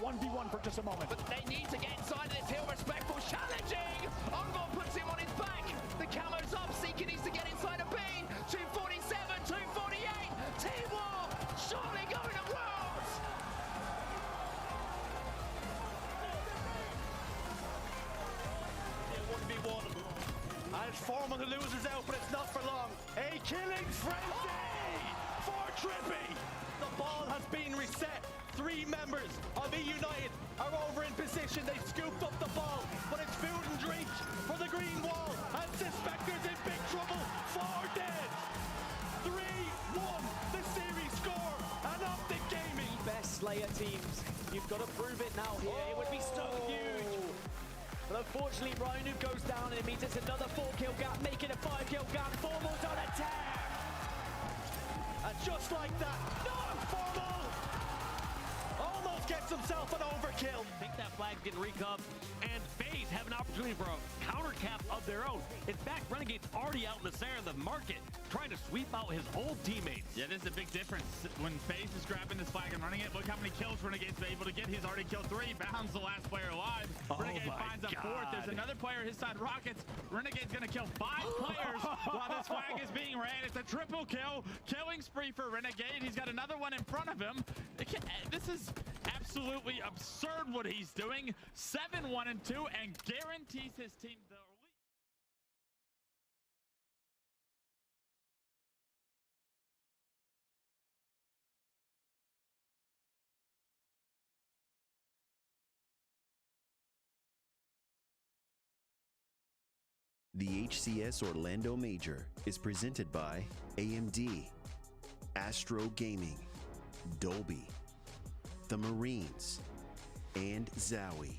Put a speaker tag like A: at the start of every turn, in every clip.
A: 1v1 for just a moment.
B: But they need to get inside of this hill. Respectful challenging. Ungon puts him on his back. The camo's up. Seeker needs to get inside of B. 247, 248. Team War surely going to Worlds.
C: Yeah, 1v1. And it's Foreman who loses out, but it's not for long. A killing frenzy for Trippy. The ball has been reset. 3 members of EUnited are over in position. They scooped up the ball, but it's food and drink for the green wall. And Suspector's in big trouble. 4 dead. 3-1 the series score. And Optic Gaming.
D: Best Slayer teams. You've got to prove it now here. It would be so huge. But unfortunately, Rhino goes down, and it means it's another 4-kill gap, making a 5-kill gap. Formal's on attack.
C: And just like that, no! Formal almost gets himself an overkill.
E: I think that flag didn't recom, and FaZe have an opportunity for a counter cap of their own. In fact, Renegade's already out in the center of the market, trying to sweep out his old teammates.
F: Yeah, this is a big difference. When FaZe is grabbing this flag and running it, look how many kills Renegade's been able to get. He's already killed 3. Bound's the last player alive. Renegade finds a 4th. There's another player his side, Rockets. Renegade's gonna kill 5 players while this flag is being ran. It's a triple kill. Killing spree for Renegade. He's got another one in front of him. This is absolutely absurd what he's doing. 7-1-2 and guarantees his team the lead.
G: The HCS Orlando Major is presented by AMD, Astro Gaming, Dolby, the Marines, and Zowie.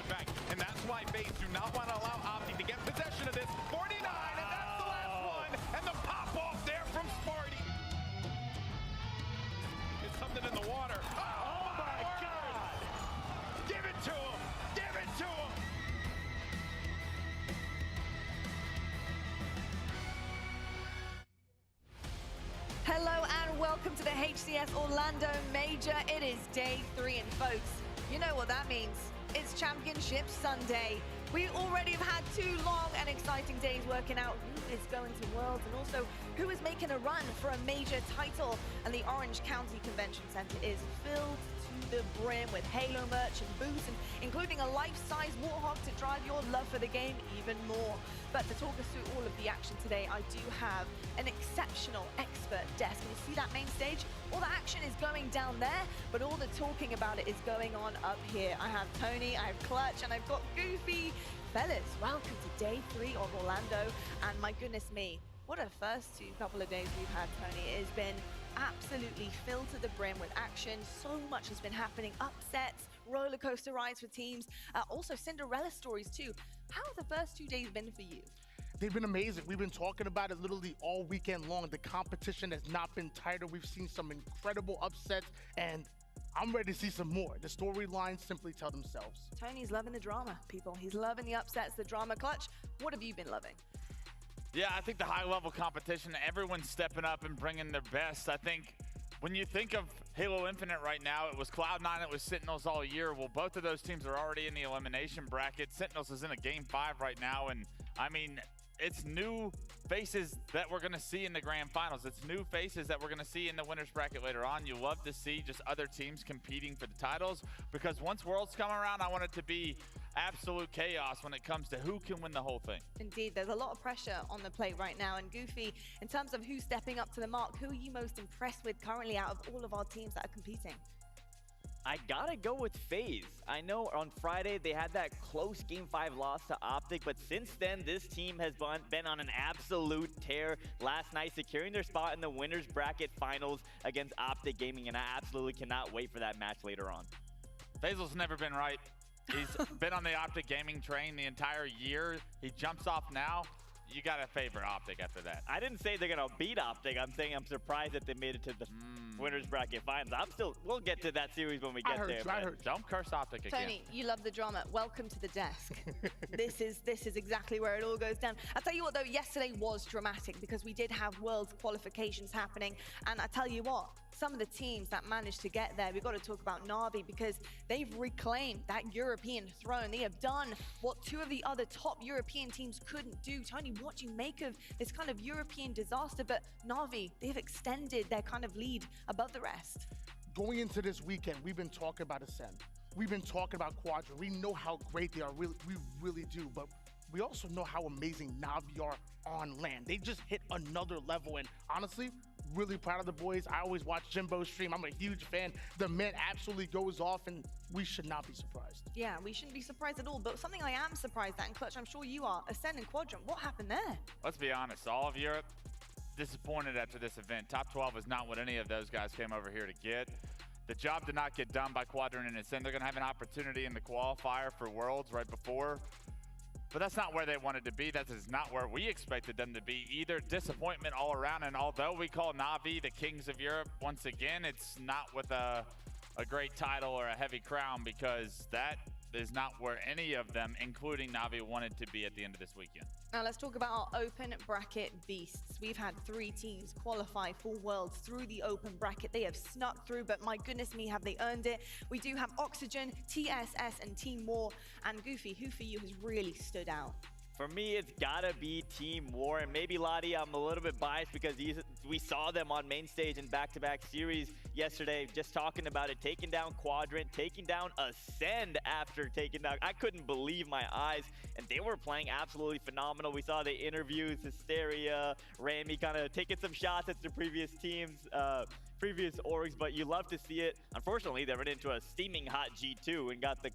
H: Back, and that's why FaZe do not want to allow Opti to get possession of this. 49, and that's the last one. And the pop off there from Sparty. It's something in the water. Oh my God! Give it to him! Give it to him!
I: Hello and welcome to the HCS Orlando Major. It is day 3, and folks, you know what that means. It's Championship Sunday. We already have had 2 long and exciting days working out who is going to Worlds and also who is making a run for a major title. And the Orange County Convention Center is filled to the brim with Halo merch and booths, and including a life-size Warthog to drive your love for the game even more. But to talk us through all of the action today, I do have an exceptional expert desk. And you see that main stage? All the action is going down there, but all the talking about it is going on up here. I have Tony, I have Clutch, and I've got Goofy. Fellas, welcome to day 3 of Orlando. And my goodness me, what a first couple of days we've had, Tony. It has been absolutely filled to the brim with action. So much has been happening. Upsets, roller coaster rides for teams, also Cinderella stories too. How have the first 2 days been for you?
A: They've been amazing. We've been talking about it literally all weekend long. The competition has not been tighter. We've seen some incredible upsets, and I'm ready to see some more. The storylines simply tell themselves.
I: Tony's loving the drama, people. He's loving the upsets, the drama. Clutch, what have you been loving?
F: Yeah, I think the high-level competition, everyone's stepping up and bringing their best. I think when you think of Halo Infinite right now, it was Cloud9, it was Sentinels all year. Well, both of those teams are already in the elimination bracket. Sentinels is in a Game 5 right now, and I mean, it's new faces that we're going to see in the grand finals. It's new faces that we're going to see in the winners bracket later on. You love to see just other teams competing for the titles, because once Worlds come around, I want it to be absolute chaos when it comes to who can win the whole thing.
I: Indeed, there's a lot of pressure on the plate right now. And Goofy, in terms of who's stepping up to the mark, who are you most impressed with currently out of all of our teams that are competing?
D: I gotta go with FaZe. I know on Friday they had that close Game 5 loss to Optic, but since then this team has been on an absolute tear. Last night securing their spot in the winners bracket finals against Optic Gaming, and I absolutely cannot wait for that match later on.
F: Faisal's never been right. He's been on the Optic Gaming train the entire year. He jumps off now. you got to favor Optic after that.
D: I didn't say they're going to beat Optic. I'm saying I'm surprised that they made it to the winners bracket finals. We'll get to that series when we get there.
A: I heard.
F: Don't curse Optic again.
I: Tony, you love the drama. Welcome to the desk. This is exactly where it all goes down. I'll tell you what, though, yesterday was dramatic because we did have Worlds qualifications happening. And I tell you what, some of the teams that managed to get there, we've got to talk about Na'Vi because they've reclaimed that European throne. They have done what two of the other top European teams couldn't do. Tony, what do you make of this kind of European disaster? But Na'Vi, they've extended their kind of lead above the rest.
A: Going into this weekend, we've been talking about Ascend. We've been talking about Quadrant. We know how great they are, we really do. But we also know how amazing Na'Vi are on land. They just hit another level, and honestly, really proud of the boys. I always watch Jimbo's stream. I'm a huge fan. The man absolutely goes off, and we should not be surprised.
I: Yeah, we shouldn't be surprised at all. But something I am surprised at, and Clutch, I'm sure you are, Ascend and Quadrant. What happened there?
F: Let's be honest. All of Europe disappointed after this event. Top 12 is not what any of those guys came over here to get. The job did not get done by Quadrant and Ascend. They're going to have an opportunity in the qualifier for Worlds right before. But that's not where they wanted to be. That is not where we expected them to be either. Disappointment all around. And although we call Na'Vi the kings of Europe, once again, it's not with a great title or a heavy crown, because that is not where any of them, including Na'Vi, wanted to be at the end of this weekend.
I: Now let's talk about our open bracket beasts. We've had 3 teams qualify for Worlds through the open bracket. They have snuck through, but my goodness me, have they earned it. We do have Oxygen, TSS, and Team War. And Goofy, who for you has really stood out?
D: For me, it's gotta be Team War, and maybe Lottie, I'm a little bit biased because we saw them on main stage in back-to-back series yesterday, just talking about it, taking down Quadrant, taking down Ascend after taking down, I couldn't believe my eyes, and they were playing absolutely phenomenal. We saw the interviews, Hysteria, Rami kind of taking some shots at the previous teams, previous orgs, but you love to see it. Unfortunately, they ran into a steaming hot G2 and got the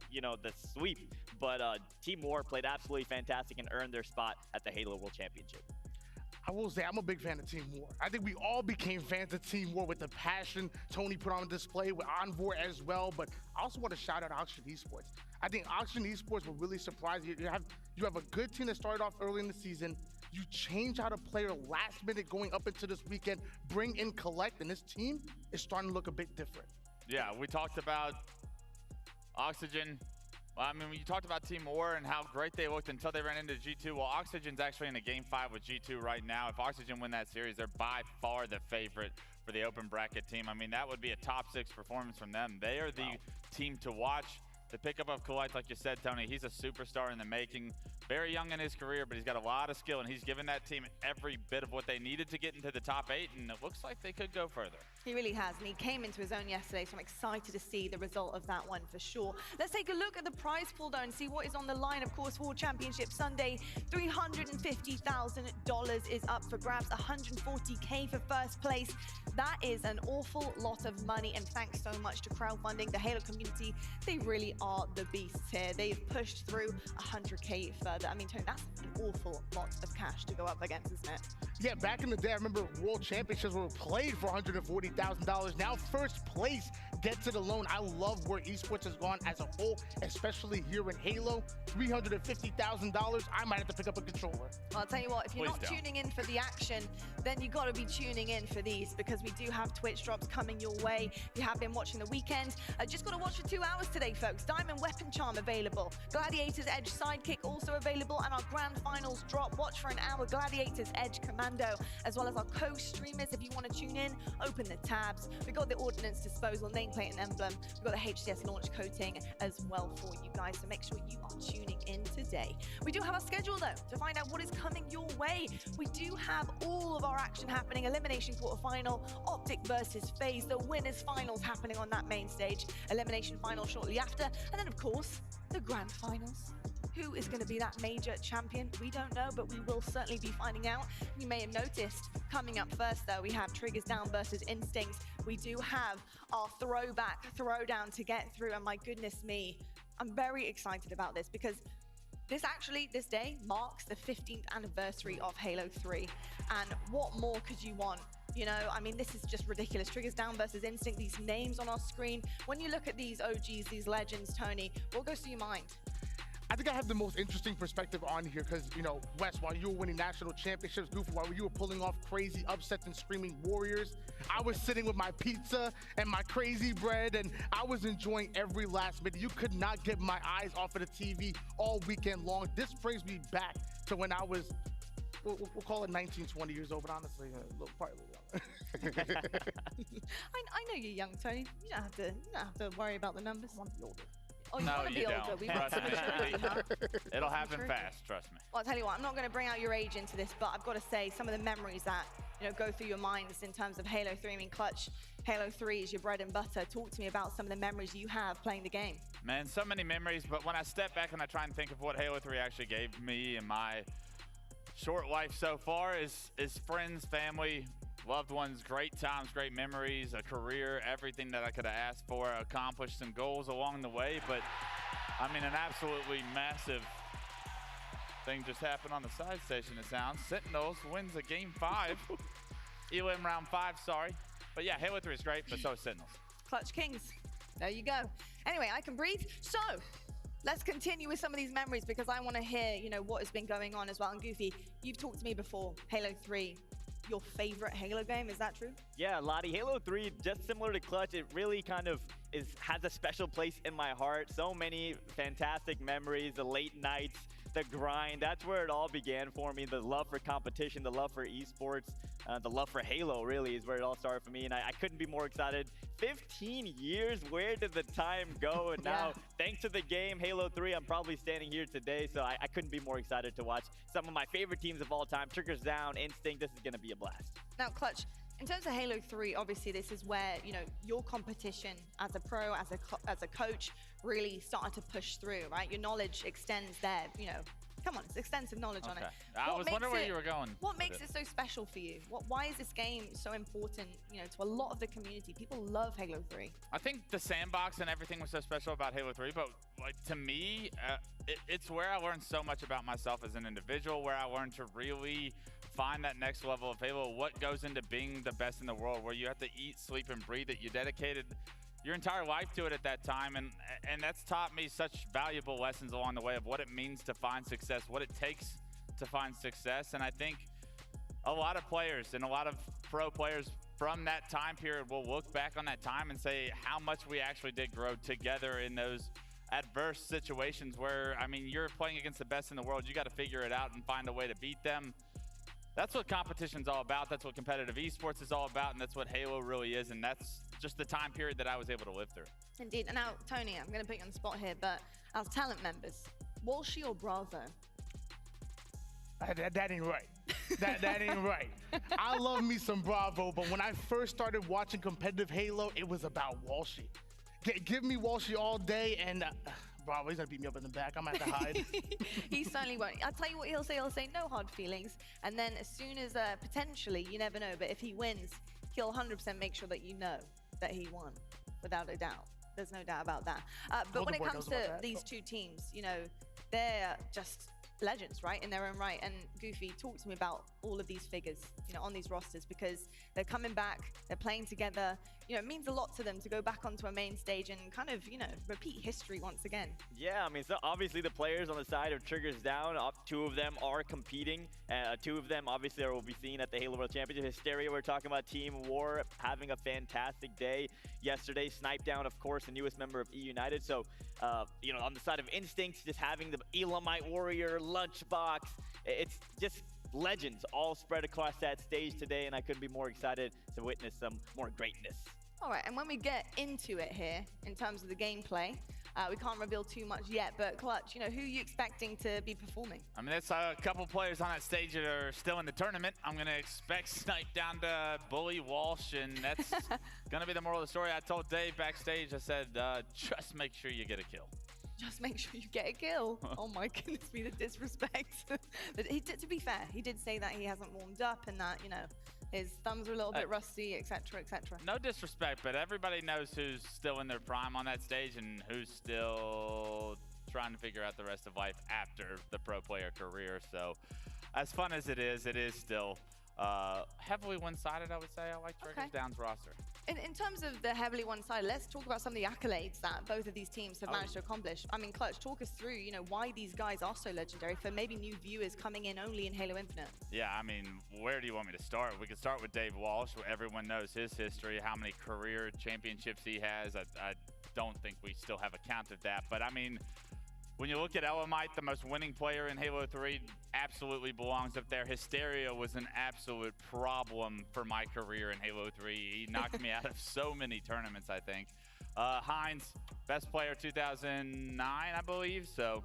D: sweep. But Team War played absolutely fantastic and earned their spot at the Halo World Championship.
A: I will say I'm a big fan of Team War. I think we all became fans of Team War with the passion Tony put on display with Envoy as well. But I also want to shout out Oxygen Esports. I think Oxygen Esports will really surprise you. You have a good team that started off early in the season. You change out a player last minute going up into this weekend, bring in Collect, and this team is starting to look a bit different.
F: Yeah, we talked about Oxygen. Well, I mean, when you talked about Team War and how great they looked until they ran into G2, well, Oxygen's actually in a Game 5 with G2 right now. If Oxygen win that series, they're by far the favorite for the open bracket team. I mean, that would be a top 6 performance from them. They are the team to watch. The pickup of Collect, like you said, Tony, he's a superstar in the making. Very young in his career, but he's got a lot of skill, and he's given that team every bit of what they needed to get into the top 8, and it looks like they could go further.
I: He really has, and he came into his own yesterday, so I'm excited to see the result of that one for sure. Let's take a look at the prize pool, though, and see what is on the line. Of course, World Championship Sunday, $350,000 is up for grabs, $140K for first place. That is an awful lot of money, and thanks so much to crowdfunding. The Halo community, they really are the beasts here. They've pushed through 100K further. I mean, Tony, that's an awful lot of cash to go up against, isn't it?
A: Yeah, back in the day, I remember World Championships were played for $140,000. Now first place gets it alone. I love where esports has gone as a whole, especially here in Halo. $350,000, I might have to pick up a controller.
I: Well, I'll tell you what, if you're not tuning in for the action, then you got to be tuning in for these, because we do have Twitch drops coming your way. If you have been watching the weekend, just got to watch for 2 hours today, folks. Diamond Weapon Charm available. Gladiator's Edge Sidekick also available, and our Grand Finals drop. Watch for an hour Gladiator's Edge Commando, as well as our co-streamers. If you want to tune in, open the tabs. We've got the Ordnance Disposal, nameplate and emblem. We've got the HCS launch coating as well for you guys, so make sure you are tuning in today. We do have our schedule, though, to find out what is coming your way. We do have all of our action happening. Elimination quarterfinal, Optic versus FaZe, the winners finals happening on that main stage. Elimination final shortly after, and then, of course, the grand finals. Who is going to be that major champion? We don't know, but we will certainly be finding out. You may have noticed, coming up first, though, we have Triggers Down versus Instincts. We do have our Throwback throwdown to get through, and my goodness me, I'm very excited about this, because this day marks the 15th anniversary of Halo 3, and what more could you want? You know, I mean, this is just ridiculous. Triggers Down versus Instinct, these names on our screen. When you look at these OGs, these legends, Tony, what goes through your mind?
A: I think I have the most interesting perspective on here because, you know, Wes, while you were winning national championships, Goofy, while you were pulling off crazy upsets and screaming warriors, I was sitting with my pizza and my crazy bread, and I was enjoying every last minute. You could not get my eyes off of the TV all weekend long. This brings me back to when I was, we'll call it 19, 20 years old, but honestly, a little partly young.
I: I know you're young, Tony. You don't have to worry about the numbers.
A: I want to be older.
I: Oh, you
F: No,
I: want to be
F: you
I: older.
F: don't.
I: We want some
F: Trust me.
I: maturity, huh?
F: It'll happen
I: Maturity.
F: fast, trust me.
I: Well, I'll tell you what, I'm not going to bring out your age into this, but I've got to say some of the memories that, you know, go through your minds in terms of Halo 3. I mean, Clutch, Halo 3 is your bread and butter. Talk to me about some of the memories you have playing the game.
F: Man, so many memories, but when I step back and I try and think of what Halo 3 actually gave me in my short life so far is friends, family, loved ones, great times, great memories, a career, everything that I could have asked for, accomplished some goals along the way, but I mean, an absolutely massive thing just happened on the side station, it sounds. Sentinels wins a game 5. Elim round 5, sorry. But yeah, Halo 3 is great, but so is Sentinels.
I: Clutch Kings. There you go. Anyway, I can breathe. So let's continue with some of these memories because I want to hear, you know, what has been going on as well. And Goofy, you've talked to me before, Halo 3. Your favorite Halo game, is that true?
D: Yeah, Lottie, Halo 3, just similar to Clutch, it really kind of has a special place in my heart. So many fantastic memories, the late nights, the grind. That's where it all began for me. The love for competition, the love for esports, the love for Halo really is where it all started for me. And I couldn't be more excited. 15 years, where did the time go? And now, thanks to the game, Halo 3, I'm probably standing here today. So I couldn't be more excited to watch some of my favorite teams of all time. Triggers Down, Instinct, this is going to be a blast.
I: Now, Clutch, in terms of Halo 3, obviously this is where, you know, your competition as a pro, as a coach, really started to push through, right? Your knowledge extends there, you know. Come on, it's extensive knowledge on it.
F: I was wondering where you were going.
I: What makes it so special for you? Why is this game so important, you know, to a lot of the community? People love Halo 3.
F: I think the sandbox and everything was so special about Halo 3, but like to me, it's where I learned so much about myself as an individual, where I learned to really find that next level of Halo, what goes into being the best in the world, where you have to eat, sleep, and breathe it. You dedicated your entire life to it at that time, and that's taught me such valuable lessons along the way of what it means to find success, what it takes to find success. And I think a lot of players and a lot of pro players from that time period will look back on that time and say how much we actually did grow together in those adverse situations where, I mean, you're playing against the best in the world. You got to figure it out and find a way to beat them. That's what competition's all about. That's what competitive esports is all about, and that's what Halo really is, and that's just the time period that I was able to live through.
I: Indeed. And now, Tony, I'm going to put you on the spot here, but as talent members, Walshy or Bravo?
A: That ain't right. That ain't right. I love me some Bravo, but when I first started watching competitive Halo, it was about Walshy. Give me Walshy all day, and Bravo, he's gonna beat me up in the back. I'm gonna have to hide.
I: He certainly won't. I'll tell you what he'll say. He'll say no hard feelings, and then as soon as potentially, you never know, but if he wins, he'll 100% make sure that you know that he won, without a doubt. There's no doubt about that. But when it comes to these two teams, you know, they're just legends, right, in their own right. And Goofy, talk to me about all of these figures, you know, on these rosters, because they're coming back, they're playing together. You know, it means a lot to them to go back onto a main stage and kind of, you know, repeat history once again.
D: Yeah, I mean, so obviously the players on the side of Triggers Down, two of them are competing. Two of them obviously will be seen at the Halo World Championship. Hysteria, we're talking about Team War, having a fantastic day yesterday. Snipe Down, of course, the newest member of EUnited. So, you know, on the side of Instincts, just having the Elamite Warrior, Lunchbox, it's just legends all spread across that stage today, and I couldn't be more excited to witness some more greatness.
I: All right, and when we get into it here, in terms of the gameplay, we can't reveal too much yet, but Clutch, you know, who are you expecting to be performing?
F: I mean, there's a couple players on that stage that are still in the tournament. I'm going to expect Snipe Down to bully Walsh, and that's going to be the moral of the story. I told Dave backstage, I said, just make sure you get a kill.
I: Just make sure you get a kill. Oh my goodness me, the disrespect. But to be fair, he did say that he hasn't warmed up and that, you know, his thumbs are a little bit rusty, etc., etc.
F: No disrespect, but everybody knows who's still in their prime on that stage and who's still trying to figure out the rest of life after the pro player career. So as fun as it is still heavily one-sided, I would say. I like Triggers Down's roster.
I: In terms of the heavily one-sided, let's talk about some of the accolades that both of these teams have managed to accomplish. I mean, Clutch, talk us through, you know, why these guys are so legendary for maybe new viewers coming in only in Halo Infinite.
F: Yeah, I mean, where do you want me to start? We can start with Dave Walsh, where everyone knows his history, how many career championships he has. I don't think we still have a count of that, but I mean, when you look at EUnited, the most winning player in Halo 3 absolutely belongs up there. Hysteria was an absolute problem for my career in Halo 3. He knocked me out of so many tournaments, I think. Heinz, best player 2009, I believe. So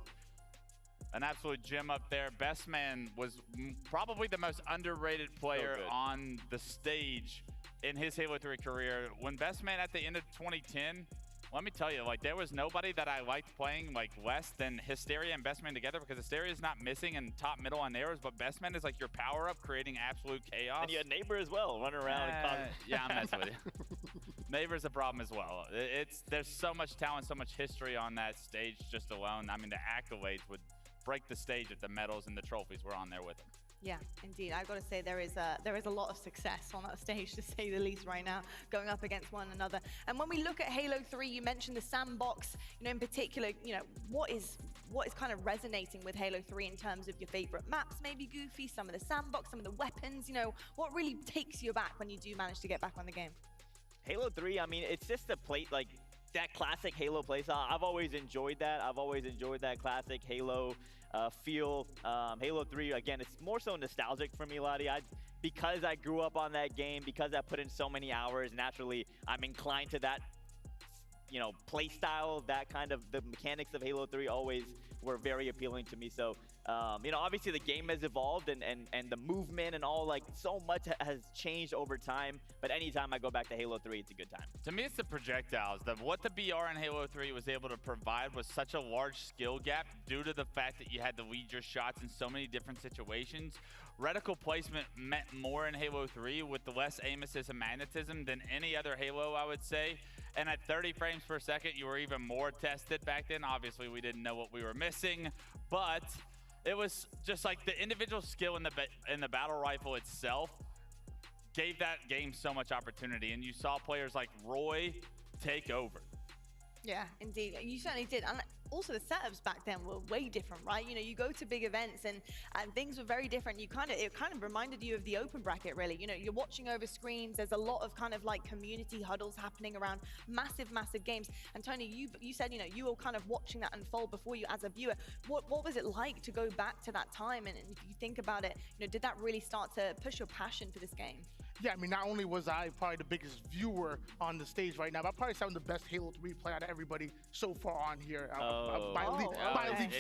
F: an absolute gem up there. Best Man was probably the most underrated player on the stage in his Halo 3 career. When Best Man at the end of 2010, let me tell you, like, there was nobody that I liked playing like less than Hysteria and Best Man together, because Hysteria is not missing in top, middle, on arrows, but Best Man is like your power up, creating absolute chaos.
D: And you had Neighbor as well, running around.
F: Yeah, I'm messing with you. Neighbor's a problem as well. There's so much talent, so much history on that stage just alone. I mean, the accolades would break the stage if the medals and the trophies were on there with them.
I: Yeah, indeed. I've got to say there is a lot of success on that stage, to say the least, right now, going up against one another. And when we look at Halo 3, you mentioned the sandbox. You know, in particular, you know, what is kind of resonating with Halo 3 in terms of your favorite maps, maybe Goofy, some of the sandbox, some of the weapons. You know, what really takes you back when you do manage to get back on the game?
D: Halo 3, I mean, it's just a play, like that classic Halo playstyle. I've always enjoyed that. I've always enjoyed that classic Halo feel. Halo 3, again, it's more so nostalgic for me, Lottie. Because I grew up on that game, because I put in so many hours, naturally, I'm inclined to that, you know, play style. That kind of, the mechanics of Halo 3 always were very appealing to me. So, you know, obviously the game has evolved and the movement and all, like, so much has changed over time. But anytime I go back to Halo 3, it's a good time.
F: To me, it's the projectiles. What the BR in Halo 3 was able to provide was such a large skill gap due to the fact that you had to lead your shots in so many different situations. Reticle placement meant more in Halo 3 with the less aim assist and magnetism than any other Halo, I would say. And at 30 frames per second, you were even more tested back then. Obviously, we didn't know what we were missing, but it was just like the individual skill in the battle rifle itself gave that game so much opportunity, and you saw players like Roy take over.
I: Yeah, indeed. You certainly did. And also the setups back then were way different, right? You know, you go to big events and things were very different. It kind of reminded you of the open bracket, really. You know, you're watching over screens. There's a lot of kind of like community huddles happening around massive games. And Tony, you said, you know, you were kind of watching that unfold before you as a viewer. What was it like to go back to that time? And if you think about it, you know, did that really start to push your passion for this game?
A: Yeah, I mean, not only was I probably the biggest viewer on the stage right now, but I probably sound the best Halo 3 player out of everybody so far on here. By leaps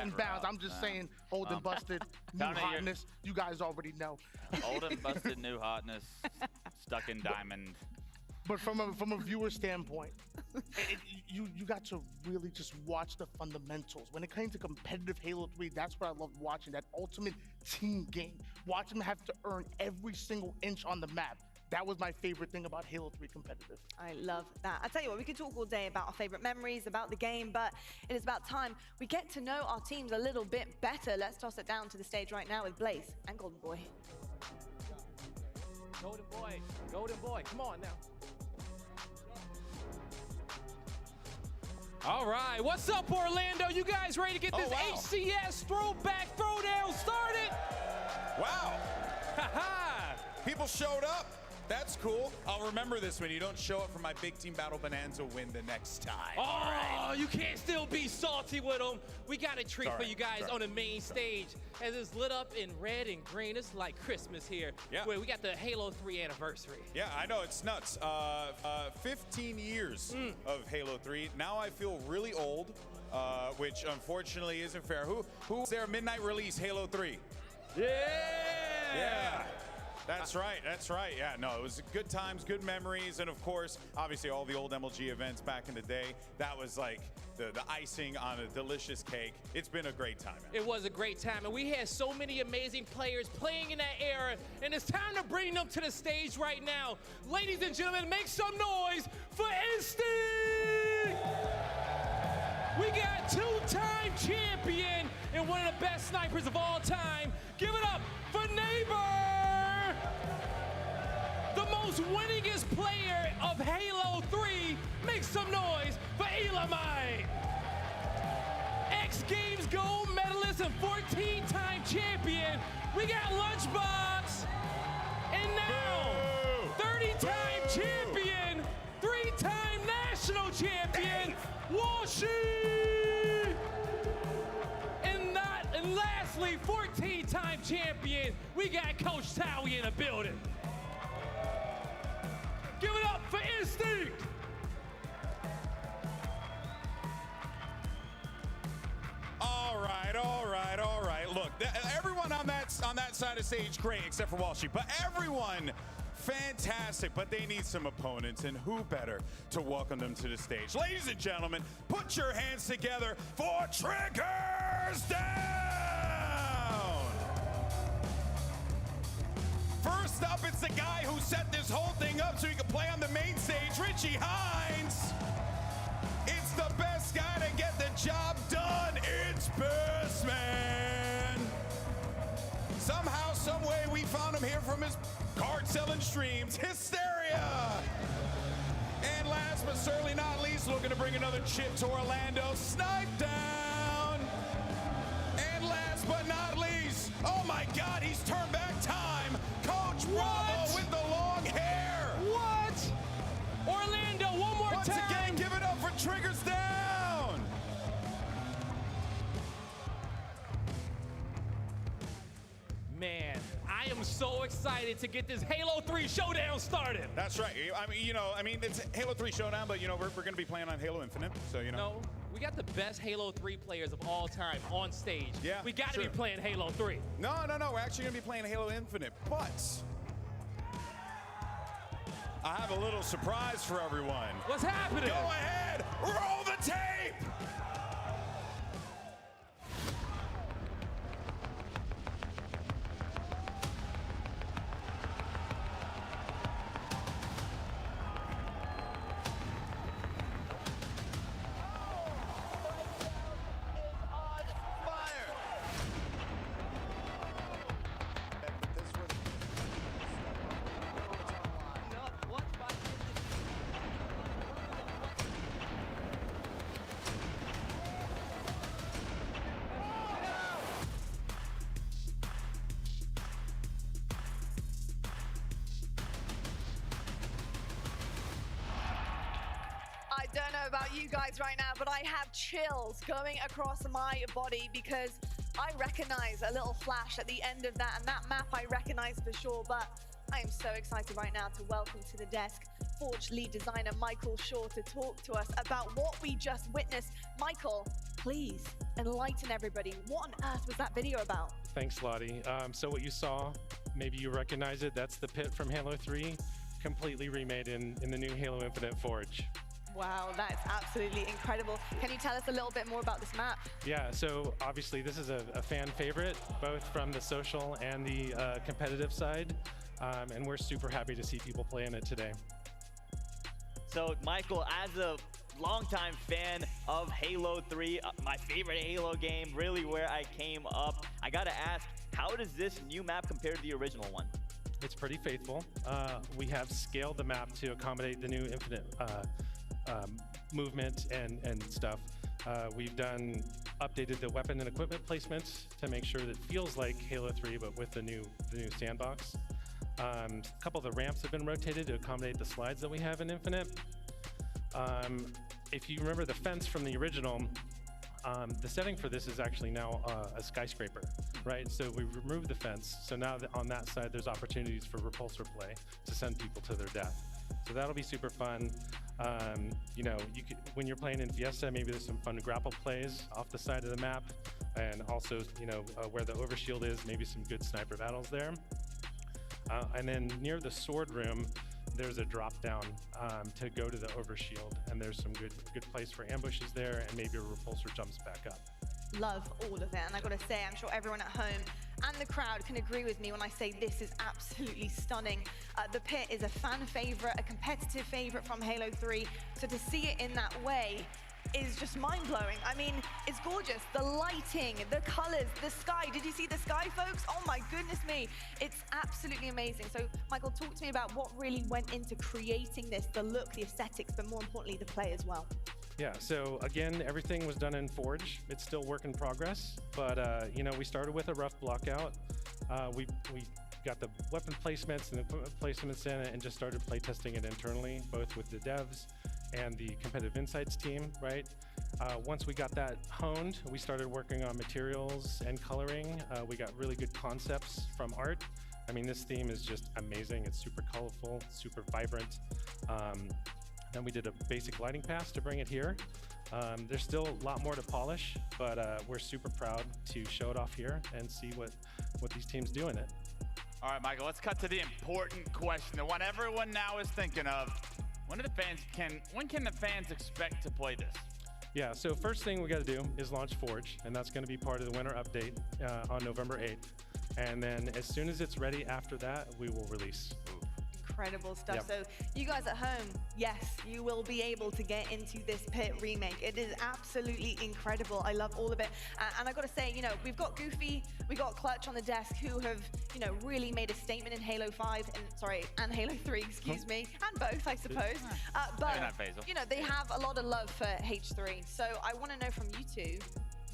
A: and bounds. I'm just saying, old and busted, new hotness. You guys already know.
F: Old and busted, new hotness, stuck in diamond.
A: But from a viewer standpoint, you got to really just watch the fundamentals. When it came to competitive Halo 3, that's what I loved watching, that ultimate team game. Watch them have to earn every single inch on the map. That was my favorite thing about Halo 3 competitive.
I: I love that. I tell you what, we could talk all day about our favorite memories, about the game, but it is about time we get to know our teams a little bit better. Let's toss it down to the stage right now with Blaze and Golden Boy.
J: Golden Boy, come on now. All right, what's up, Orlando? You guys ready to get this HCS Throwback Throwdown started?
K: Wow.
J: Ha-ha.
K: People showed up. That's cool. I'll remember this when you don't show up for my big team battle bonanza win the next time.
J: Oh, you can't still be salty with them. We got a treat for you guys on the main stage. As it's lit up in red and green. It's like Christmas here.
K: Yeah.
J: Where we got the Halo 3 anniversary.
K: Yeah, I know, it's nuts. 15 years of Halo 3. Now I feel really old, which unfortunately isn't fair. Who's their midnight release Halo 3?
J: Yeah!
K: Yeah. That's right, yeah, no, it was good times, good memories, and of course, obviously all the old MLG events back in the day, that was like the icing on a delicious cake. It's been a great time.
J: It was a great time, and we had so many amazing players playing in that era, and it's time to bring them to the stage right now. Ladies and gentlemen, make some noise for Instinct! We got two-time champion and one of the best snipers of all time. Give it up for Neighbor! the most winningest player of Halo 3. Make some noise for EUnited. X Games gold medalist and 14-time champion. We got Lunchbox. And now, 30-time champion, 3-time national champion, Washi. And lastly, 14-time champion, we got Coach Towie in the building. Give it up for Instinct.
K: All right, all right, all right. Look, everyone on that side of stage, great, except for Walshy. But everyone, fantastic. But they need some opponents, and who better to welcome them to the stage? Ladies and gentlemen, put your hands together for Triggers Down! First up, it's the guy who set this whole thing up so he could play on the main stage, Richie Hines. It's the best guy to get the job done. It's Best Man. Somehow, some way, we found him here from his card-selling streams. Hysteria. And last but certainly not least, looking to bring another chip to Orlando. Snipe Down. And last but not least, oh my God, he's turned back time. Coach Bravo with the long hair.
J: What? Orlando, one more
K: Once
J: time.
K: again, give it up for Triggers Down.
J: Man, I am so excited to get this Halo 3 showdown started.
K: That's right. I mean, it's Halo 3 Showdown, but, we're going to be playing on Halo Infinite, so,
J: No, we got the best Halo 3 players of all time on stage.
K: Yeah,
J: we got to
K: sure.
J: be playing Halo 3.
K: No, we're actually going to be playing Halo Infinite, but I have a little surprise for everyone.
J: What's happening?
K: Go ahead, roll the tape!
I: I don't know about you guys right now, but I have chills going across my body because I recognize a little flash at the end of that, and that map I recognize for sure. But I am so excited right now to welcome to the desk Forge lead designer Michael Shaw to talk to us about what we just witnessed. Michael, please enlighten everybody. What on earth was that video about?
L: Thanks, Lottie. So what you saw, maybe you recognize it, that's the pit from Halo 3, completely remade in the new Halo Infinite Forge.
I: Wow, that's absolutely incredible. Can you tell us a little bit more about this map?
L: Yeah, so obviously this is a fan favorite, both from the social and the competitive side, and we're super happy to see people playing it today.
D: So, Michael, as a longtime fan of Halo 3, my favorite Halo game, really where I came up, I gotta ask, how does this new map compare to the original one?
L: It's pretty faithful. We have scaled the map to accommodate the new Infinite movement and stuff. We've updated the weapon and equipment placement to make sure that it feels like Halo 3, but with the new sandbox. A couple of the ramps have been rotated to accommodate the slides that we have in Infinite. If you remember the fence from the original, the setting for this is actually now a skyscraper, right? So we removed the fence. So now on that side, there's opportunities for repulsor play to send people to their death. So that'll be super fun. When you're playing in Fiesta, maybe there's some fun grapple plays off the side of the map, and also, where the overshield is, maybe some good sniper battles there. And then near the sword room, there's a drop down to go to the overshield, and there's some good place for ambushes there, and maybe a repulsor jumps back up.
I: Love all of it, and I gotta say, I'm sure everyone at home and the crowd can agree with me when I say this is absolutely stunning. The pit is a fan favorite, a competitive favorite from Halo 3, so to see it in that way, is just mind-blowing. I mean, it's gorgeous. The lighting, the colors, the sky. Did you see the sky, folks? Oh my goodness me. It's absolutely amazing. So, Michael, talk to me about what really went into creating this, the look, the aesthetics, but more importantly, the play as well.
L: Yeah, so again, everything was done in Forge. It's still work in progress, but you know, we started with a rough block out. We got the weapon placements and the equipment placements in it and just started playtesting it internally, both with the devs and the competitive insights team, right? Once we got that honed, we started working on materials and coloring. We got really good concepts from art. I mean, this theme is just amazing. It's super colorful, super vibrant. Then we did a basic lighting pass to bring it here. There's still a lot more to polish, but we're super proud to show it off here and see what these teams do in it.
F: All right, Michael, let's cut to the important question, the one everyone now is thinking of. When can the fans expect to play this?
L: Yeah, so first thing we got to do is launch Forge, and that's going to be part of the winter update on November 8th. And then as soon as it's ready after that, we will release.
I: Incredible stuff.
L: Yep.
I: So you guys at home, yes, you will be able to get into this Pit remake. It is absolutely incredible. I love all of it. And I got to say, you know, we've got Goofy, we got Clutch on the desk who have, you know, really made a statement in Halo 5 and Halo 3, excuse me, and both, I suppose. But, you know, they have a lot of love for H3. So I want to know from you two,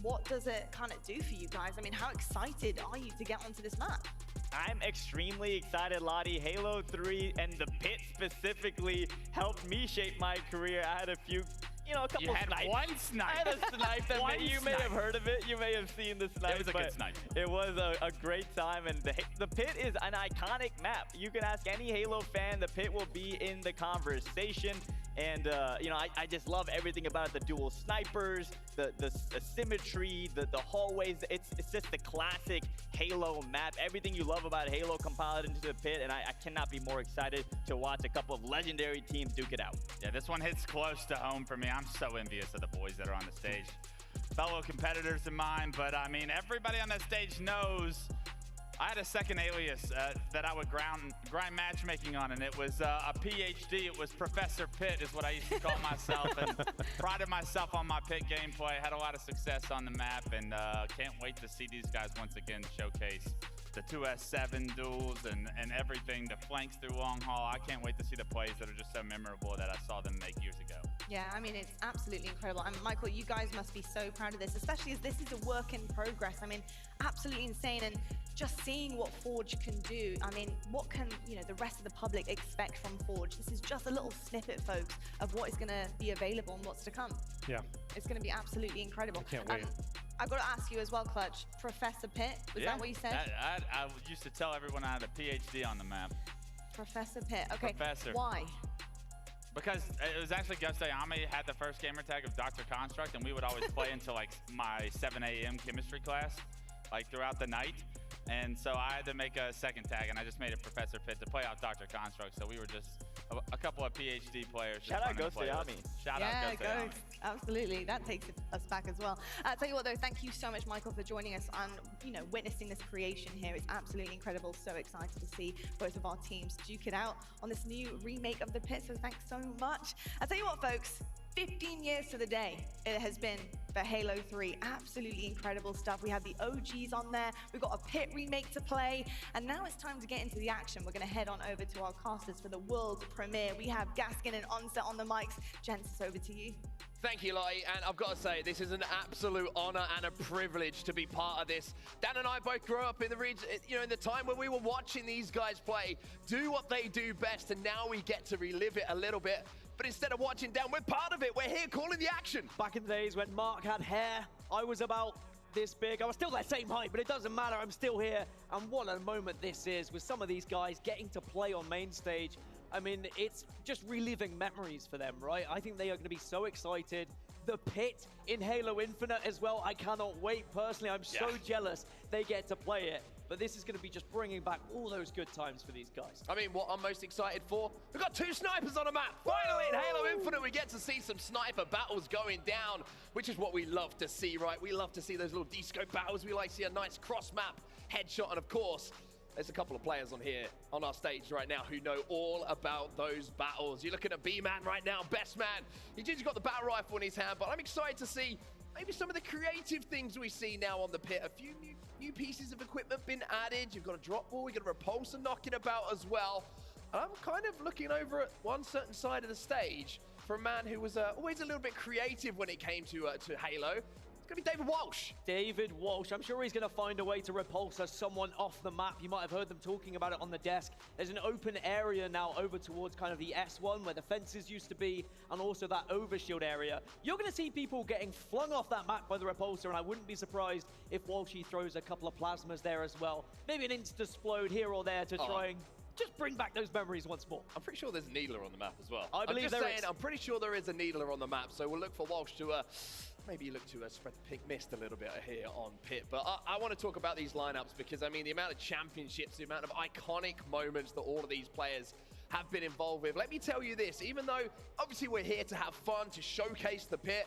I: what does it kind of do for you guys? I mean, how excited are you to get onto this map?
D: I'm extremely excited, Lottie. Halo 3 and the Pit specifically helped me shape my career. I had a few, you know, a couple snipes.
F: You had one snipe.
D: I had a snipe that you may have heard of it. You may have seen the snipe.
F: It was a good snipe.
D: It was a great time, and the Pit is an iconic map. You can ask any Halo fan, the Pit will be in the conversation. And, you know, I just love everything about it. The dual snipers, the symmetry, the hallways. It's just the classic Halo map. Everything you love about Halo compiled into the Pit, and I cannot be more excited to watch a couple of legendary teams duke it out.
F: Yeah, this one hits close to home for me. I'm so envious of the boys that are on the stage. Fellow competitors of mine, but I mean, everybody on that stage knows I had a second alias that I would grind matchmaking on, and it was a PhD. It was Professor Pit is what I used to call myself, and prided myself on my Pit gameplay. Had a lot of success on the map, and can't wait to see these guys once again showcase the 2S7 duels and everything, the flanks through long haul. I can't wait to see the plays that are just so memorable that I saw them make years ago.
I: Yeah, I mean, it's absolutely incredible. And Michael, you guys must be so proud of this, especially as this is a work in progress. I mean, absolutely insane. And just seeing what Forge can do, I mean, what can, you know, the rest of the public expect from Forge? This is just a little snippet, folks, of what is going to be available and what's to come.
L: Yeah.
I: It's going to be absolutely incredible.
L: I can't wait.
I: I've got to ask you as well, Clutch, Professor Pit, was that what you said?
F: I used to tell everyone I had a PhD on the map.
I: Professor Pit, okay.
F: Professor.
I: Why?
F: Because it was actually Gus Ayami had the first gamer tag of Dr. Construct, and we would always play until like my 7 a.m. chemistry class, like throughout the night. And so I had to make a second tag, and I just made it Professor Pit to play out Dr. Construct. So we were just a couple of PhD players.
D: Shout out Ghost Ayami.
F: Shout out Ghost Ayami.
I: Absolutely, that takes us back as well. Tell you what though, thank you so much, Michael, for joining us and, you know, witnessing this creation here. It's absolutely incredible. So excited to see both of our teams duke it out on this new remake of the Pit. So thanks so much. Tell you what, folks. 15 years to the day it has been for Halo 3. Absolutely incredible stuff. We have the OGs on there. We've got a Pit remake to play. And now it's time to get into the action. We're going to head on over to our casters for the world premiere. We have Gaskin and Onset on the mics. Gents, it's over to you.
J: Thank you, Lottie, and I've got to say, this is an absolute honor and a privilege to be part of this. Dan and I both grew up in the region, you know, in the time when we were watching these guys play, do what they do best, and now we get to relive it a little bit. But instead of watching down, we're part of it. We're here calling the action.
M: Back in the days when Mark had hair, I was about this big. I was still that same height, but it doesn't matter. I'm still here. And what a moment this is with some of these guys getting to play on main stage. I mean, it's just reliving memories for them, right? I think they are going to be so excited. The Pit in Halo Infinite as well. I cannot wait. Personally, I'm so jealous they get to play it. But this is going to be just bringing back all those good times for these guys.
J: I mean, what I'm most excited for, we've got 2 snipers on the map. Finally, in Halo Infinite, we get to see some sniper battles going down, which is what we love to see, right? We love to see those little descope battles. We like to see a nice cross-map headshot, and of course,
B: There's a couple of players on here on our stage right now who know all about those battles. You're looking at B-Man right now, best man. He's just got the battle rifle in his hand, but I'm excited to see maybe some of the creative things we see now on the pit. A few new pieces of equipment been added. You've got a drop ball, you've got a repulsor knocking about as well. And I'm kind of looking over at one certain side of the stage for a man who was always a little bit creative when it came to Halo. It's going to be David Walsh.
M: David Walsh. I'm sure he's going to find a way to repulse someone off the map. You might have heard them talking about it on the desk. There's an open area now over towards kind of the S1 where the fences used to be, and also that overshield area. You're going to see people getting flung off that map by the repulsor, and I wouldn't be surprised if Walshy throws a couple of plasmas there as well. Maybe an insta-splode here or there to try and just bring back those memories once more.
B: I'm pretty sure there's a needler on the map as well.
M: I believe there is.
B: I'm pretty sure there is a needler on the map, so we'll look for Walsh to maybe look to spread the pink mist a little bit here on pit. But I want to talk about these lineups because, I mean, the amount of championships, the amount of iconic moments that all of these players have been involved with. Let me tell you this, even though obviously we're here to have fun, to showcase the pit,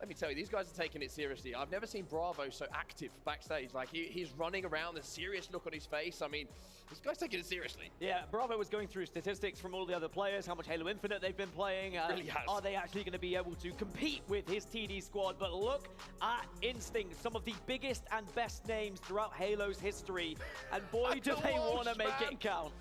B: let me tell you, these guys are taking it seriously. I've never seen Bravo so active backstage. Like, he's running around, the serious look on his face. I mean, this guy's taking it seriously.
M: Yeah, Bravo was going through statistics from all the other players, how much Halo Infinite they've been playing.
B: Really has.
M: Are they actually going to be able to compete with his TD squad? But look at Instinct, some of the biggest and best names throughout Halo's history. And boy, do they want to make it count.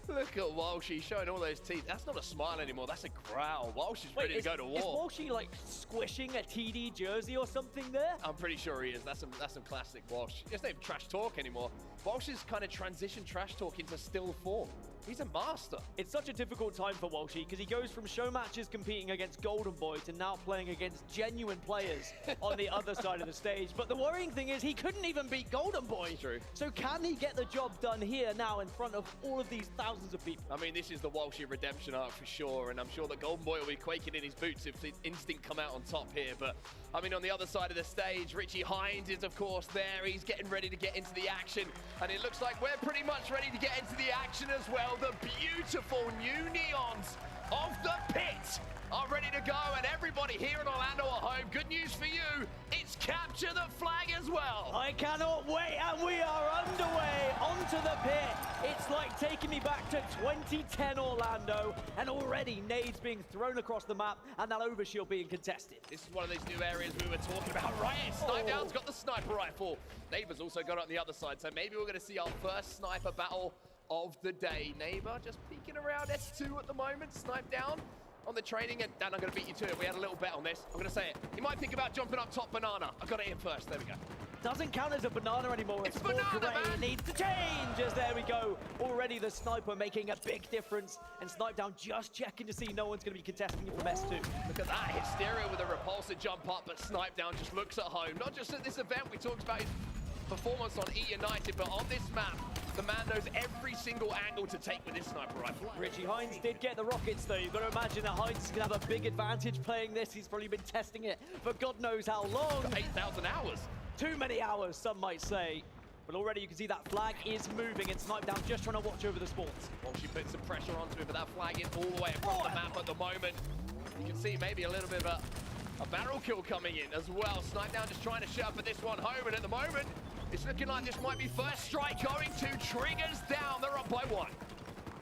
B: Look at Walshy showing all those teeth. That's not a smile anymore, that's a growl. Walshy's ready to go to war.
M: Is Walshy like squishing a TD jersey or something there?
B: I'm pretty sure he is. That's some classic Walsh. It's not even trash talk anymore. Walsh has kind of transitioned trash talk into still form. He's a master.
M: It's such a difficult time for Walshy because he goes from show matches competing against Golden Boy to now playing against genuine players on the other side of the stage. But the worrying thing is he couldn't even beat Golden Boy.
B: It's true.
M: So can he get the job done here now in front of all of these thousands of people?
B: I mean, this is the Walshy redemption arc for sure, and I'm sure that Golden Boy will be quaking in his boots if the Instinct come out on top here. But I mean, on the other side of the stage, Richie Hines is of course there. He's getting ready to get into the action, and it looks like we're pretty much ready to get into the action as well. The beautiful new neons of the pit are ready to go, and everybody here in Orlando at home, good news for you, it's capture the flag as well.
M: I cannot wait, and we are underway onto the pit. It's like taking me back to 2010 Orlando, and already nades being thrown across the map and that overshield being contested.
B: This is one of these new areas we were talking about, right? Snipedown's got the sniper rifle. Neighbor's also got it on the other side, so maybe we're going to see our first sniper battle of the day. Neighbor just peeking around S2 at the moment, snipe down on the training, and Dan, I'm going to beat you to it. We had a little bet on this. I'm going to say it. He might think about jumping up top banana. I got it in first. There we go.
M: Doesn't count as a banana anymore.
B: It's banana, man.
M: It needs to change. As there we go. Already the sniper making a big difference, and Snipedown just checking to see no one's going to be contesting it from S2.
B: Look at that hysteria with a repulsor jump up, but Snipedown just looks at home. Not just at this event. We talked about his performance on EUnited, but on this map, the man knows every single angle to take with his sniper rifle.
M: Richie Hines did get the rockets though. You've got to imagine that Hines is going to have a big advantage playing this. He's probably been testing it for God knows how long.
B: 8,000 hours.
M: Too many hours, some might say. But already you can see that flag is moving, and Snipedown just trying to watch over the spawns.
B: Well, she put some pressure onto him, but that flag is all the way across the map at the moment. You can see maybe a little bit of a barrel kill coming in as well. Snipedown just trying to shut up at this one home, and at the moment, it's looking like this might be first strike going to Triggers down. They're up by one.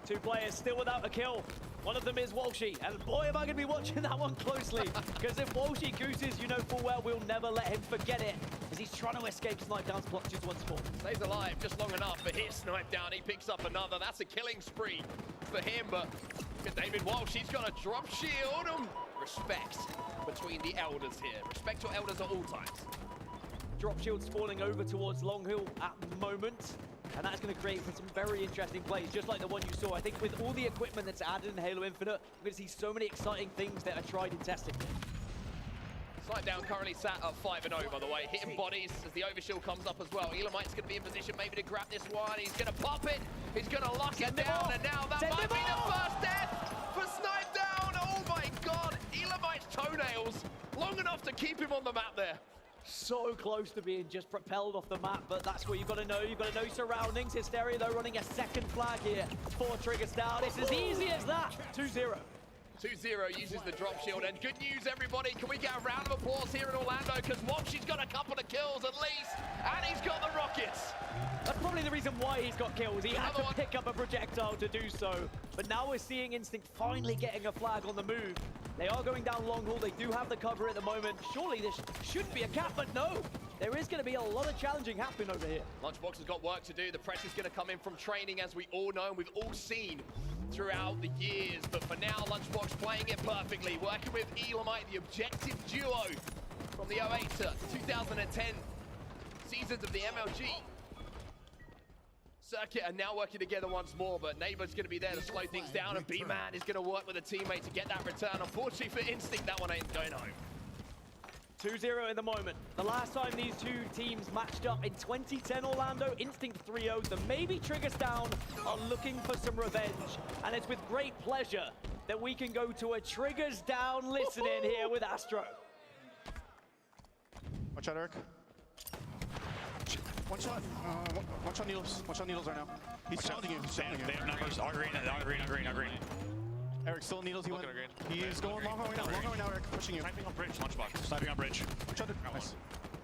M: Two players still without a kill. One of them is Walshy, and boy, am I going to be watching that one closely. Because if Walshy gooses, you know full well we'll never let him forget it, as he's trying to escape Snipedown's clutches once more.
B: Stays alive just long enough, but here's Snipedown. He picks up another. That's a killing spree for him, but David Walsh, he's got a drop shield. Respect between the elders here. Respect your elders at all times.
M: Drop shields falling over towards Long Hill at the moment, and that's going to create for some very interesting plays, just like the one you saw. I think with all the equipment that's added in Halo Infinite, we're going to see so many exciting things that are tried and tested.
B: Snipedown currently sat at 5-0, by the way, hitting bodies as the overshield comes up as well. EUnited's going to be in position maybe to grab this one. He's going to pop it. He's going to lock it down, and now that might be the first death for Snipedown. Oh my God, EUnited's toenails long enough to keep him on the map there.
M: So close to being just propelled off the map, but that's what you've got to know. You've got to know surroundings. Hysteria, though, running a second flag here. 4 triggers down. It's as easy as that. 2-0.
B: 2-0 uses the drop shield, and good news, everybody. Can we get a round of applause here in Orlando? Because Walshy's got a couple of kills at least, and he's got the rockets.
M: That's probably probably the reason why he's got kills. He had to pick up a projectile to do so. But now we're seeing Instinct finally getting a flag on the move. They are going down long haul. They do have the cover at the moment. Surely this should be a cap, but no. There is going to be a lot of challenging happening over here.
B: Lunchbox has got work to do. The pressure's going to come in from training, as we all know, and we've all seen throughout the years. But for now, Lunchbox playing it perfectly, working with EUnited, the objective duo from the 08 to 2010 seasons of the MLG circuit, and now working together once more. But Neighbor's going to be there to slow things down, and B-Man is going to work with a teammate to get that return. Unfortunately for Instinct, that one ain't going home.
M: 2-0 in the moment. The last time these two teams matched up in 2010 Orlando, Instinct 3-0. The maybe Triggers Down are looking for some revenge. And it's with great pleasure that we can go to a Triggers Down listen-in here with Astro.
N: Watch out, Eric. One shot. One shot needles. One shot needles right now. He's challenging you. He's challenging you.
H: They have numbers. All green, all green.
N: Eric, still needles. He went. He's going long hallway now. Long hallway now, Eric. Pushing you.
H: Sniping on bridge. Lunchbox. Sniping on bridge.
N: Shot it. Nice.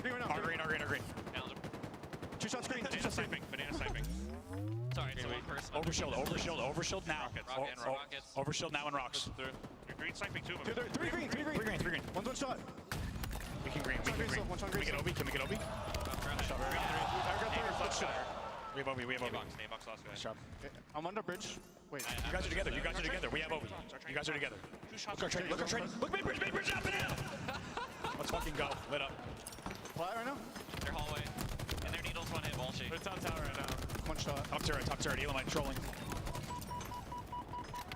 N: Green right now.
H: All green.
N: Two shots green. Two shots sniping.
H: Banana sniping.
O: Sorry, it's one person.
H: Overshield now. Overshield now and rocks.
O: You're green sniping two of them.
N: Three green. One's one shot.
H: We can green.
N: One shot green.
H: Can we get Obi?
N: Good shot.
H: We have Obi.
O: Name box last guy.
H: Nice job.
N: I'm under bridge. Wait.
H: You guys are together. We have Obi. You guys are together. Look our train. Look mid bridge up and out. Let's fucking go. Lit up.
N: Flat right now?
O: Their hallway. And their needles one hit Walshy.
H: They're top tower right now.
N: One shot.
H: Top turret. EUnited trolling.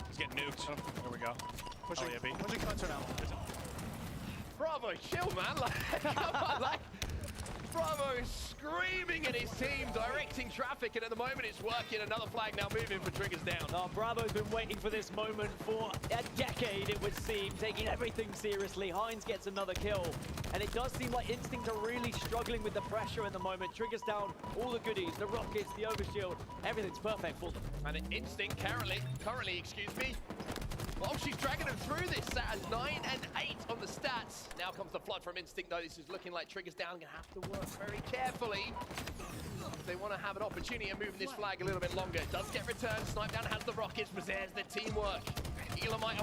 H: He's getting nuked. There we go.
N: Pushing cuts right now.
B: Bravo, chill, man. Like, come on, like, Bravo is screaming at his team, directing traffic, and at the moment it's working. Another flag now moving for Triggers Down.
M: Oh, Bravo's been waiting for this moment for a decade, it would seem, taking everything seriously. Hines gets another kill, and it does seem like Instinct are really struggling with the pressure at the moment. Triggers Down, all the goodies, the rockets, the overshield, everything's perfect for them.
B: And Instinct currently, well, she's dragging them through this at 9 and 8 on the stats. Now comes the flood from Instinct, though. This is looking like Triggers Down gonna have to work very carefully if they want to have an opportunity of moving this flag a little bit longer. It does get returned. Snipe Down has the rockets, but there's the teamwork. EUnited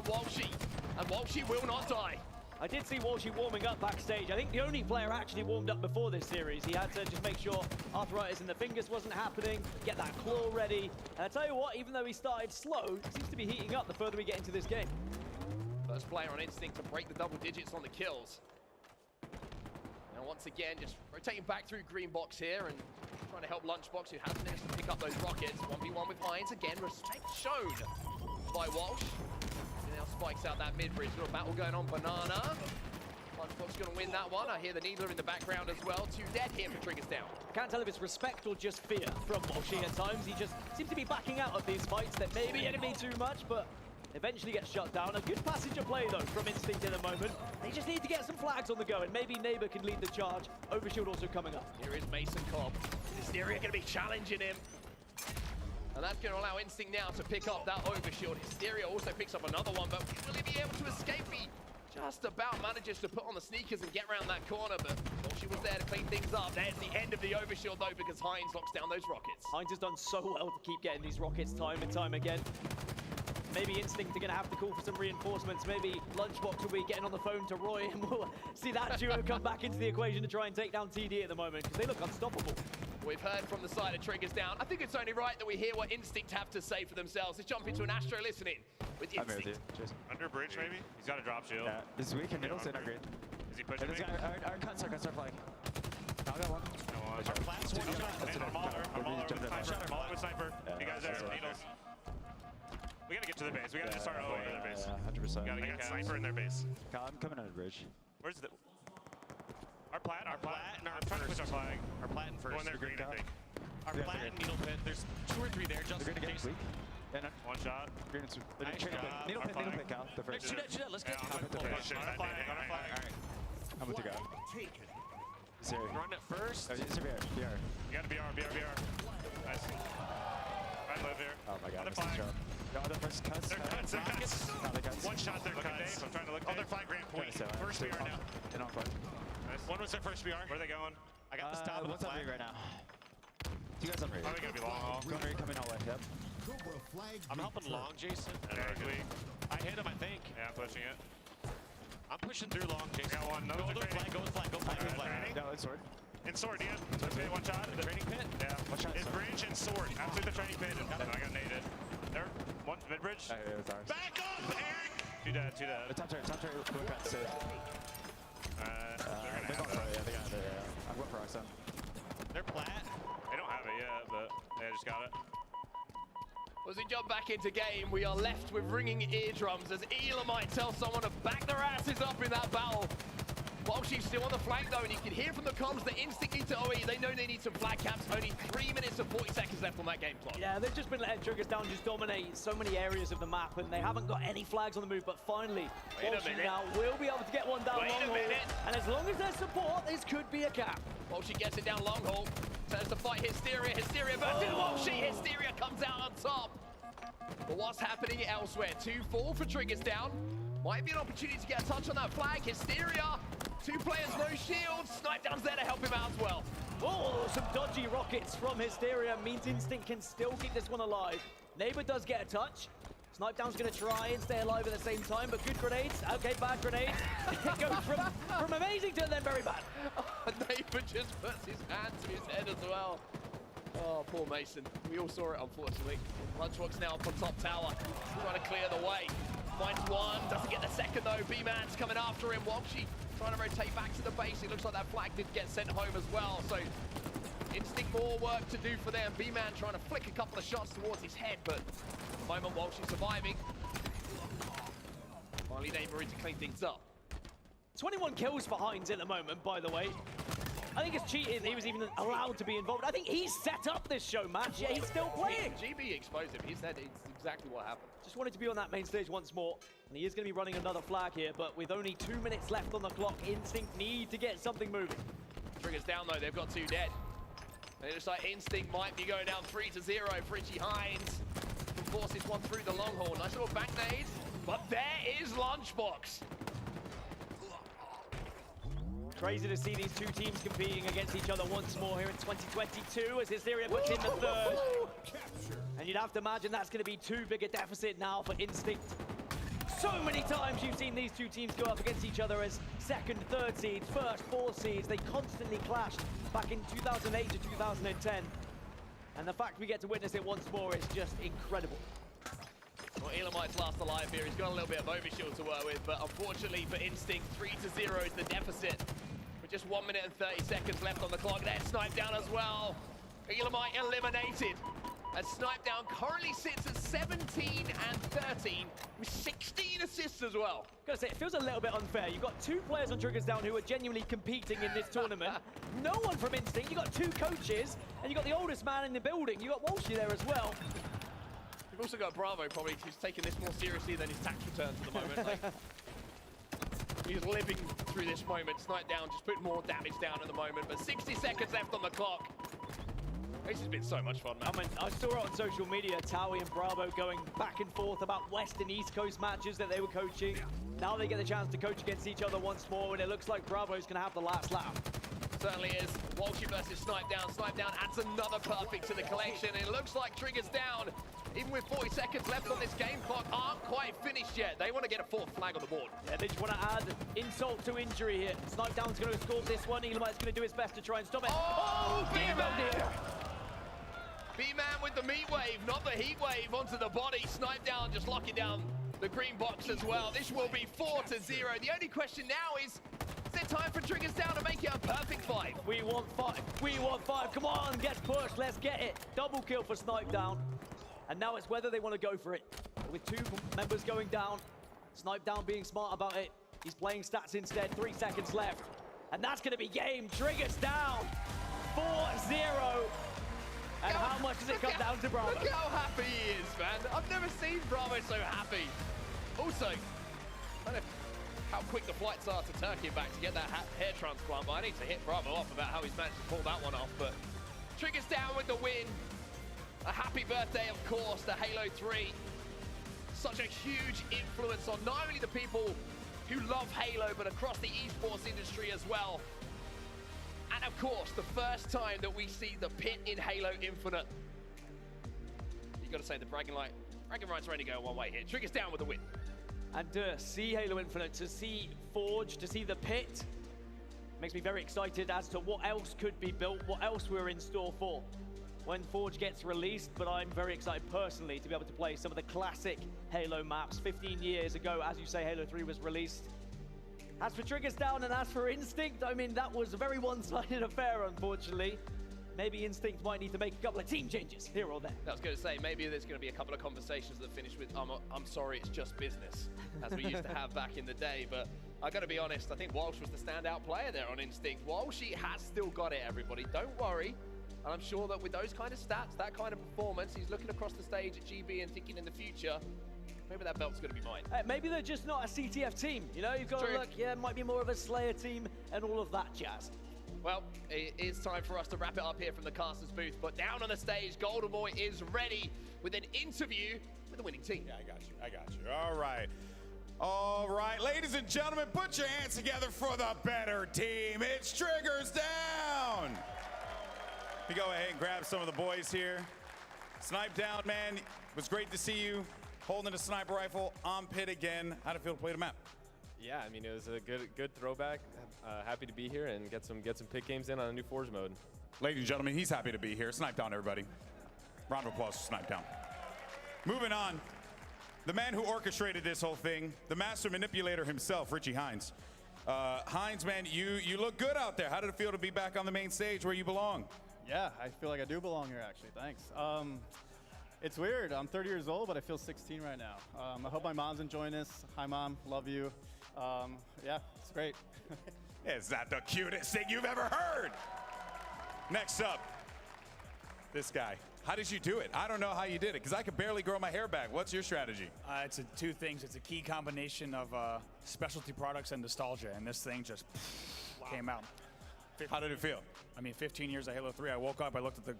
B: and Walshy will not die.
M: I did see Walshy warming up backstage. I think the only player actually warmed up before this series. He had to just make sure arthritis in the fingers wasn't happening, get that claw ready. And I tell you what, even though he started slow, he seems to be heating up the further we get into this game.
B: First player on Instinct to break the double digits on the kills. Now once again, just rotating back through green box here and trying to help Lunchbox, who has managed to pick up those rockets. 1v1 with Hines. Again, respect shown by Walsh. Now spikes out that mid-bridge. Little battle going on. Banana. Lunchbox going to win that one. I hear the Needler in the background as well. 2 dead here for Triggers Down.
M: Can't tell if it's respect or just fear from Walshy at times. He just seems to be backing out of these fights that maybe enemy too much, but eventually gets shut down. A good passage of play, though, from Instinct in the moment. They just need to get some flags on the go, and maybe Neighbor can lead the charge. Overshield also coming up.
B: Here is Mason Cobb. Hysteria going to be challenging him. And that's going to allow Instinct now to pick up that overshield. Hysteria also picks up another one, but will he be able to escape? He just about manages to put on the sneakers and get around that corner, but she was there to clean things up. There's the end of the overshield, though, because Hines locks down those rockets.
M: Hines has done so well to keep getting these rockets time and time again. Maybe Instinct are going to have to call for some reinforcements. Maybe Lunchbox will be getting on the phone to Roy, and we'll see that duo come back into the equation to try and take down TD at the moment, because they look unstoppable.
B: We've heard from the side of Triggers Down. I think it's only right that we hear what Instinct have to say for themselves. Let's jump into an Astro listening with Instinct.
O: Under bridge, maybe? He's got a drop shield.
P: Yeah, this is weak and middle's in our grid.
O: Is he pushing me?
P: Our cuts are flying. I got one.
O: Our plants one shot. I'm all with sniper. You guys are needles. We gotta get to the base. We gotta just start all over their base.
P: 100%.
O: Gotta get sniper in their base.
P: I'm coming under bridge.
O: Where's the... Our plat and our trying to push our flag.
Q: Our plat and first.
O: Going there green, I think.
Q: Our plat and needle pit. There's 2 or 3 there. Just in case.
O: One shot.
P: Green and
O: Needle
P: pit, Cal. The first.
Q: Shoot it. Let's get
O: On a flag.
P: I'm with the guy. Sorry.
Q: Run it first.
P: Oh, it's a BR.
O: You gotta BR. Nice. I live here.
P: Oh my god.
O: Other flag.
P: Other first cuts.
O: They're cuts. One shot, they're cuts. I'm trying to look.
H: Other flag grand point. First BR now.
P: And on flag.
O: One was their first BR. Where are they going?
Q: I got the stop of the flag
P: right now. You guys on raid?
O: Probably gonna be long haul.
P: Gunnery coming all the way, yep.
Q: I'm helping long, Jason.
O: I hit him, I think. Yeah, I'm pushing it.
Q: I'm pushing through long, Jason.
O: Got one.
Q: Go flag, go flag, go flag, go flag.
P: No, it's sword.
O: In sword, Ian. Okay, one shot.
P: The training pit?
O: Yeah.
P: One shot.
O: In bridge and sword. Absolutely the training pit. I got naded. There. One mid bridge.
P: It was ours.
O: Back up, Eric! Two dead, two dead.
P: The top turret, quick cut, safe.
O: They're
P: going for it, yeah, they got it, yeah. I'm going for Roxanne.
O: They're plat. They don't have it yet, but they just got it.
B: As we jump back into game, we are left with ringing eardrums as EUnited tell someone to back their asses up in that battle. While she's still on the flank though, and you can hear from the comms that Instinct need to OE. They know they need some flag caps. Only 3 minutes and 40 seconds left on that game clock.
M: Yeah, they've just been letting Triggers Down just dominate so many areas of the map, and they haven't got any flags on the move, but finally, Walshy now will be able to get one down long haul. And as long as there's support, this could be a cap.
B: Walshy gets it down long haul. Turns to fight Hysteria. Hysteria versus Walshy. Hysteria comes out on top. But what's happening elsewhere? 2-4 for Triggers Down. Might be an opportunity to get a touch on that flag. Hysteria, 2 players, no shields. Snipedown's there to help him out as well.
M: Oh, some dodgy rockets from Hysteria means Instinct can still keep this one alive. Neighbor does get a touch. Snipedown's going to try and stay alive at the same time, but good grenades. Okay, bad grenades. It goes from amazing to then very bad.
B: Neighbor just puts his hand to his head as well. Oh, poor Mason. We all saw it, unfortunately. Lunchbox now up on top tower, trying to clear the way. Finds one, doesn't get the second though. B-Man's coming after him. Walshy trying to rotate back to the base. It looks like that flag did get sent home as well. So Instinct more work to do for them. B-Man trying to flick a couple of shots towards his head, but at the moment Walshy surviving. Finally Neighbor in to clean things up.
M: 21 kills for Heinz at the moment, by the way. I think it's cheating he was even allowed to be involved. I think he set up this show match, yet he's still playing.
B: GB exposed him. He said it's exactly what happened.
M: Just wanted to be on that main stage once more. And he is going to be running another flag here, but with only 2 minutes left on the clock, Instinct need to get something moving.
B: Triggers Down though, they've got 2 dead. And it looks like Instinct might be going down 3-0 for Richie Hines. Can force this one through the long haul. Nice little back nade, but there is Lunchbox.
M: Crazy to see these 2 teams competing against each other once more here in 2022 as Hysteria puts in the third. And you'd have to imagine that's going to be too big a deficit now for Instinct. So many times you've seen these 2 teams go up against each other as second, third seeds, first, fourth seeds. They constantly clashed back in 2008 to 2010. And the fact we get to witness it once more is just incredible.
B: Well, EUnited's last alive here. He's got a little bit of overshield to work with, but unfortunately for Instinct, 3-0 is the deficit. With just 1 minute and 30 seconds left on the clock. There's Snipedown as well. EUnited eliminated. As Snipedown currently sits at 17 and 13 with 16 assists as well.
M: Gotta say, it feels a little bit unfair. You've got 2 players on Triggers Down who are genuinely competing in this tournament. No one from Instinct. You've got 2 coaches, and you've got the oldest man in the building. You've got Walshy there as well.
B: We've also got Bravo, probably, who's taking this more seriously than his tax returns at the moment. Like, he's living through this moment. Snipedown just putting more damage down at the moment, but 60 seconds left on the clock. This has been so much fun, man.
M: I mean, I saw it on social media, Towie and Bravo going back and forth about West and East Coast matches that they were coaching. Now they get the chance to coach against each other once more, and it looks like Bravo's going to have the last laugh.
B: Certainly is. Walshy versus Snipedown. Snipedown adds another perfect to the collection. It looks like Triggers Down, even with 40 seconds left on this game clock, aren't quite finished yet. They want to get a 4th flag on the board.
M: Yeah, they just want to add insult to injury here. Snipedown's going to escort this one. EUnited's going to do his best to try and stop it.
B: Oh, B-Man! B-Man with the meat wave, not the heat wave, onto the body. Snipedown just locking down the green box as well. This will be 4-0. The only question now is there time for Triggers Down to make it a perfect 5?
M: We want 5. We want 5. Come on, get pushed. Let's get it. Double kill for Snipedown. And now it's whether they want to go for it. With 2 members going down, Snipedown being smart about it. He's playing stats instead. 3 seconds left. And that's going to be game. Triggers Down. 4-0. And how much does it come down to Bravo?
B: Look how happy he is, man. I've never seen Bravo so happy. Also, I don't know how quick the flights are to Turkey and back to get that hair transplant, but I need to hit Bravo off about how he's managed to pull that one off. But Triggers Down with the win. A happy birthday, of course, to Halo 3. Such a huge influence on not only the people who love Halo, but across the esports industry as well. And And of course, the first time that we see the pit in Halo Infinite. You got to say the bragging rights are only going one way here. Triggers down with the win.
M: And to see Halo Infinite, to see Forge, to see the pit, makes me very excited as to what else could be built, what else we're in store for when Forge gets released. But I'm very excited personally to be able to play some of the classic Halo maps. 15 years ago, as you say, Halo 3 was released. As for Triggers down and as for Instinct, I mean, that was a very one-sided affair, unfortunately. Maybe Instinct might need to make a couple of team changes here or there.
B: I was going to say, maybe there's going to be a couple of conversations that finish with, I'm sorry, it's just business, as we used to have back in the day. But I got to be honest, I think Walsh was the standout player there on Instinct. Walsh, he has still got it, everybody. Don't worry. And I'm sure that with those kind of stats, that kind of performance, he's looking across the stage at GB and thinking in the future, maybe that belt's going to be mine.
M: Maybe they're just not a CTF team. You know, you've got to look, yeah, it might be more of a Slayer team and all of that jazz.
B: Well, it is time for us to wrap it up here from the Casters booth, but down on the stage, Golden Boy is ready with an interview with the winning team.
K: Yeah, I got you. All right, ladies and gentlemen, put your hands together for the better team. It's Triggers down. You go ahead and grab some of the boys here. Snipe down, man. It was great to see you holding a sniper rifle on pit again. How'd it feel to play the map?
R: Yeah, I mean, it was a good throwback. Happy to be here and get some pit games in on a new Forge mode.
K: Ladies and gentlemen, he's happy to be here. Snipe down, everybody. Round of applause for Snipe down. Moving on, the man who orchestrated this whole thing, the master manipulator himself, Richie Hines. Hines, man, you look good out there. How did it feel to be back on the main stage where you belong?
S: Yeah, I feel like I do belong here, actually. Thanks. It's weird. I'm 30 years old, but I feel 16 right now. I hope my mom's enjoying this. Hi, Mom. Love you. Yeah, it's great.
K: Is that the cutest thing you've ever heard? Next up, this guy. How did you do it? I don't know how you did it, because I could barely grow my hair back. What's your strategy?
T: It's two things. It's a key combination of specialty products and nostalgia, and this thing just came out.
K: How did it feel?
T: I mean, 15 years of Halo 3. I woke up, I looked at the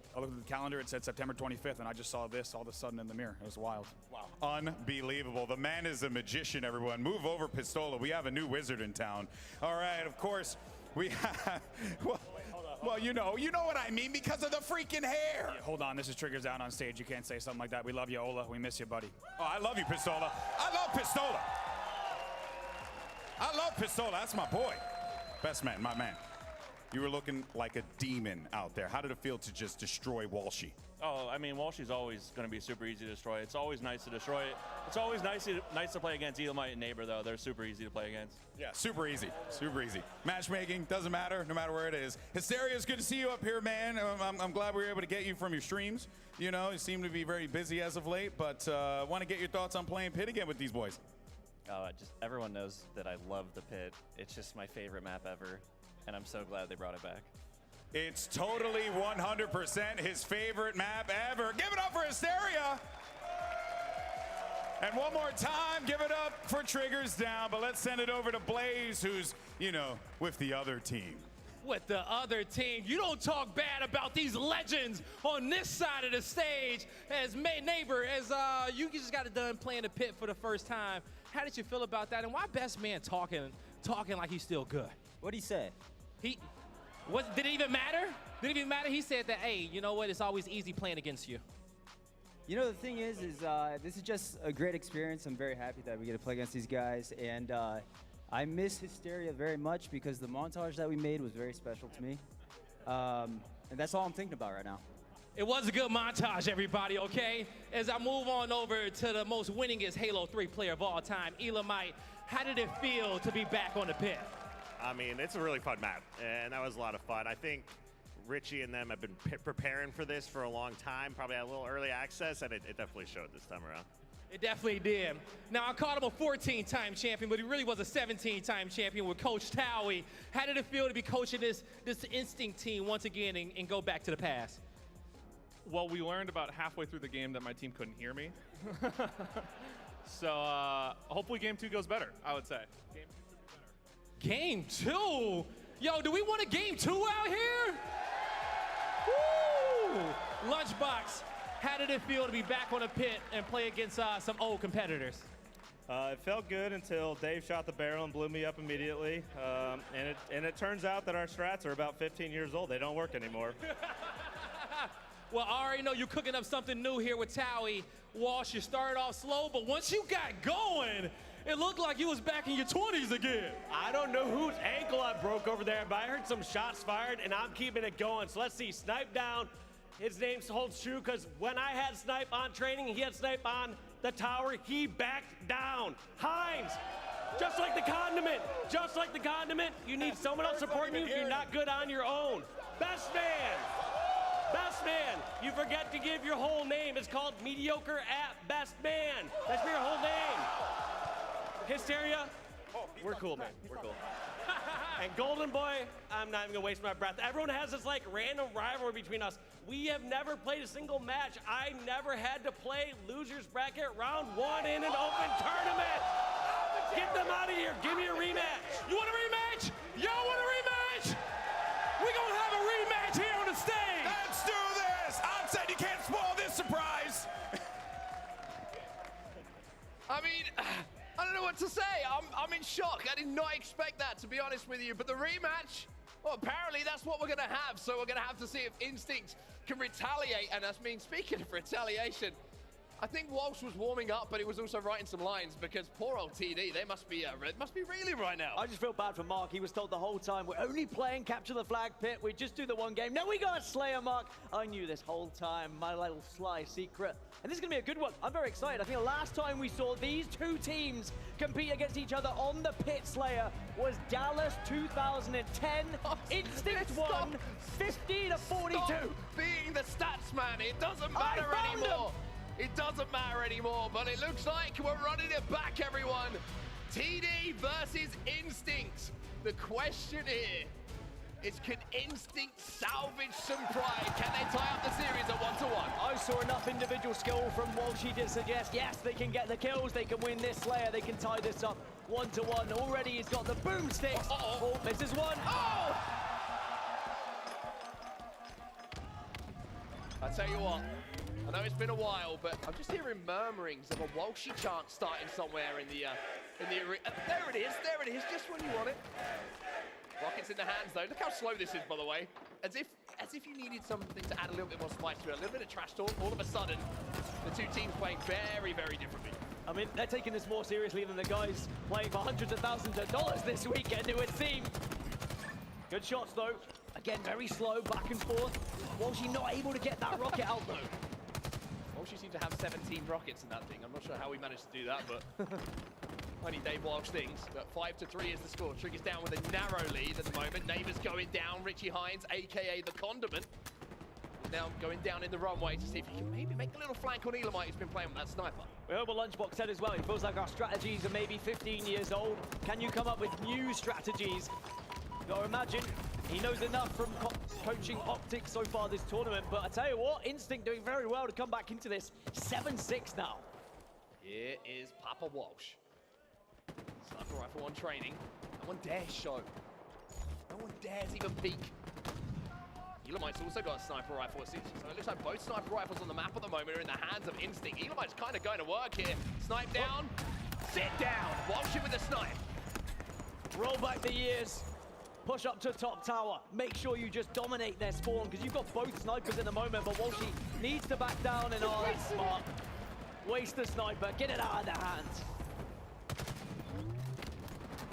T: calendar, it said September 25th, and I just saw this all of a sudden in the mirror. It was wild.
K: Wow. Unbelievable. The man is a magician, everyone. Move over, Pistola. We have a new wizard in town. All right, of course, we have... Well, you know what I mean, because of the freaking hair.
T: Yeah, hold on, this is Triggers down on stage. You can't say something like that. We love you, Ola. We miss you, buddy.
K: Oh, I love you, Pistola. I love Pistola. I love Pistola. That's my boy. Best man, my man. You were looking like a demon out there. How did it feel to just destroy Walshy?
U: Oh, I mean, Walshy's always going to be super easy to destroy. It's always nice to destroy it. It's always nice to play against EUnited and Neighbor, though. They're super easy to play against.
K: Yeah, super easy. Super easy. Matchmaking, doesn't matter, no matter where it is. Hysteria, it's good to see you up here, man. I'm glad we were able to get you from your streams. You know, you seem to be very busy as of late, but want to get your thoughts on playing Pit again with these boys.
V: Just everyone knows that I love the Pit. It's just my favorite map ever. And I'm so glad they brought it back.
K: It's totally 100% his favorite map ever. Give it up for Hysteria. And one more time, give it up for Triggers down. But let's send it over to Blaze, who's, with the other team.
J: With the other team. You don't talk bad about these legends on this side of the stage. As Neighbor, as you just got it done playing the Pit for the first time. How did you feel about that? And why Best Man talking like he's still good?
W: What'd he say?
J: Did it even matter? Did it even matter? He said that, hey, you know what? It's always easy playing against you.
W: You know, the thing is this is just a great experience. I'm very happy that we get to play against these guys. And I miss Hysteria very much because the montage that we made was very special to me. And that's all I'm thinking about right now.
J: It was a good montage, everybody, okay? As I move on over to the most winningest Halo 3 player of all time, EUnited, how did it feel to be back on the Pit?
O: I mean, it's a really fun map, and that was a lot of fun. I think Richie and them have been preparing for this for a long time, probably had a little early access, and it definitely showed this time around.
J: It definitely did. Now, I called him a 14-time champion, but he really was a 17-time champion with Coach Towie. How did it feel to be coaching this Instinct team once again and go back to the past?
X: Well, we learned about halfway through the game that my team couldn't hear me. So hopefully game 2 goes better, I would say.
J: Game 2? Yo, do we want a game 2 out here? Woo! Lunchbox, how did it feel to be back on a Pit and play against some old competitors?
A: It felt good until Dave shot the barrel and blew me up immediately. And it turns out that our strats are about 15 years old. They don't work anymore.
J: Well, I already know you're cooking up something new here with Towie. Walsh, you started off slow, but once you got going, it looked like you was back in your 20s again.
C: I don't know whose ankle I broke over there, but I heard some shots fired, and I'm keeping it going. So let's see, Snipe down. His name holds true, because when I had Snipe on training, he had Snipe on the tower, he backed down. Hines, just like the condiment, you need someone else supporting you. You're not good on your own. Best man, you forget to give your whole name. It's called mediocre at best man. That's your whole name. Hysteria, we're cool, man, we're cool. And Golden Boy, I'm not even gonna waste my breath. Everyone has this like random rivalry between us. We have never played a single match. I never had to play losers bracket round 1 in an open tournament. Get them out of here, give me a rematch.
J: You want a rematch? Y'all want a rematch? We're gonna have a rematch here on the stage.
H: Let's do this. I'm saying you can't spoil this surprise.
B: I mean, I don't know what to say. I'm in shock. I did not expect that, to be honest with you. But the rematch, well, apparently that's what we're going to have. So we're going to have to see if Instinct can retaliate. And that's mean, speaking of retaliation, I think Walsh was warming up, but he was also writing some lines because poor old TD, they must be reeling right now.
M: I just feel bad for Mark. He was told the whole time, we're only playing Capture the Flag Pit. We just do the one game. No, we got a Slayer, Mark. I knew this whole time, my little sly secret. And this is going to be a good one. I'm very excited. I think the last time we saw these two teams compete against each other on the Pit Slayer was Dallas 2010. Instinct won 50-42.
B: Stop being the stats man. It doesn't matter anymore. It doesn't matter anymore, but it looks like we're running it back, everyone. TD versus Instinct. The question here is, can Instinct salvage some pride? Can they tie up the series at 1-1?
M: I saw enough individual skill from Walshy to suggest, yes, they can get the kills, they can win this Slayer, they can tie this up 1-1. Already he's got the boomsticks. Oh, misses one.
B: Oh! I tell you what, I know it's been a while, but I'm just hearing murmurings of a Walshy chant starting somewhere in the arena. There it is, just when you want it. Rockets in the hands though. Look how slow this is, by the way. As if you needed something to add a little bit more spice to it, a little bit of trash talk. All of a sudden, the two teams playing very, very differently.
M: I mean, they're taking this more seriously than the guys playing for hundreds of thousands of dollars this weekend, it would seem. Good shots though. Again, very slow, back and forth. Walshy not able to get that rocket out though.
B: Walshy seemed to have 17 rockets in that thing. I'm not sure how we managed to do that, but funny Dave Walsh things. But 5-3 is the score. Trigger's down with a narrow lead at the moment. Neighbors going down. Richie Hines, aka the Condiment, now going down in the runway to see if he can maybe make a little flank on EUnited, who's been playing with that sniper.
M: We heard what Lunchbox said as well. It feels like our strategies are maybe 15 years old. Can you come up with new strategies? You gotta imagine he knows enough from coaching Optics so far this tournament, but I tell you what, Instinct doing very well to come back into this. 7-6 now.
B: Here is Papa Walsh. Sniper rifle on training. No one dares show. No one dares even peek. EUnited's also got a sniper rifle. So it looks like both sniper rifles on the map at the moment are in the hands of Instinct. EUnited's kind of going to work here. Snipe down, sit down. Walsh with a snipe.
M: Roll back the years. Push up to top tower. Make sure you just dominate their spawn, because you've got both snipers in the moment, but Walshy needs to back down, and oh, that's smart. Waste the sniper, get it out of their hands.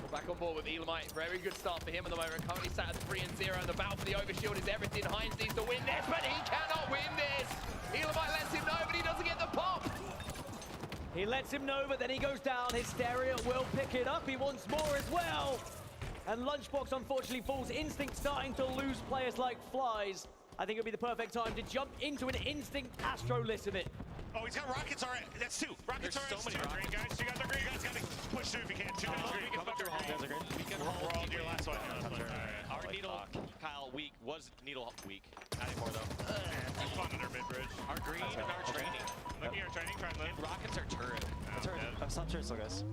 B: We're back on board with EUnited. Very good start for him at the moment. Currently sat at 3-0. The battle for the overshield is everything. Hines needs to win this, but he cannot win this. EUnited lets him know, but he doesn't get the pop.
M: He lets him know, but then he goes down. Hysteria will pick it up. He wants more as well. And Lunchbox unfortunately falls. Instinct starting to lose players like flies. I think it'll be the perfect time to jump into an Instinct Astro Limit.
O: Oh, he's got rockets already. That's two. Rockets are so many rockets. Green, guys. You got the green. You guys got to push through if you can. Two green. Come up through all. We're all to your last one.
Q: Our needle, Kyle, weak was needle weak. Not anymore though.
O: It's fun under mid bridge.
Q: Our green and our training.
O: Look at your training. Try and live.
Q: Rockets are turret.
P: Stop turret still, guys.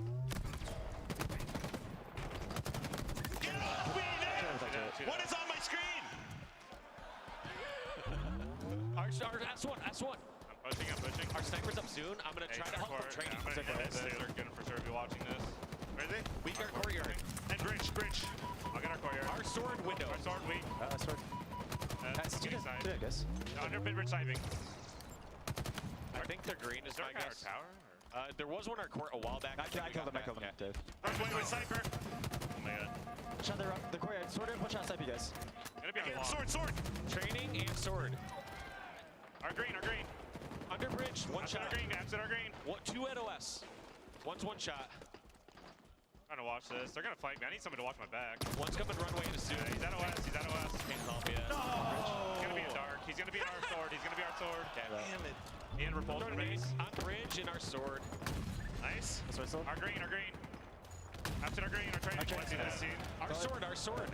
O: Get off me, Nick! What is on my screen?
Q: Our S1. pushing. Our sniper's up soon. I'm gonna try to help with training.
D: I'm gonna hit this. They're gonna for sure be watching this.
Q: Where is it? Weak our courtyard.
D: And bridge. I'll get our courtyard.
Q: Our sword window.
D: Our sword weak.
N: Sword. Guys, do it, I guess.
D: Under mid bridge sniping.
Q: I think they're green is my guess.
D: Tower?
Q: There was one in our court a while back.
N: I killed them, Dave.
D: First wave with sniper. Oh my god.
N: Push out the courtyard. Sword and push out snipe, you guys.
D: Gonna be on sword.
Q: Training and sword.
D: Our green.
Q: Under bridge, one shot.
D: Our green, gaps at our green.
Q: 2 at OS. One's one shot.
D: Trying to watch this. They're gonna fight me. I need somebody to watch my back.
Q: One's coming runway to soon.
D: He's at OS.
Q: Can't help yet.
D: No! He's gonna be a dark. He's gonna be our sword.
Q: Okay.
D: Damn it. And repulsor base.
Q: On bridge and our sword.
D: Nice. Our green. Gaps at our green. Our training.
Q: Our sword.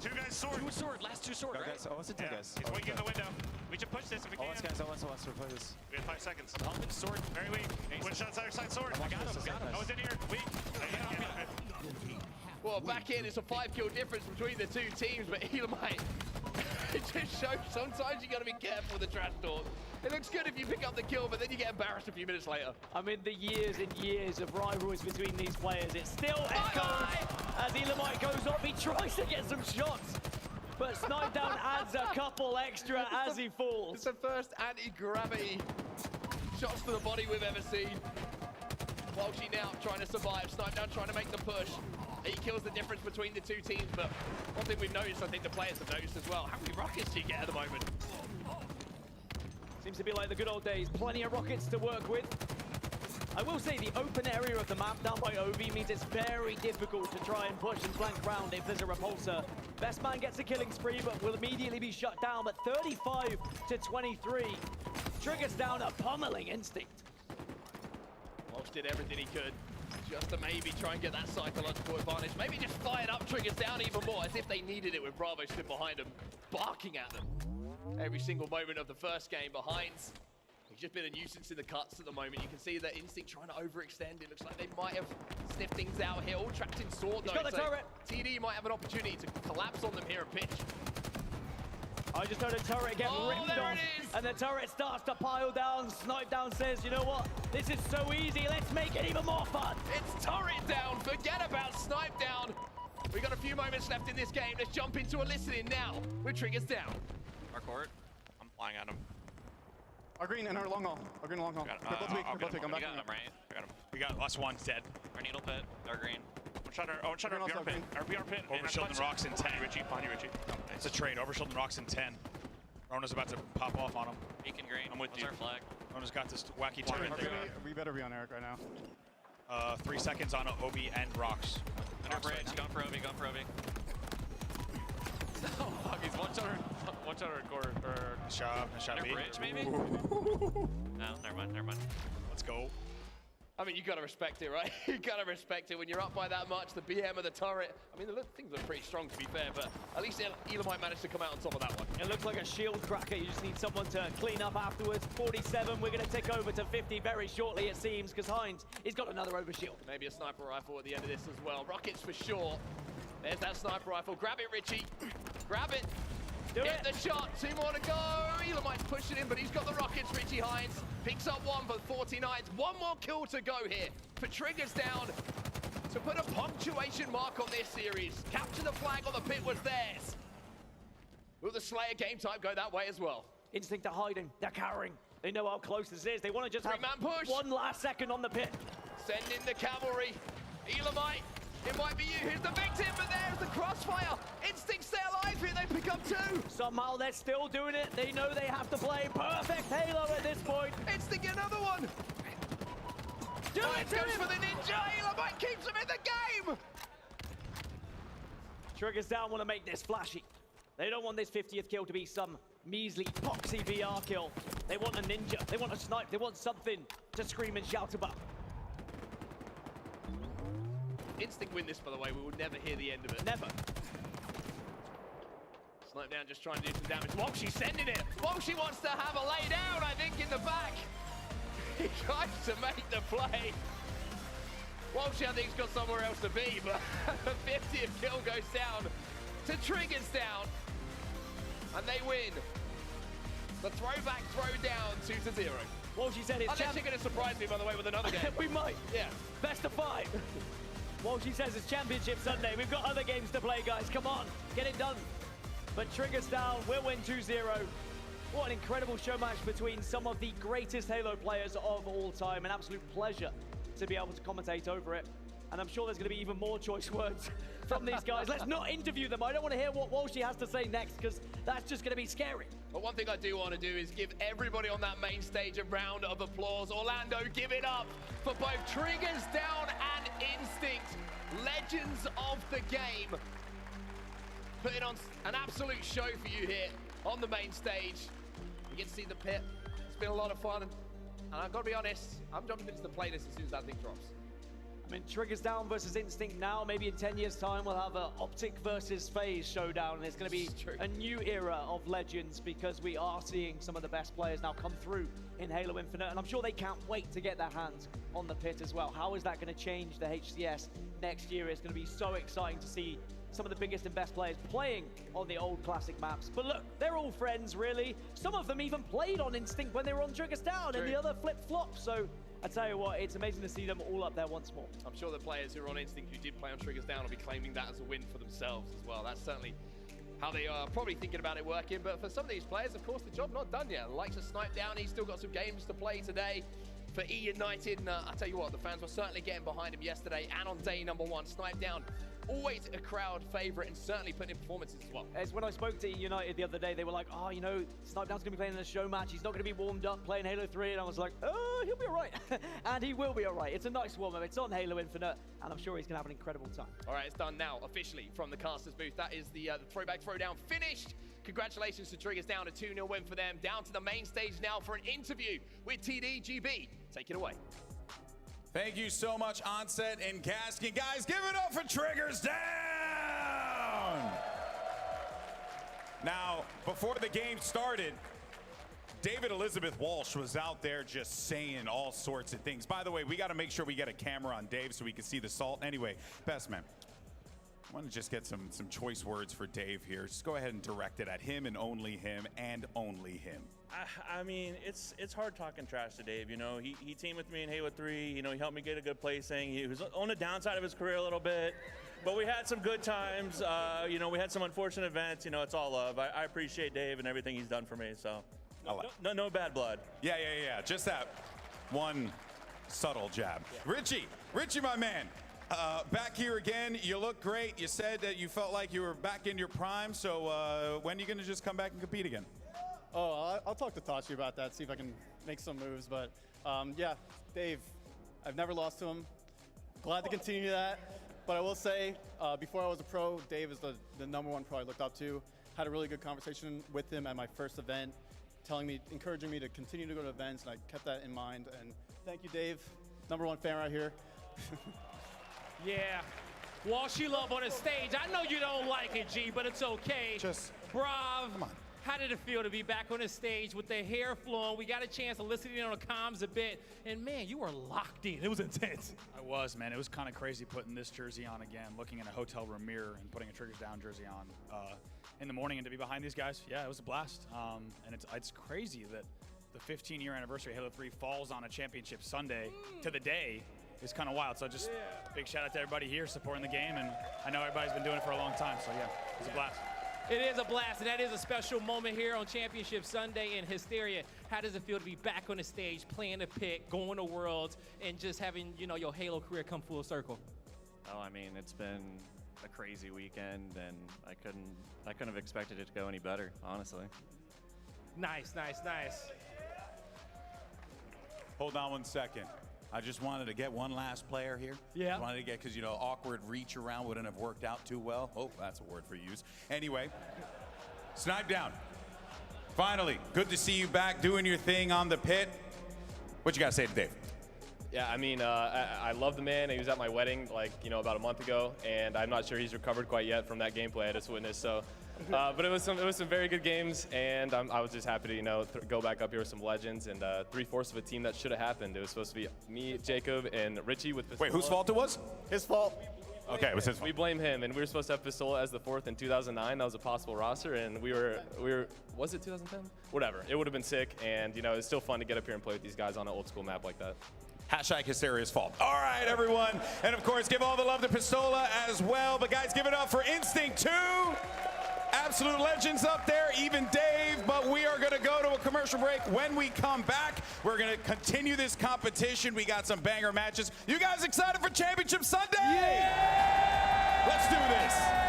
D: Two guys sword.
Q: Last two sword, right?
N: Guys, OS and two guys.
D: He's weak in the window. We should push this if we can.
N: OS, we'll play this.
D: We have 5 seconds.
Q: Helmet sword.
D: Very weak. One shot side sword.
Q: I got him.
D: I was in here. Weak.
B: Well, back in, it's a 5-kill difference between the two teams, but EUnited, it just shows sometimes you got to be careful with the trash talk. It looks good if you pick up the kill, but then you get embarrassed a few minutes later.
M: I mean, the years and years of rivalries between these players, it still echoes as EUnited goes up. He tries to get some shots, but Snipedown adds a couple extra as he falls.
B: It's the first anti-gravity shots to the body we've ever seen. Walshy now trying to survive, Snipedown trying to make the push. He kills the difference between the two teams, but one thing we've noticed, I think the players have noticed as well, how many rockets do you get at the moment?
M: Seems to be like the good old days, plenty of rockets to work with. I will say the open area of the map down by OV means it's very difficult to try and push and flank round if there's a repulsor. Best man gets a killing spree, but will immediately be shut down, but 35 to 23 triggers down a pummeling Instinct.
B: Walsh did everything he could just to maybe try and get that psychological advantage. Maybe just fired up triggers down even more, as if they needed it with Bravo stood behind them, barking at them. Every single moment of the first game behind. He's just been a nuisance in the cuts at the moment. You can see that Instinct trying to overextend. It looks like they might have sniffed things out here. All trapped in sword, though.
M: He's got the turret.
B: TD might have an opportunity to collapse on them here at pitch.
M: I just heard a turret get ripped off, and the turret starts to pile down. Snipedown says, you know what? This is so easy. Let's make it even more fun.
B: It's turret down. Forget about Snipedown. We got a few moments left in this game. Let's jump into a listening now with triggers down.
Q: Our court. I'm flying at him.
S: Our green and our long haul. They're both weak. I'm back.
Q: I got him, right?
D: I got him. We got us one dead.
Q: Our needle pit. Our green.
D: One shot our BR pit. Our BR pit. Overshield and rocks in 10. Richie, behind you, Richie. It's a trade. Overshield and rocks in 10. Rona's about to pop off on him.
Q: Beacon green.
D: I'm with you.
Q: Our flag?
D: Rona's got this wacky turret there.
S: We better be on Eric right now.
D: 3 seconds on OB and rocks.
Q: Under bridge. Right, going for OB. Oh, fuck. He's one shot our core.
D: Shot
Q: Under
D: B.
Q: bridge, maybe? No, never mind.
D: Let's go.
B: I mean, you gotta respect it, right? You gotta respect it when you're up by that much. The BM of the turret. I mean, things look pretty strong, to be fair, but at least EUnited managed to come out on top of that one.
M: It looks like a shield cracker. You just need someone to clean up afterwards. 47. We're gonna tick over to 50 very shortly, it seems, because Hines, he's got another overshield.
B: Maybe a sniper rifle at the end of this as well. Rockets for sure. There's that sniper rifle. Grab it, Richie. Grab it. Get the shot. 2 more to go. EUnited's pushing in, but he's got the rockets. Richie Hines picks up one for 49. 1 more kill to go here for triggers down to put a punctuation mark on this series. Capture the flag on the pit was theirs. Will the Slayer game type go that way as well?
M: Instinct are hiding. They're cowering. They know how close this is. They want to just have
B: push.
M: 1 last second on the pit.
B: Send in the cavalry. EUnited. It might be you. Here's the victim, but there's the crossfire. Instinct stay alive here. They pick up 2.
M: Somehow they're still doing it. They know they have to play perfect Halo at this point.
B: Instinct another one. Goes for the ninja. EUnited keeps him in the game.
M: Triggers down want to make this flashy. They don't want this 50th kill to be some measly poxy VR kill. They want a ninja. They want a snipe. They want something to scream and shout about.
B: Instinct win this, by the way. We will never hear the end of it.
M: Never.
B: Snipedown just trying to do some damage. Walshy's sending it. Walshy wants to have a lay down, I think, in the back. He tries to make the play. Walshy, I think, has got somewhere else to be, but the 50th kill goes down to triggers down. And they win The throwback throwdown 2-0.
M: Well, she said it's
B: Unless you're going to surprise me, by the way, with another game.
M: We might.
B: Yeah.
M: Best of 5. Well, she says it's Championship Sunday. We've got other games to play, guys. Come on, get it done. But Triggers down, we'll win 2-0. What an incredible show match between some of the greatest Halo players of all time. An absolute pleasure to be able to commentate over it. And I'm sure there's going to be even more choice words from these guys. Let's not interview them. I don't want to hear what Walshy has to say next, because that's just going to be scary.
B: But one thing I do want to do is give everybody on that main stage a round of applause. Orlando, give it up for both Triggers Down and Instinct, legends of the game. Putting on an absolute show for you here on the main stage. You get to see the pit. It's been a lot of fun. And I've got to be honest, I'm jumping into the playlist as soon as that thing drops.
M: I mean, Triggers Down versus Instinct now. Maybe in 10 years' time, we'll have an Optic versus FaZe showdown. And it's going to be a new era of legends, because we are seeing some of the best players now come through in Halo Infinite. And I'm sure they can't wait to get their hands on the pit as well. How is that going to change the HCS next year? It's going to be so exciting to see some of the biggest and best players playing on the old classic maps. But look, they're all friends, really. Some of them even played on Instinct when they were on Triggers Down, and the other flip-flop. So I tell you what, it's amazing to see them all up there once more.
B: I'm sure the players who are on Instinct who did play on Triggers Down will be claiming that as a win for themselves as well. That's certainly how they are probably thinking about it working. But for some of these players, of course, the job not done yet. Like to Snipe Down, he's still got some games to play today for EUnited. And I tell you what, the fans were certainly getting behind him yesterday and on day number 1. Snipe Down, always a crowd favorite, and certainly putting in performances as well.
M: As when I spoke to EUnited the other day, they were like, oh, you know, Snipe Down's going to be playing in a show match. He's not going to be warmed up playing Halo 3. And I was like, oh, he'll be all right. And he will be all right. It's a nice warm-up. It's on Halo Infinite, and I'm sure he's going to have an incredible time.
B: All right, it's done now, officially, from the caster's booth. That is the throwback throwdown finished. Congratulations to Triggers Down, a 2-0 win for them. Down to the main stage now for an interview with TDGB. Take it away.
K: Thank you so much, Onset and Gaskin. Guys, give it up for Triggers Down! Now, before the game started, David Elizabeth Walsh was out there just saying all sorts of things. By the way, we got to make sure we get a camera on Dave so we can see the salt. Anyway, best man, I want to just get some choice words for Dave here. Just go ahead and direct it at him and only him and only him.
U: I mean, it's hard talking trash to Dave. You know, he teamed with me in Halo 3. You know, he helped me get a good placing. He was on the downside of his career a little bit, but we had some good times. You know, we had some unfortunate events. You know, it's all love. I appreciate Dave and everything he's done for me. So, no bad blood.
K: Yeah. Just that one subtle jab. Yeah. Richie, my man. Back here again. You look great. You said that you felt like you were back in your prime. So when are you going to just come back and compete again?
S: Oh, I'll talk to Tachi about that, see if I can make some moves. But yeah, Dave, I've never lost to him. Glad to continue that. But I will say, before I was a pro, Dave is the #1 pro I looked up to. Had a really good conversation with him at my first event, encouraging me to continue to go to events, and I kept that in mind. And thank you, Dave. #1 fan right here.
J: Yeah. Walshy love on the stage. I know you don't like it, G, but it's okay. Brav.
K: Come on.
J: How did it feel to be back on the stage with the hair flowing? We got a chance to listen in on the comms a bit, and man, you were locked in. It was intense.
T: I was, man. It was kind of crazy putting this jersey on again, looking in a hotel room mirror and putting a Triggers Down jersey on in the morning, and to be behind these guys, yeah, it was a blast. And it's crazy that the 15-year anniversary of Halo 3 falls on a championship Sunday to the day. It's kind of wild. So just big shout out to everybody here supporting the game, and I know everybody's been doing it for a long time, so yeah, it was a blast.
J: It is a blast, and that is a special moment here on Championship Sunday in Hysteria. How does it feel to be back on the stage, playing the pit, going to Worlds, and just having, you know, your Halo career come full circle?
V: Oh, I mean, it's been a crazy weekend, and I couldn't have expected it to go any better, honestly.
J: Nice.
K: Hold on 1 second. I just wanted to get one last player here.
J: Yeah.
K: Wanted to get, because, you know, awkward reach around wouldn't have worked out too well. Oh, that's a word for use. Anyway, Snipe Down. Finally, good to see you back doing your thing on the pit. What you got to say to Dave?
R: Yeah, I mean, I love the man. He was at my wedding, like, you know, about a month ago, and I'm not sure he's recovered quite yet from that gameplay I just witnessed. So, but it was some very good games, and I was just happy to, you know, go back up here with some legends and 3/4 of a team that should have happened. It was supposed to be me, Jacob, and Richie with this.
K: Wait, whose fault it was?
S: His fault.
K: Okay, it was his fault.
R: We blame him, and we were supposed to have Pistola as the 4th in 2009. That was a possible roster, and we were. Was it 2010? Whatever. It would have been sick, and you know, it's still fun to get up here and play with these guys on an old school map like that.
K: Hashtag Hysteria's fault. All right, everyone. And of course, give all the love to Pistola as well. But guys, give it up for Instinct 2. Absolute legends up there, even Dave. But we are going to go to a commercial break. When we come back, we're going to continue this competition. We got some banger matches. You guys excited for Championship Sunday? Yeah! Let's do this.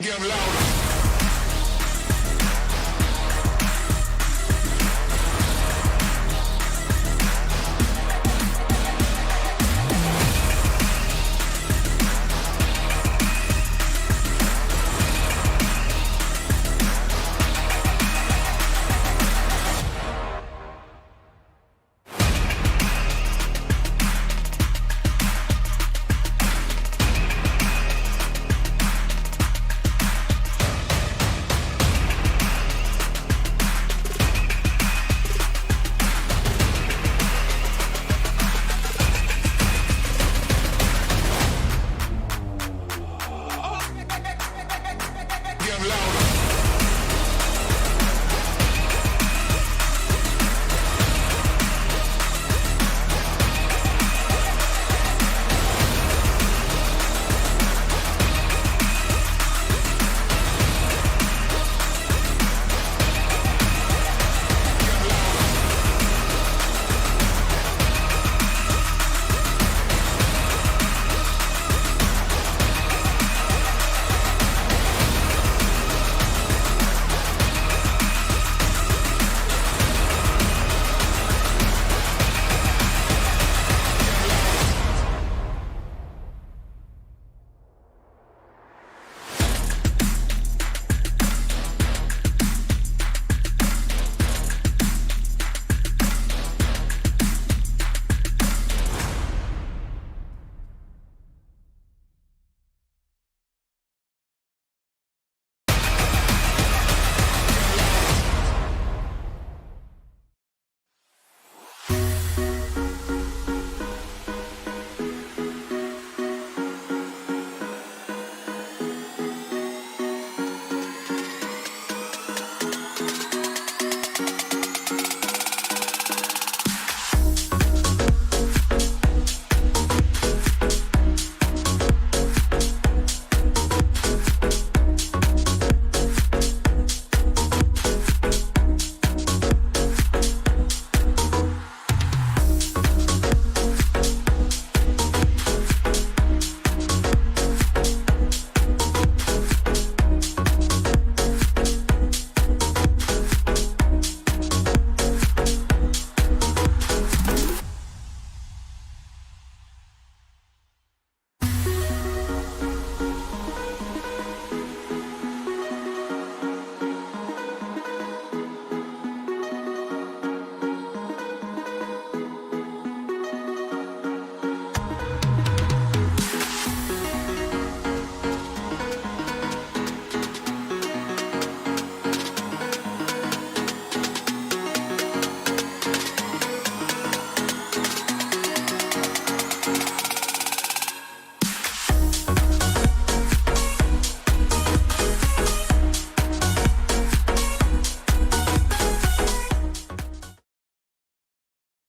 E: Get 'em louder.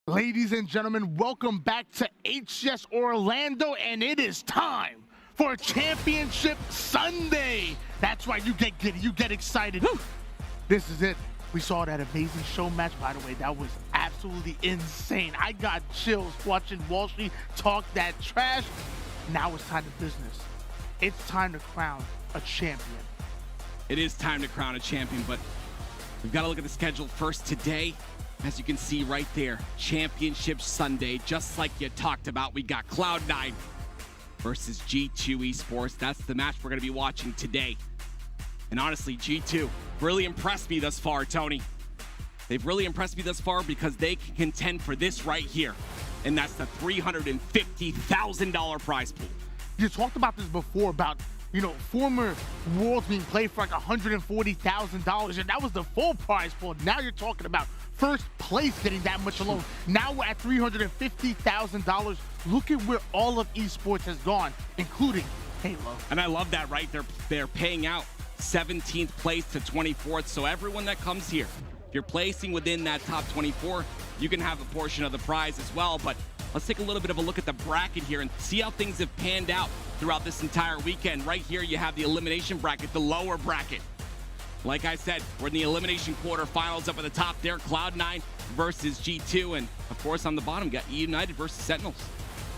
F: Ladies and gentlemen, welcome back to HCS Orlando, and it is time for Championship Sunday. That's right, you get giddy, you get excited. Whew. This is it. We saw that amazing show match. By the way, that was absolutely insane. I got chills watching Wall Street talk that trash. Now it's time to business. It's time to crown a champion.
G: It is time to crown a champion, but we've got to look at the schedule first today. As you can see right there, Championship Sunday, just like you talked about, we got Cloud9 versus G2 Esports. That's the match we're going to be watching today. And honestly, G2 really impressed me thus far, Tony. They've really impressed me thus far because they can contend for this right here. And that's the $350,000 prize pool.
F: You talked about this before about, you know, former Worlds being played for like $140,000, and that was the full prize pool. Now you're talking about first place getting that much alone. Now we're at $350,000. Look at where all of esports has gone, including Halo.
G: And I love that, right? They're paying out 17th place to 24th. So everyone that comes here, if you're placing within that top 24, you can have a portion of the prize as well. But let's take a little bit of a look at the bracket here and see how things have panned out throughout this entire weekend. Right here, you have the elimination bracket, the lower bracket. Like I said, we're in the elimination quarterfinals. Up at the top there, Cloud9 versus G2. And of course, on the bottom, got EUnited versus Sentinels.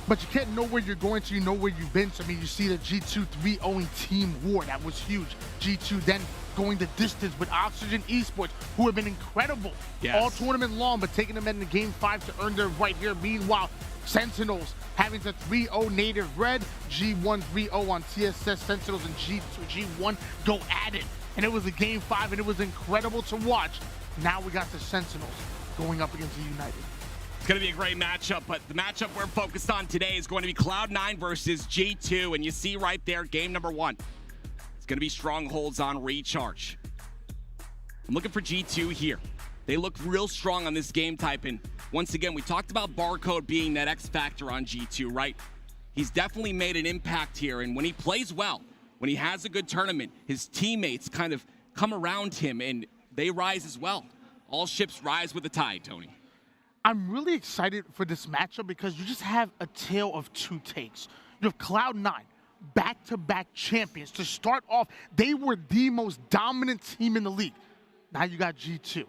F: But you can't know where you're going till you know where you've been. So, I mean, you see the G2 3-0 Team War. That was huge. G2 then going the distance with Oxygen Esports, who have been incredible all tournament long, but taking them in the Game 5 to earn their right here. Meanwhile, Sentinels having to 3-0 Native Red, G1 3-0 on TSS Sentinels, and G1 go at it. And it was a Game 5, and it was incredible to watch. Now we got the Sentinels going up against EUnited.
G: It's going to be a great matchup, but the matchup we're focused on today is going to be Cloud9 versus G2, and you see right there, game number 1. It's going to be strongholds on recharge. I'm looking for G2 here. They look real strong on this game type, and once again, we talked about Barcode being that X factor on G2, right? He's definitely made an impact here, and when he plays well, when he has a good tournament, his teammates kind of come around him, and they rise as well. All ships rise with the tide, Tony.
F: I'm really excited for this matchup because you just have a tale of two takes. You have Cloud9, back-to-back champions. To start off, they were the most dominant team in the league. Now you got G2.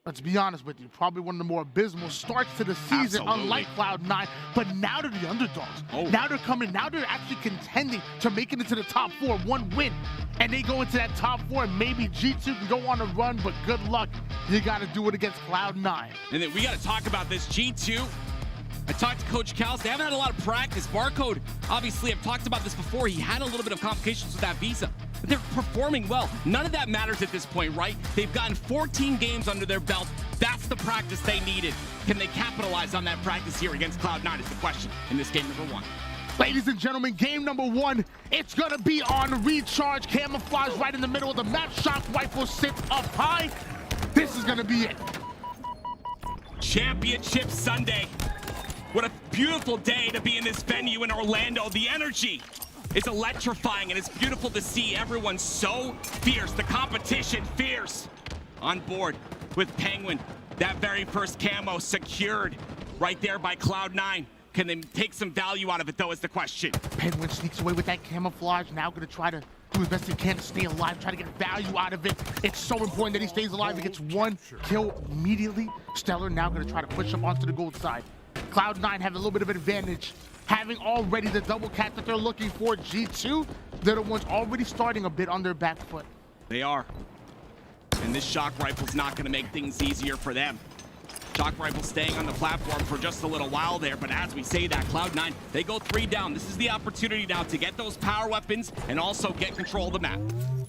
F: Let's be honest with you, probably one of the more abysmal starts to the season, unlike Cloud9, but now they're the underdogs. Now they're coming, now they're actually contending to make it into the top 4, 1 win. And they go into that top 4, and maybe G2 can go on a run, but good luck. You got to do it against Cloud9.
G: And then we got to talk about this. G2, I talked to Coach Kals. They haven't had a lot of practice. Barcode, obviously, I've talked about this before. He had a little bit of complications with that visa. But they're performing well. None of that matters at this point, right? They've gotten 14 games under their belt. That's the practice they needed. Can they capitalize on that practice here against Cloud9 is the question in this game number 1.
F: Ladies and gentlemen, game number 1, it's gonna be on recharge. Camouflage right in the middle of the map. Shock rifle sits up high. This is gonna be it.
G: Championship Sunday. What a beautiful day to be in this venue in Orlando. The energy is electrifying, and it's beautiful to see everyone so fierce. The competition fierce. On board with Penguin. That very first camo secured right there by Cloud9. Can they take some value out of it, though, is the question.
F: Penguin sneaks away with that camouflage. Now going to try to do his best he can to stay alive, try to get value out of it. It's so important that he stays alive. He gets 1 kill immediately. Stellar now going to try to push up onto the gold side. Cloud9 have a little bit of advantage, having already the double cat that they're looking for. G2, they're the ones already starting a bit on their back foot.
G: They are. And this shock rifle's not going to make things easier for them. Shock rifle staying on the platform for just a little while there, but as we say that, Cloud9, they go 3 down. This is the opportunity now to get those power weapons and also get control of the map.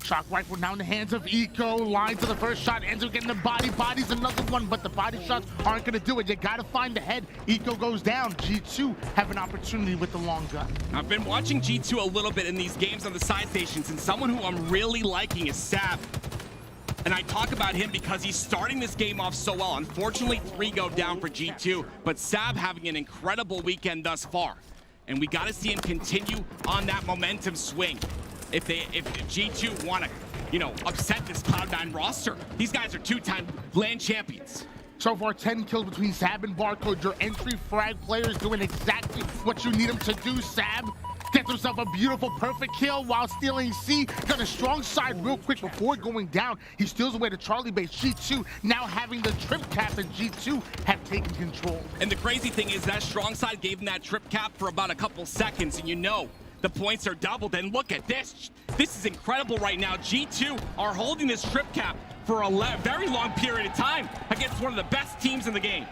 F: Shock rifle now in the hands of Eco. Line to the first shot, ends up getting the body. Body's another one, but the body shots aren't going to do it. You got to find the head. Eco goes down. G2 have an opportunity with the long gun.
G: I've been watching G2 a little bit in these games on the side stations, and someone who I'm really liking is Sab. And I talk about him because he's starting this game off so well. Unfortunately, 3 go down for G2, but Sab having an incredible weekend thus far. And we got to see him continue on that momentum swing. If G2 want to, upset this Cloud9 roster, these guys are 2-time LAN champions.
F: So far, 10 kills between Sab and Barcode. Your entry frag player is doing exactly what you need him to do. Sab gets himself a beautiful, perfect kill while stealing C. Got a strong side real quick before going down. He steals away to Charlie base. G2 now having the trip cap, and G2 have taken control.
G: And the crazy thing is that strong side gave him that trip cap for about a couple seconds, and the points are doubled. And look at this. This is incredible right now. G2 are holding this trip cap for a very long period of time against one of the best teams in the game.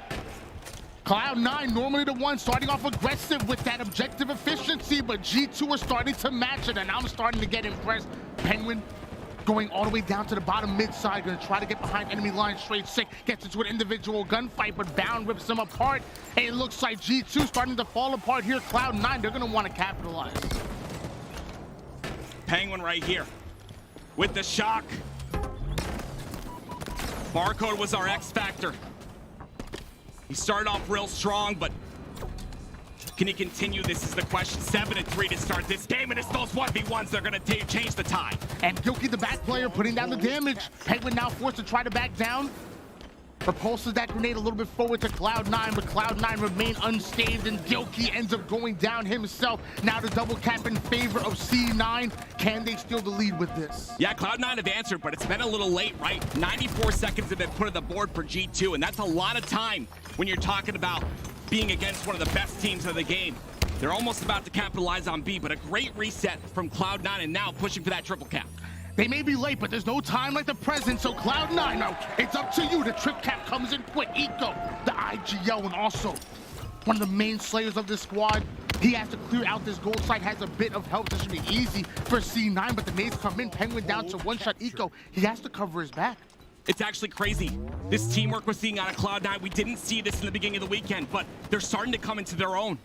F: Cloud9 normally the one starting off aggressive with that objective efficiency, but G2 are starting to match it, and I'm starting to get impressed. Penguin going all the way down to the bottom mid side, gonna try to get behind enemy line straight sick, gets into an individual gunfight, but Bound rips him apart, and it looks like G2 starting to fall apart here. Cloud9, they're gonna want to capitalize.
G: Penguin right here with the shock. Barcode was our X factor. He started off real strong, but can he continue? This is the question. 7-3 to start this game, and it's those 1v1s. They're going to change the tide.
F: And Gilkey, the back player, putting down the damage. Penguin now forced to try to back down. Propulses that grenade a little bit forward to Cloud9, but Cloud9 remain unscathed, and Gilkey ends up going down himself. Now the double cap in favor of C9. Can they steal the lead with this?
G: Yeah, Cloud9 have answered, but it's been a little late, right? 94 seconds have been put on the board for G2, and that's a lot of time when you're talking about being against one of the best teams of the game. They're almost about to capitalize on B, but a great reset from Cloud9 and now pushing for that triple cap.
F: They may be late, but there's no time like the present, so Cloud9, now it's up to you. The trip cap comes in quick. Eco, the IGL, and also one of the main slayers of this squad. He has to clear out this gold side, has a bit of help. This should be easy for C9, but the nades come in. Penguin down to one-shot Eco. He has to cover his back.
G: It's actually crazy. This teamwork we're seeing out of Cloud9, we didn't see this in the beginning of the weekend, but they're starting to come into their own.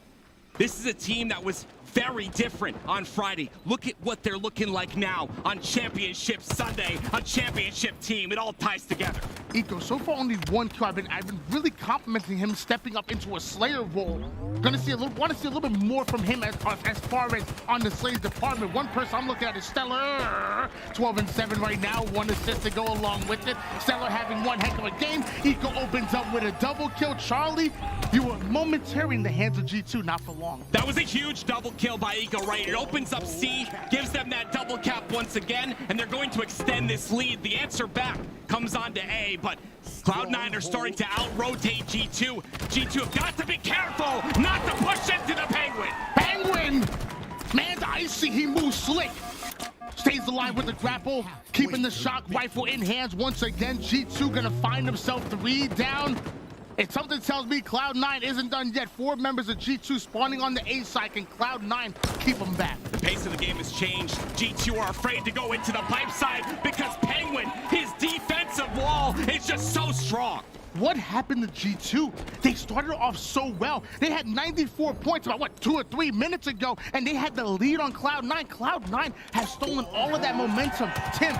G: This is a team that was very different on Friday. Look at what they're looking like now on Championship Sunday, a championship team. It all ties together.
F: Eco, so far only one kill. I've been really complimenting him stepping up into a Slayer role. Want to see a little bit more from him as far as on the Slayers department. One person I'm looking at is Stellar, 12-7 right now. One assist to go along with it. Stellar having one heck of a game. Eco opens up with a double kill. Charlie, you were momentary in the hands of G2, not for long.
G: That was a huge double kill by Eco, right? It opens up C, gives them that double cap once again, and they're going to extend this lead. The answer back comes on to A, but Cloud9 are starting to out-rotate G2. G2 have got to be careful not to push into the Penguin.
F: Penguin! Man's icy, he moves slick. Stays alive with the grapple, keeping the shock rifle in hands once again. G2 gonna find himself 3 down. And something tells me Cloud9 isn't done yet. 4 members of G2 spawning on the A side. Can Cloud9 keep them back?
G: The pace of the game has changed. G2 are afraid to go into the pipe side because Penguin, his defensive wall is just so strong.
F: What happened to G2? They started off so well. They had 94 points about, 2 or 3 minutes ago, and they had the lead on Cloud9. Cloud9 has stolen all of that momentum. Tim,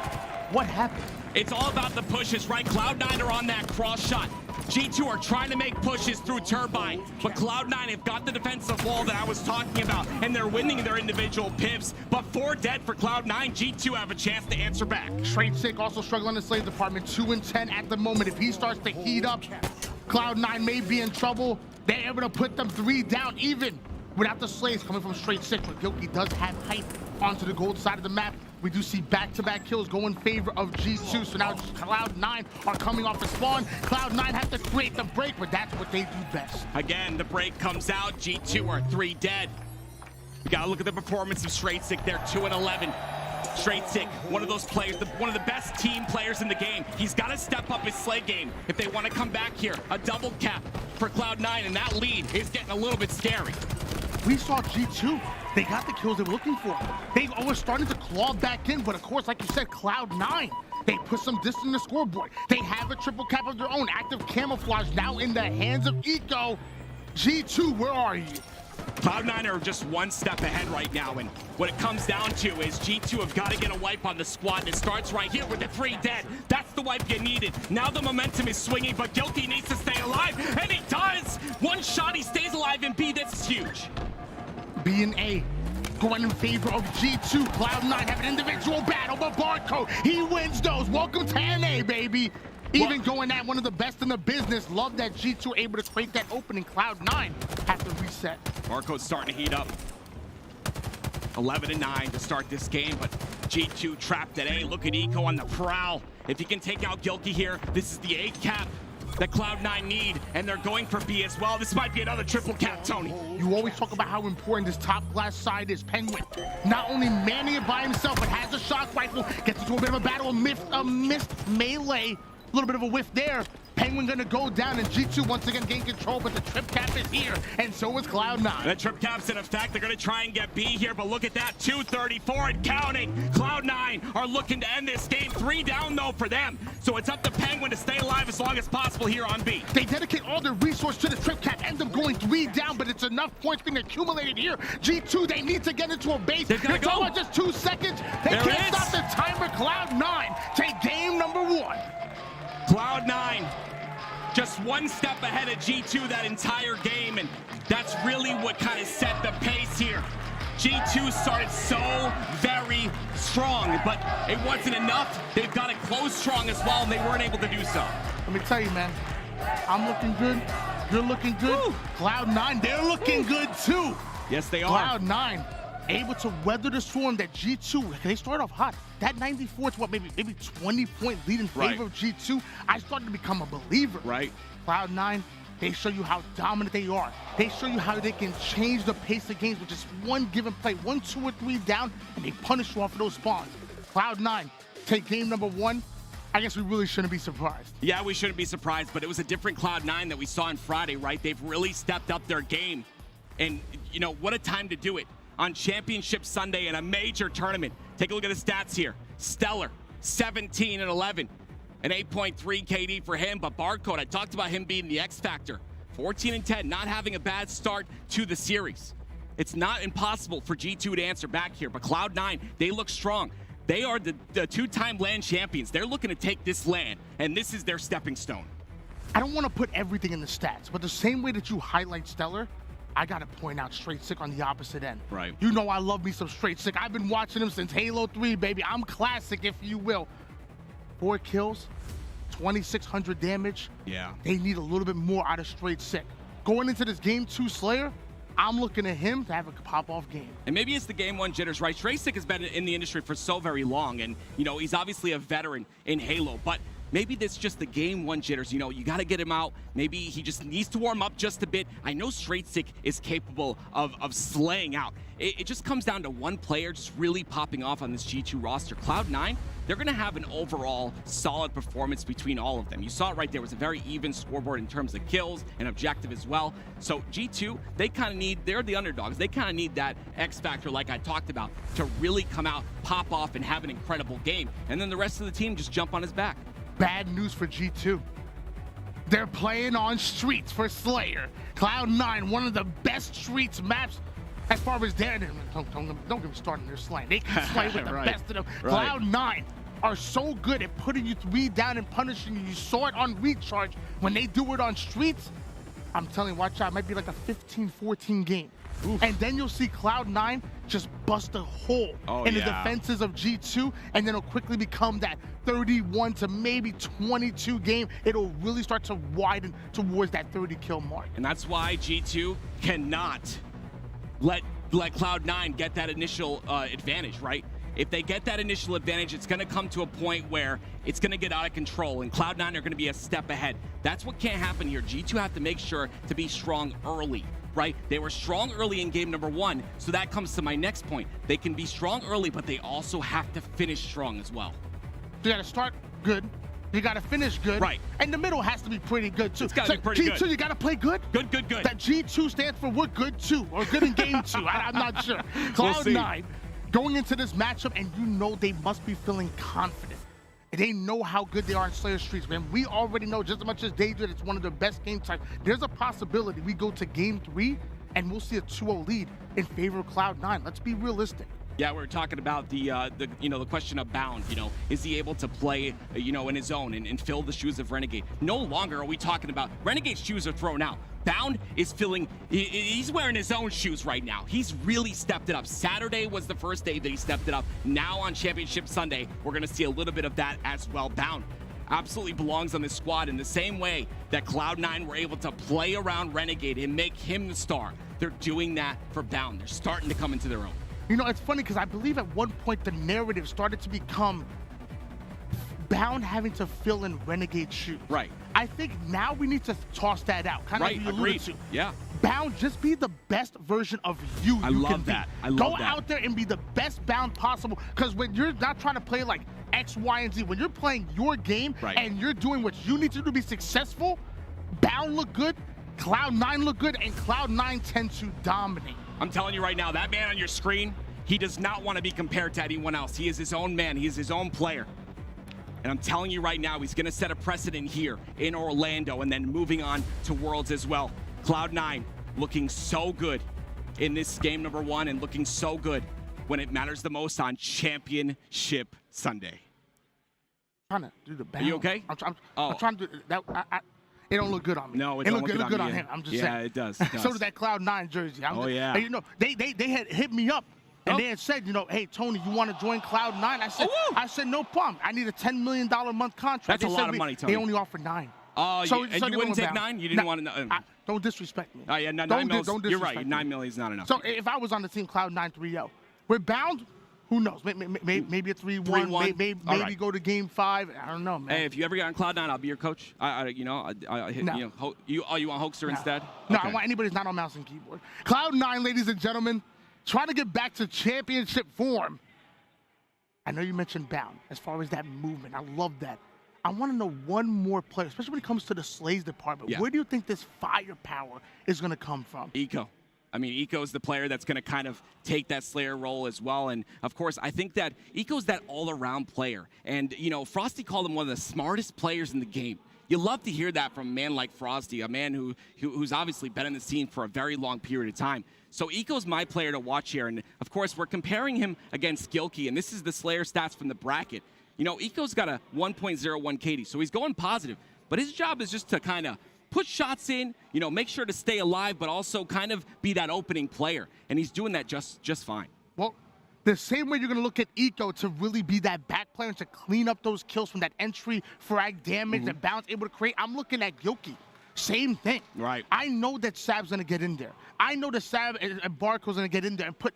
F: what happened?
G: It's all about the pushes, right? Cloud9 are on that cross shot. G2 are trying to make pushes through Turbine, but Cloud9 have got the defensive wall that I was talking about, and they're winning their individual pips. But 4 dead for Cloud9, G2 have a chance to answer back.
F: Straight Sick also struggling in the Slave department, 2-10 at the moment. If he starts to heat up, Cloud9 may be in trouble. They're able to put them 3 down even without the Slaves coming from Straight Sick, but Gilkey does have height onto the gold side of the map. We do see back-to-back kills go in favor of G2, so now Cloud9 are coming off the spawn. Cloud9 have to create the break, but that's what they do best.
G: Again, the break comes out. G2 are 3 dead. You gotta look at the performance of Straight Sick. They're 2-11. Straight Sick, one of those players, one of the best team players in the game. He's got to step up his Slay game if they want to come back here. A double cap for Cloud9, and that lead is getting a little bit scary.
F: We saw G2. They got the kills they were looking for. They were starting to claw back in, but of course, like you said, Cloud9, they put some distance in the scoreboard. They have a triple cap of their own. Active camouflage now in the hands of Eco. G2, where are you?
G: Cloud9 are just 1 step ahead right now, and what it comes down to is G2 have got to get a wipe on the squad, and it starts right here with the 3 dead. That's the wipe you needed. Now the momentum is swinging, but Gilkey needs to stay alive, and he does! 1 shot, he stays alive in B. This is huge.
F: B and A going in favor of G2. Cloud9 have an individual battle, but Barco, he wins those. Welcome to NA, baby. Even going at one of the best in the business. Love that G2 able to create that opening. Cloud9 have to reset.
G: Barco's starting to heat up. 11-9 to start this game, but G2 trapped at A. Look at Eco on the prowl. If he can take out Gilkey here, this is the 8 cap that Cloud9 need, and they're going for B as well. This might be another triple cap, Tony.
F: You always talk about how important this top glass side is. Penguin, not only manning it by himself, but has a shock rifle, gets into a bit of a battle, a missed melee, a little bit of a whiff there. Penguin gonna go down, and G2 once again gain control, but the trip cap is here, and so is Cloud9.
G: The trip cap's in effect. They're gonna try and get B here, but look at that, 234 and counting. Cloud9 are looking to end this game. 3 down though for them, so it's up to Penguin to stay alive as long as possible here on B.
F: They dedicate all their resource to the trip cap, end up going 3 down, but it's enough points being accumulated here. G2, they need to get into a base.
G: They've gotta go.
F: Just 2 seconds. They can't stop the timer. Cloud9 take game number 1.
G: Cloud9 just 1 step ahead of G2 that entire game, and that's really what kind of set the pace here. G2 started so very strong, but it wasn't enough. They've got to close strong as well, and they weren't able to do so.
F: Let me tell you, man, I'm looking good. You're looking good. Woo. Cloud9, they're looking good too.
G: Yes, they are.
F: Cloud9 able to weather the storm that G2, they start off hot. That 94 to what, maybe 20-point lead in favor of G2. I started to become a believer.
G: Right.
F: Cloud9, They show you how dominant they are. They show you how they can change the pace of games with just one given play, 1, 2, or 3 down, and they punish you off of those spawns. Cloud9 take game number 1. I guess we really shouldn't be surprised.
G: Yeah, we shouldn't be surprised, but it was a different Cloud9 that we saw on Friday, right? They've really stepped up their game. And, you know, what a time to do it on Championship Sunday in a major tournament. Take a look at the stats here. Stellar, 17 and 11. An 8.3 KD for him, but Barcode, I talked about him being the X factor. 14 and 10, not having a bad start to the series. It's not impossible for G2 to answer back here, but Cloud9, they look strong. They are the 2-time LAN champions. They're looking to take this LAN, and this is their stepping stone.
F: I don't want to put everything in the stats, but the same way that you highlight Stellar, I got to point out Straight Sick on the opposite end.
G: Right.
F: You know I love me some Straight Sick. I've been watching him since Halo 3, baby. I'm classic, if you will. 4 kills, 2,600 damage.
G: Yeah.
F: They need a little bit more out of Straight Sick. Going into this Game 2 Slayer, I'm looking at him to have a pop-off game.
G: And maybe it's the Game 1 jitters, right? Straight Sick has been in the industry for so very long, and, you know, he's obviously a veteran in Halo, but maybe that's just the Game 1 jitters. You know, you got to get him out. Maybe he just needs to warm up just a bit. I know Straight Sick is capable of slaying out. It just comes down to one player just really popping off on this G2 roster. Cloud9, they're going to have an overall solid performance between all of them. You saw it right there. It was a very even scoreboard in terms of kills and objective as well. So G2, they kind of need, they're the underdogs. They kind of need that X factor like I talked about to really come out, pop off, and have an incredible game. And then the rest of the team just jump on his back.
F: Bad news for G2. They're playing on Streets for Slayer. Cloud9, one of the best Streets maps as far as their, don't get me started on their slang. They can slay with the
G: Right.
F: best of them.
G: Right.
F: Cloud9 are so good at putting you 3 down and punishing you. You saw it on Recharge. When they do it on Streets, I'm telling you, watch out. It might be like a 15-14 game. Oof. And then you'll see Cloud9 just bust a hole in the defenses of G2, and then it'll quickly become that 31 to maybe 22 game. It'll really start to widen towards that 30 kill mark.
G: And that's why G2 cannot let Cloud9 get that initial advantage, right? If they get that initial advantage, it's going to come to a point where it's going to get out of control, and Cloud9 are going to be a step ahead. That's what can't happen here. G2 have to make sure to be strong early, right? They were strong early in game number 1, so that comes to my next point. They can be strong early, but they also have to finish strong as well.
F: You got to start good. You got to finish good.
G: Right.
F: And the middle has to be pretty good, too.
G: It's got to be pretty
F: G2,
G: good.
F: you got to play good.
G: Good.
F: That G2 stands for we're good, too, or good in game 2. I'm not sure. Cloud9 going into this matchup, and you know they must be feeling confident. And they know how good they are in Slayer Streets, man. We already know, just as much as they did, it's one of the best game types. There's a possibility we go to game 3, and we'll see a 2-0 lead in favor of Cloud9. Let's be realistic.
G: Yeah, we were talking about the question of Bound. You know, is he able to play, in his own and fill the shoes of Renegade? No longer are we talking about Renegade's shoes are thrown out. Bound is he's wearing his own shoes right now. He's really stepped it up. Saturday was the first day that he stepped it up. Now on Championship Sunday, we're going to see a little bit of that as well. Bound absolutely belongs on this squad in the same way that Cloud9 were able to play around Renegade and make him the star. They're doing that for Bound. They're starting to come into their own.
F: You know, it's funny because I believe at one point the narrative started to become Bound having to fill in Renegade shoes.
G: Right.
F: I think now we need to toss that out. Kind of like you alluded to.
G: Yeah.
F: Bound, just be the best version of you.
G: I love that.
F: Go out there and be the best Bound possible. Because when you're not trying to play like X, Y, and Z, when you're playing your game and you're doing what you need to do to be successful, Bound look good, Cloud9 look good, and Cloud9 tend to dominate.
G: I'm telling you right now, that man on your screen, he does not want to be compared to anyone else. He is his own man. He is his own player. And I'm telling you right now, he's going to set a precedent here in Orlando and then moving on to Worlds as well. Cloud9 looking so good in this game number 1 and looking so good when it matters the most on Championship Sunday.
F: I'm trying to do the Bound.
G: Are you okay?
F: I'm trying to do that. It don't look good on me.
G: No, it
F: don't
G: look
F: good
G: on
F: him. I'm just saying.
G: Yeah, it does.
F: So does that Cloud9 jersey.
G: Yeah.
F: And, you know, they had hit me up. And they had said, hey, Tony, you want to join Cloud9? I said, no problem. I need a $10 million a month contract.
G: That's a lot of money, Tony.
F: They only offered 9.
G: Oh, so you wouldn't take 9? You didn't want to?
F: Don't disrespect me.
G: Oh, yeah, 9
F: don't
G: mils.
F: disrespect
G: You're right.
F: me.
G: 9 million is not enough.
F: So if I was on the team Cloud9 3-0, we're Bound. Who knows? Maybe a 3-1.
G: 3-1.
F: Maybe
G: right.
F: go to Game 5. I don't know, man.
G: Hey, if you ever get on Cloud9, I'll be your coach.
F: No.
G: You want Hoaxer instead?
F: No,
G: Okay.
F: I want anybody who's not on mouse and keyboard. Cloud9, ladies and gentlemen, trying to get back to championship form. I know you mentioned Bound as far as that movement. I love that. I want to know one more player, especially when it comes to the Slays department.
G: Yeah.
F: Where do you think this firepower is going to come from?
G: Eco. I mean, Eco's the player that's going to kind of take that Slayer role as well. And, of course, I think that Eco's that all-around player. And, you know, Frosty called him one of the smartest players in the game. You love to hear that from a man like Frosty, a man who's obviously been in the scene for a very long period of time. So Eco's my player to watch here. And, of course, we're comparing him against Gilkey. And this is the Slayer stats from the bracket. You know, Eco's got a 1.01 KD, so he's going positive. But his job is just to kind of put shots in, you know, make sure to stay alive, but also kind of be that opening player. And he's doing that just fine.
F: Well, the same way you're going to look at Eco to really be that back player and to clean up those kills from that entry, frag damage, that Bound's able to create, I'm looking at Gilkey. Same thing.
G: Right.
F: I know that Sab's going to get in there. I know that Sab and Barco's going to get in there and put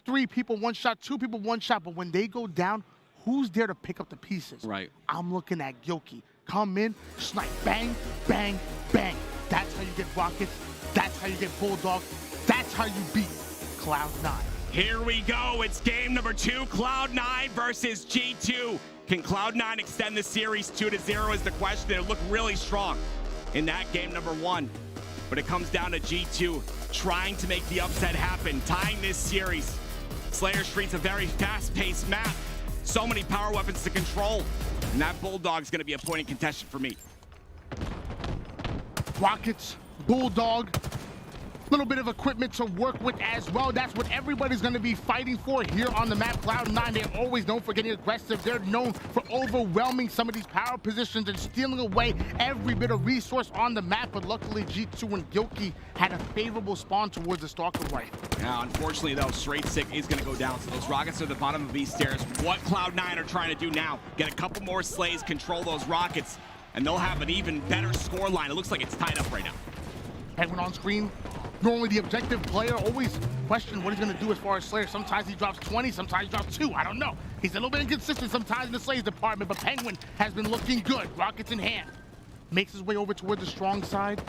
F: 3 people one shot, 2 people one shot, but when they go down, who's there to pick up the pieces?
G: Right.
F: I'm looking at Gilkey. Come in, snipe, bang, bang, bang. That's how you get Rockets. That's how you get Bulldog. That's how you beat Cloud9.
G: Here we go. It's game number 2, Cloud9 versus G2. Can Cloud9 extend the series 2-0 is the question. It looked really strong in that game number 1. But it comes down to G2 trying to make the upset happen, tying this series. Slayer Street's a very fast-paced map. So many power weapons to control. And that Bulldog's going to be a point of contention for me.
F: Rockets, Bulldog, little bit of equipment to work with as well. That's what everybody's going to be fighting for here on the map. Cloud9, they're always known for getting aggressive. They're known for overwhelming some of these power positions and stealing away every bit of resource on the map. But luckily, G2 and Gilkey had a favorable spawn towards the Stalker rifle.
G: Now, unfortunately, though, Straight Sick is going to go down. So those Rockets are at the bottom of these stairs. What Cloud9 are trying to do now, get a couple more Slays, control those Rockets, and they'll have an even better score line. It looks like it's tied up right now.
F: Penguin on screen. Normally the objective player, always question what he's going to do as far as Slayer. Sometimes he drops 20, sometimes he drops 2. I don't know. He's a little bit inconsistent sometimes in the Slays department, but Penguin has been looking good. Rockets in hand. Makes his way over towards the strong side.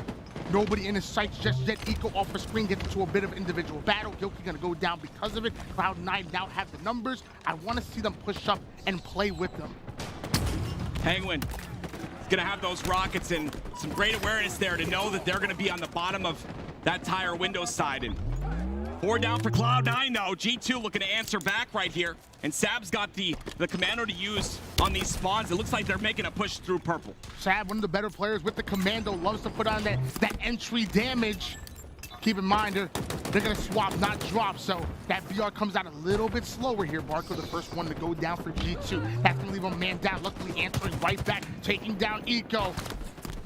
F: Nobody in his sights just yet. Eco off the screen gets into a bit of individual battle. Gilkey going to go down because of it. Cloud9 now have the numbers. I want to see them push up and play with them.
G: Penguin gonna have those Rockets and some great awareness there to know that they're gonna be on the bottom of that tire window side. And 4 down for Cloud9 though. G2 looking to answer back right here. And Sab's got the commando to use on these spawns. It looks like they're making a push through purple.
F: Sab, one of the better players with the commando, loves to put on that entry damage. Keep in mind, they're gonna swap, not drop, so that BR comes out a little bit slower here. Barco, the first one to go down for G2. That's gonna leave a man down, luckily answering right back, taking down Eco.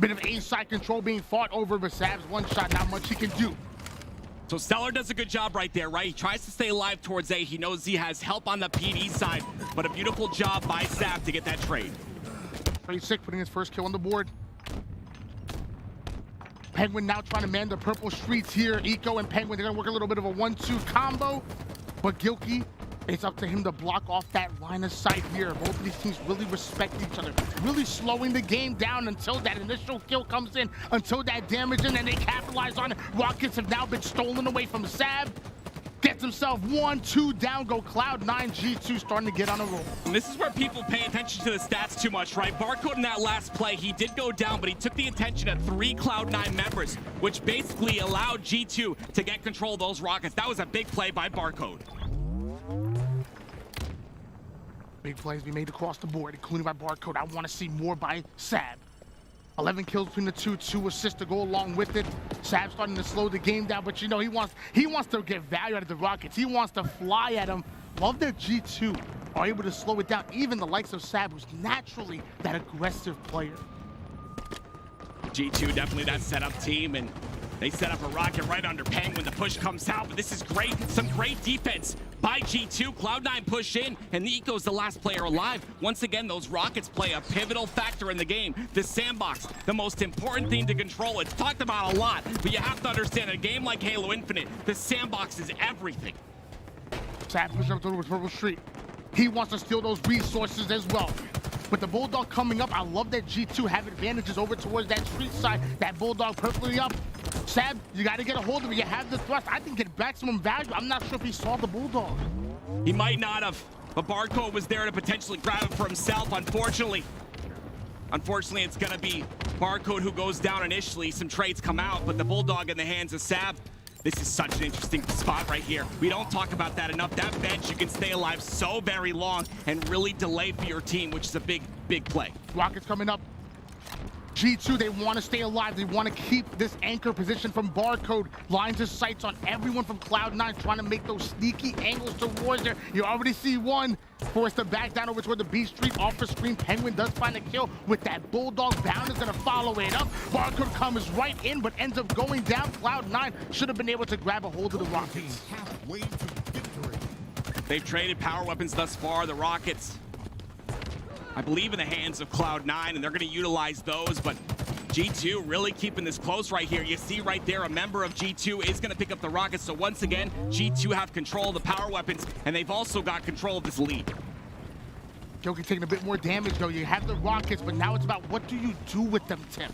F: Bit of A-side control being fought over, but Sab's one shot, not much he can do.
G: So Stellar does a good job right there, right? He tries to stay alive towards A. He knows he has help on the PD side, but a beautiful job by Sab to get that trade.
F: Pretty sick, putting his first kill on the board. Penguin now trying to man the purple streets here. Eco and Penguin, they're gonna work a little bit of a 1-2 combo, but Gilkey, it's up to him to block off that line of sight here. Both of these teams really respect each other, really slowing the game down until that initial kill comes in, until that damage in, and they capitalize on it. Rockets have now been stolen away from Sab. Gets himself 1-2 down, go Cloud9. G2 starting to get on a roll.
G: And this is where people pay attention to the stats too much, right? Barcode in that last play, he did go down, but he took the attention of 3 Cloud9 members, which basically allowed G2 to get control of those Rockets. That was a big play by Barcode.
F: Big plays be made across the board, including by Barcode. I want to see more by Sab. 11 kills between the 2 assists to go along with it. Sab starting to slow the game down, but you know, he wants to get value out of the Rockets. He wants to fly at them. Love that G2 are able to slow it down. Even the likes of Sab, who's naturally that aggressive player.
G: G2 definitely that setup team, and they set up a rocket right under Penguin. The push comes out, but this is great. Some great defense by G2. Cloud9 push in, and Eco's the last player alive. Once again, those Rockets play a pivotal factor in the game. The sandbox, the most important thing to control. It's talked about a lot, but you have to understand, in a game like Halo Infinite, the sandbox is everything.
F: Sab pushing up towards Purple Street. He wants to steal those resources as well. With the Bulldog coming up, I love that G2 have advantages over towards that street side. That Bulldog perfectly up. Sab, you got to get a hold of it. You have the thrust. I think get maximum value. I'm not sure if he saw the Bulldog.
G: He might not have, but Barcode was there to potentially grab it for himself, unfortunately. Unfortunately, it's going to be Barcode who goes down initially. Some trades come out, but the Bulldog in the hands of Sab. This is such an interesting spot right here. We don't talk about that enough. That bench, you can stay alive so very long and really delay for your team, which is a big, big play.
F: Rockets coming up. G2, they want to stay alive. They want to keep this anchor position from Barcode. Lines of sights on everyone from Cloud9, trying to make those sneaky angles towards there. You already see one. Forced to back down over toward the B Street. Off the screen, Penguin does find a kill with that Bulldog. Bound is going to follow it up. Barcode comes right in, but ends up going down. Cloud9 should have been able to grab a hold of the Rockets.
G: Halfway to victory. They've traded power weapons thus far, the Rockets. I believe in the hands of Cloud9, and they're going to utilize those, but G2 really keeping this close right here. You see right there, a member of G2 is going to pick up the Rockets, so once again, G2 have control of the power weapons, and they've also got control of this lead.
F: Joker taking a bit more damage, though. You have the Rockets, but now it's about what do you do with them, Tim?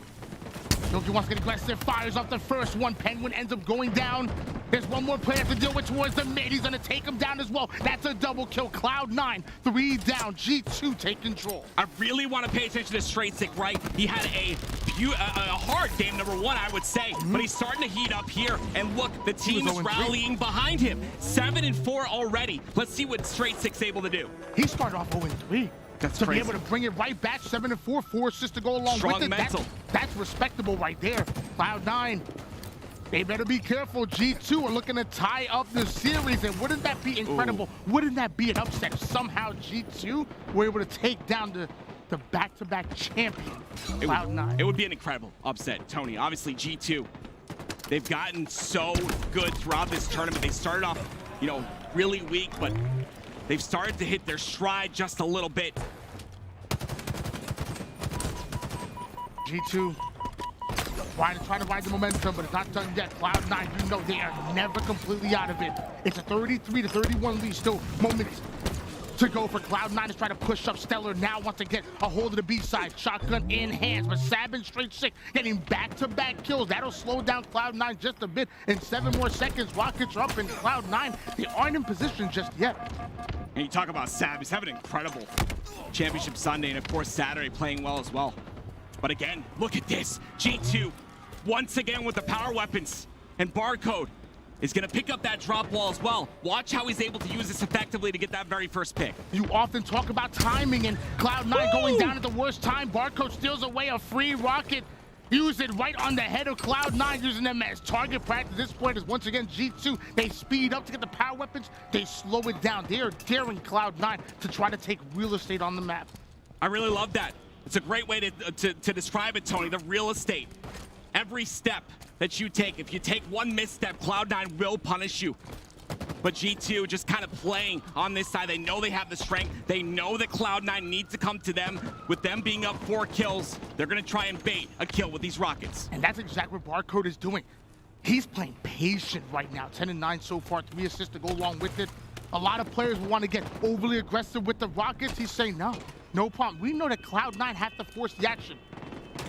F: Joker wants to get aggressive, fires up the first one. Penguin ends up going down. There's one more player to deal with towards the mid. He's going to take him down as well. That's a double kill. Cloud9, 3 down. G2 take control.
G: I really want to pay attention to Straight Sick, right? He had a hard game, number one, I would say, but he's starting to heat up here. And look, the team's rallying behind him. 7-4 already. Let's see what Straight Sick's able to do.
F: He started off 0-3.
G: That's
F: to
G: crazy.
F: be able to bring it right back, 7-4, 4 assists to go along
G: Strong
F: with it.
G: mental.
F: That's respectable right there. Cloud9, they better be careful. G2 are looking to tie up the series, and wouldn't that be incredible? Ooh. Wouldn't that be an upset if somehow G2 were able to take down the back-to-back champion, Cloud9?
G: It would be an incredible upset, Tony. Obviously, G2, they've gotten so good throughout this tournament. They started off, you know, really weak, but they've started to hit their stride just a little bit.
F: G2 trying to ride the momentum, but it's not done yet. Cloud9, you know they are never completely out of it. It's a 33-31 lead, still moments to go for Cloud9 to try to push up. Stellar now wants to get a hold of the B side. Shotgun in hands, but Sab and Straight Sick getting back-to-back kills. That'll slow down Cloud9 just a bit. In 7 more seconds, Rockets are up, and Cloud9, they aren't in position just yet.
G: And you talk about Sab, he's having an incredible championship Sunday, and of course Saturday playing well as well. But again, look at this. G2, once again with the power weapons, and Barcode is going to pick up that drop wall as well. Watch how he's able to use this effectively to get that very first pick.
F: You often talk about timing, and Cloud9 going down at the worst time. Barcode steals away a free rocket. Use it right on the head of Cloud9, using them as target practice. This point is once again G2. They speed up to get the power weapons. They slow it down. They are daring Cloud9 to try to take real estate on the map.
G: I really love that. It's a great way to describe it, Tony. The real estate. Every step that you take, if you take one misstep, Cloud9 will punish you. But G2 just kind of playing on this side. They know they have the strength. They know that Cloud9 needs to come to them. With them being up 4 kills, they're going to try and bait a kill with these Rockets.
F: And that's exactly what Barcode is doing. He's playing patient right now. 10-9 so far, 3 assists to go along with it. A lot of players want to get overly aggressive with the Rockets. He's saying, no problem. We know that Cloud9 have to force the action.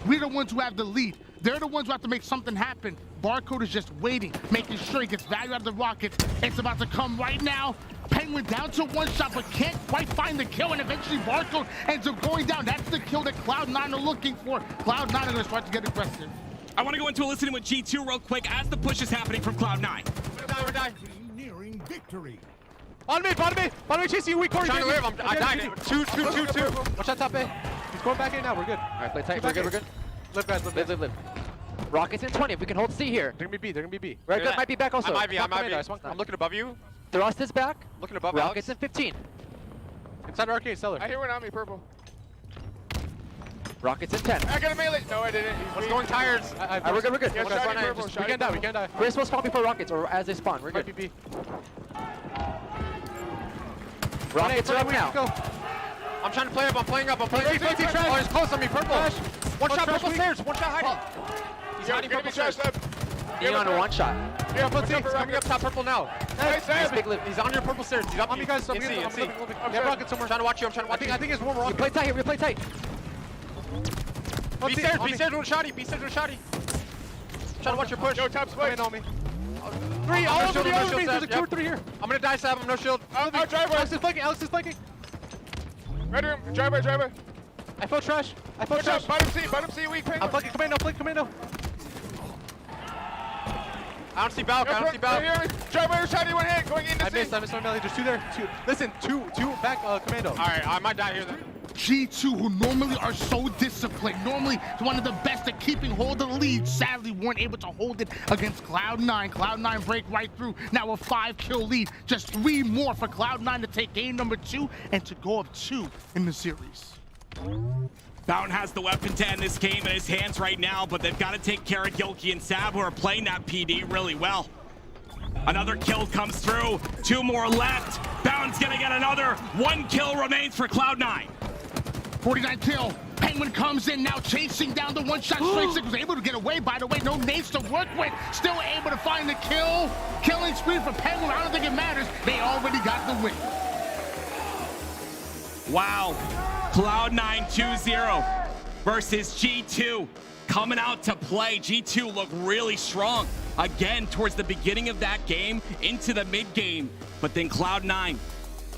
F: We're the ones who have the lead. They're the ones who have to make something happen. Barcode is just waiting, making sure he gets value out of the Rockets. It's about to come right now. Penguin down to 1 shot, but can't quite find the kill, and eventually Barcode ends up going down. That's the kill that Cloud9 are looking for. Cloud9 are going to start to get aggressive.
G: I want to go into a listening with G2 real quick as the push is happening from Cloud9.
E: We're dying.
N: Nearing victory.
E: On me, chasing you, weak corner.
N: Trying to live,
E: I died. 2. Watch out top A. He's going back in now, we're good.
I: All right, play tight, we're good.
E: Live, guys, live.
I: Rockets in 20, if we can hold C here.
E: They're gonna be B.
I: Right, good, might be back also.
N: I might be. I'm looking above you.
I: Thrust is back.
N: Looking above
I: Rockets in 15.
E: Inside arcade, Stellar.
N: I hear one on me, purple.
I: Rockets in 10.
N: I got a melee. No, I didn't. What's going tires?
I: We're good.
N: Yeah,
I: We can't die. Chris will spawn before Rockets, or as they spawn. We're good.
E: B.
I: Rockets are up now.
N: I'm trying to play up. I'm playing. Oh, he's close on me, purple. One shot, purple stairs. One shot hiding. He's hiding purple stairs.
I: Being on a 1 shot.
E: Yeah, let's see. He's coming up top purple now.
I: He's on your purple stairs. He's up.
E: On me, guys.
I: In C.
E: They have rockets somewhere. I'm trying to watch you. I think it's one more rocket.
I: Play tight here. We play tight.
E: B stairs with a shotty. B stairs with a shotty. Trying to watch your push. Yo, top spike. Come in on me. Three, all over me, all over me. There's a 2 or 3 here. I'm gonna die, Sab. I'm no shield. Driver. Alex is flanking. Red room. Driver. I felt trash. Bottom C, weak ping. I'm flanking commando. I don't see Balk. Driver, shotty, one hit. Going into C. I missed my melee. There's 2 there. Listen, two back commando. All right, I might die here then. G2, who normally are so disciplined, normally one of the best at keeping hold of the lead, sadly weren't able to hold it against Cloud9. Cloud9 break right through, now a 5-kill lead. Just 3 more for Cloud9 to take game number 2 and to go up 2 in the series.
G: Fountain has the weapon to end this game in his hands right now, but they've got to take care of Gilkey and Sab, who are playing that PD really well. Another kill comes through, 2 more left. Fountain's gonna get another. 1 kill remains for Cloud9.
F: 49 kill. Penguin comes in now, chasing down the one-shot straight six. Was able to get away, by the way. No nades to work with. Still able to find the kill. Killing spree for Penguin. I don't think it matters. They already got the win.
G: Wow. Cloud9 2-0 versus G2. Coming out to play. G2 look really strong. Again, towards the beginning of that game, into the mid-game. But then Cloud9,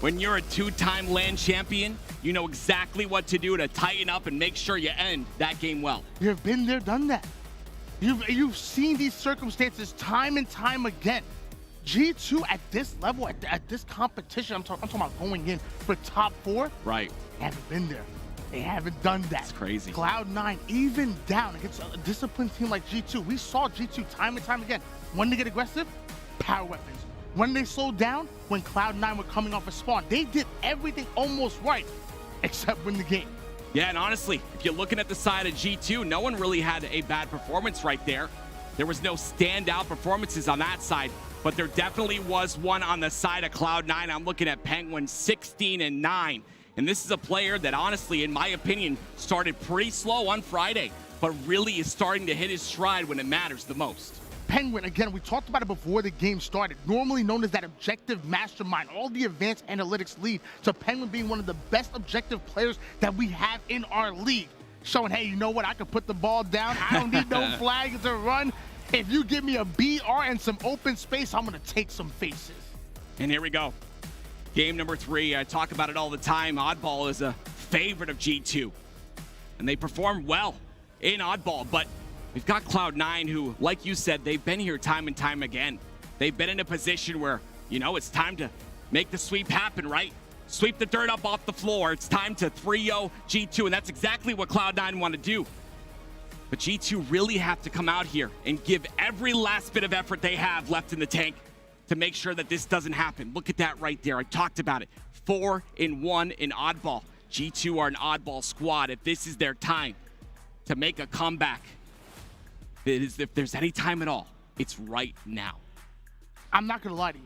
G: when you're a 2-time LAN champion, you know exactly what to do to tighten up and make sure you end that game well.
F: You've been there, done that. You've seen these circumstances time and time again. G2 at this level, at this competition, I'm talking about going in for top 4.
G: Right.
F: They haven't been there. They haven't done that.
G: It's crazy.
F: Cloud9, even down against a disciplined team like G2. We saw G2 time and time again. When they get aggressive, power weapons. When they slowed down, when Cloud9 were coming off a spawn, they did everything almost right, except win the game.
G: Yeah, and honestly, if you're looking at the side of G2, no one really had a bad performance right there. There was no standout performances on that side, but there definitely was one on the side of Cloud9. I'm looking at Penguin 16-9. And this is a player that honestly, in my opinion, started pretty slow on Friday, but really is starting to hit his stride when it matters the most.
F: Penguin, again, we talked about it before the game started, normally known as that objective mastermind. All the advanced analytics lead to Penguin being one of the best objective players that we have in our league. Showing, hey, you know what? I can put the ball down. I don't need no flags to run. If you give me a BR and some open space, I'm going to take some faces.
G: And here we go. Game number 3, I talk about it all the time. Oddball is a favorite of G2. And they performed well in Oddball, but we've got Cloud9 who, like you said, they've been here time and time again. They've been in a position where, you know, it's time to make the sweep happen, right? Sweep the dirt up off the floor. It's time to 3-0 G2, and that's exactly what Cloud9 want to do. But G2 really have to come out here and give every last bit of effort they have left in the tank to make sure that this doesn't happen. Look at that right there. I talked about it. 4-1 in Oddball. G2 are an Oddball squad. If this is their time to make a comeback, if there's any time at all, it's right now.
F: I'm not going to lie to you.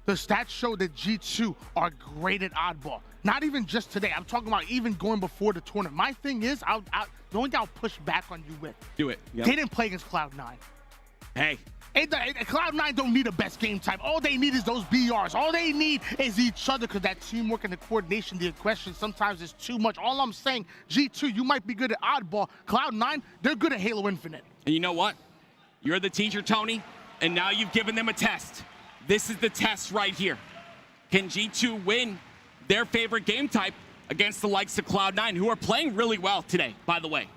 F: The stats show that G2 are great at Oddball. Not even just today. I'm talking about even going before the tournament. My thing is, the only thing I'll push back on you with.
G: Do it. Yep.
F: They didn't play against Cloud9.
G: Hey.
F: Cloud9 don't need a best game type. All they need is those BRs. All they need is each other, because that teamwork and the coordination, the aggression sometimes is too much. All I'm saying, G2, you might be good at Oddball. Cloud9, they're good at Halo Infinite.
G: And you know what? You're the teacher, Tony, and now you've given them a test. This is the test right here. Can G2 win their favorite game type against the likes of Cloud9, who are playing really well today, by the way?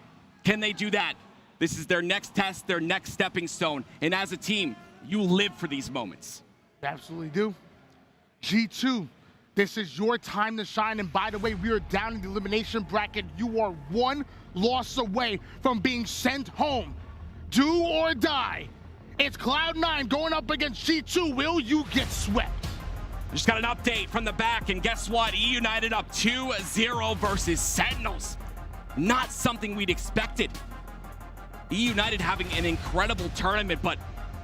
G: Can they do that? This is their next test, their next stepping stone. And as a team, you live for these moments.
F: Absolutely do. G2, this is your time to shine. And by the way, we are down in the elimination bracket. You are 1 loss away from being sent home. Do or die. It's Cloud9 going up against G2. Will you get swept?
G: Just got an update from the back, and guess what? EUnited up 2-0 versus Sentinels. Not something we'd expected. EUnited having an incredible tournament, but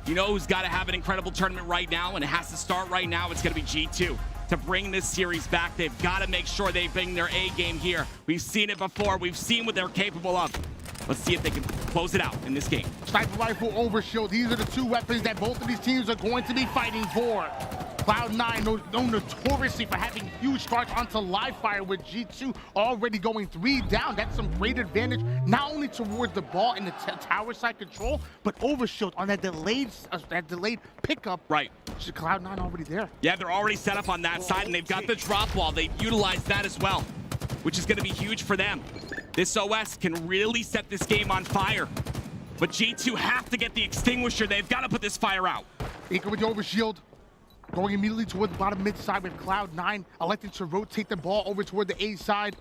G: you know who's got to have an incredible tournament right now, and it has to start right now? It's going to be G2. To bring this series back, they've got to make sure they bring their A game here. We've seen it before. We've seen what they're capable of. Let's see if they can close it out in this game.
F: Sniper rifle, overshield. These are the two weapons that both of these teams are going to be fighting for. Cloud9 known notoriously for having huge starts onto live fire, with G2 already going 3 down. That's some great advantage, not only towards the ball and the tower side control, but overshield on that delayed pickup.
G: Right.
F: Cloud9 already there.
G: Yeah, they're already set up on that side, and they've got the drop wall. They've utilized that as well, which is going to be huge for them. This OS can really set this game on fire. But G2 have to get the extinguisher. They've got to put this fire out.
F: Eager with the overshield. Going immediately toward the bottom mid side with Cloud9 electing to rotate the ball over toward the A side.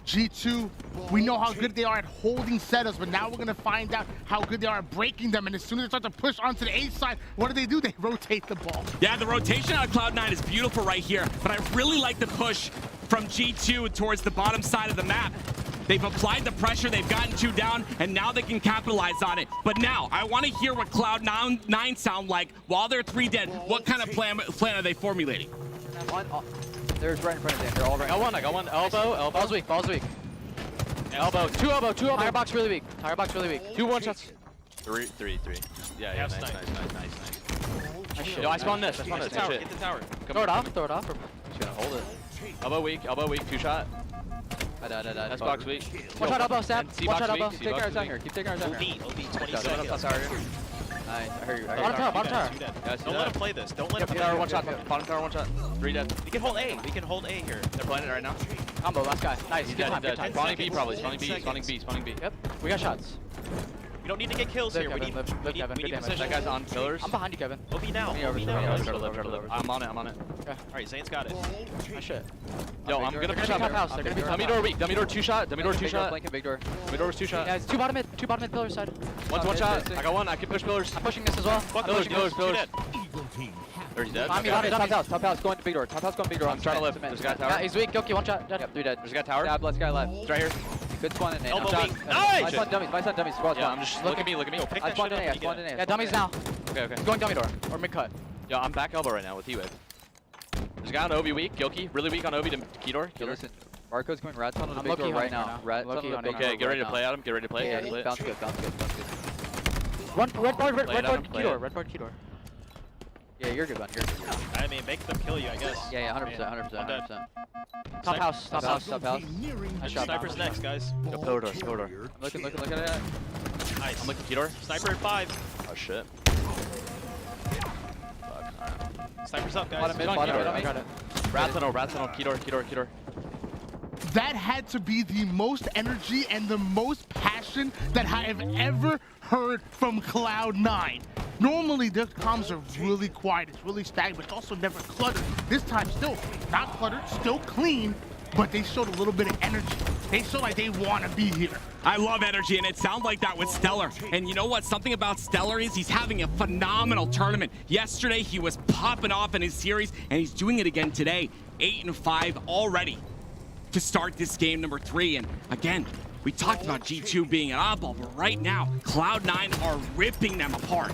F: G2, we know how good they are at holding setups, but now we're going to find out how good they are at breaking them. And as soon as they start to push onto the A side, what do? They rotate the ball.
G: Yeah, the rotation on Cloud9 is beautiful right here, but I really like the push from G2 towards the bottom side of the map. They've applied the pressure, they've gotten 2 down, and now they can capitalize on it. But now, I want to hear what Cloud9 sound like while they're 3 dead. What kind of plan are they formulating?
I: There's right in front of them. They're all right.
V: I got one. Elbow.
I: Ball's weak.
V: Elbow.
I: 2 elbow. Tire box really weak. 2 1-shots.
V: 3. Yeah, nice.
I: Nice shit.
V: Yo, I spawned this.
Q: Get the tower. Get the tower.
I: Throw it off.
V: Just gonna hold it. Elbow weak. 2 shot.
I: I died.
V: That's box weak.
I: One shot elbow, stab. One shot elbow.
V: C
I: Keep taking
V: box
I: our time
V: weak.
I: here. Keep taking our time here.
Q: OB 20
V: Shot.
Q: seconds.
I: Nice. I heard you.
V: Bottom tower.
Q: Don't let him play this. Don't let him play
V: Tower,
Q: this.
V: 1 shot. Bottom tower, 1 shot. 3 dead.
Q: We can hold A. We can hold A here.
V: They're playing it right now.
I: Combo, last guy. Nice.
V: He's
I: Good
V: dead.
I: time. Good time.
V: Spawning B probably. Spawning B.
I: Yep. We got shots.
Q: We don't need to get kills here. We need
I: Kevin.
Q: position.
V: That guy's on pillars.
I: I'm behind you, Kevin.
Q: OB now.
I: Over.
V: Try to live. I'm on it.
I: Okay.
Q: All right, Zane's got it.
I: Nice shit.
V: Yo, I'm gonna push
I: top
V: up.
I: house. They're gonna be
V: Dummy door weak. Dummy door 2 shot. Dummy door 2 shot.
I: Blanket big door.
V: Dummy door was 2 shot.
I: Yeah, it's 2 bottom mid. 2 bottom mid pillar side.
V: 1 shot. I got 1. I can push pillars.
I: I'm pushing this as well.
V: Pillars.
Q: There's
V: dead.
I: Top house, going to big door.
V: I'm trying to live. There's a guy tower.
I: Yeah, he's weak. Goki, 1 shot. Dead.
V: Yep, 3 dead. There's a guy tower.
I: Yeah, let's guy left.
V: It's right here.
I: Good spawn in A.
Q: Elbow
I: Shot.
Q: weak.
V: Nice!
I: My son dummies.
V: Yeah, I'm just look at me.
Q: Pick
I: I
Q: that
I: spawned
Q: shit
I: in A.
Q: up. You get it.
I: Yeah, dummies now.
V: Okay.
I: He's going dummy door. Or mid cut.
V: Yo, I'm back elbow right now with E-Wave. There's a guy on Obi weak. Gilkey, really weak on Obi to Keydoor.
I: Okay, listen. Barcode's going rat tunnel to
Y: I'm
I: big door
M: low-key
I: right
M: hunting
I: now.
M: right
I: Rat
M: now.
I: tunnel to
M: Low-key
I: big door
V: Okay, get ready to
I: right
V: play
I: now.
V: at him. Get ready to play.
I: Yeah,
V: Get ready to
I: bounce
V: play.
I: good, bounce good. Red board
V: Play it on, play it.
I: Red board Keydoor. Yeah, you're good, man. You're good.
Q: I mean, make them kill you, I guess.
I: Yeah, 100%,
Q: I'm dead.
I: 100%. Top house.
Q: Nice shot. Sniper's next, guys.
V: Go pillar door.
I: Looking at it.
Q: Nice.
V: I'm looking Keydoor.
Q: Sniper at 5.
V: Oh shit.
Q: Sniper's up, guys.
I: Bottom mid,
V: Keydoor.
I: I got it.
V: Rat tunnel. Keydoor.
F: That had to be the most energy and the most passion that I have ever heard from Cloud9. Normally, their comms are really quiet. It's really stagnant, but it's also never cluttered. This time, still not cluttered, still clean, but they showed a little bit of energy. They showed like they want to be here.
G: I love energy, and it sounds like that with Stellar. And you know what? Something about Stellar is he's having a phenomenal tournament. Yesterday, he was popping off in his series, and he's doing it again today. 8-5 already to start this game number 3. And again, we talked about G2 being an oddball, but right now, Cloud9 are ripping them apart.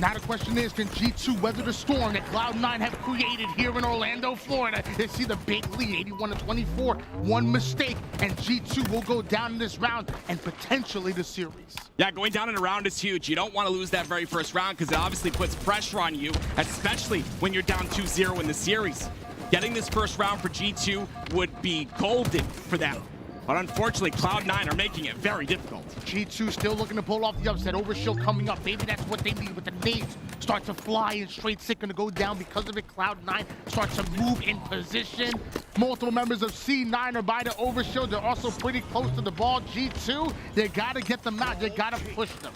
F: Now the question is, can G2 weather the storm that Cloud9 have created here in Orlando, Florida? They see the big lead, 81-24. One mistake, and G2 will go down in this round and potentially the series.
G: Yeah, going down in a round is huge. You don't want to lose that very first round because it obviously puts pressure on you, especially when you're down 2-0 in the series. Getting this first round for G2 would be golden for them. But unfortunately, Cloud9 are making it very difficult.
F: G2 still looking to pull off the upset. Overshield coming up. Maybe that's what they need with the nades. Start to fly and straight sick gonna go down because of it. Cloud9 starts to move in position. Multiple members of C9 are by the overshield. They're also pretty close to the ball. G2, they gotta get them out. They gotta push them.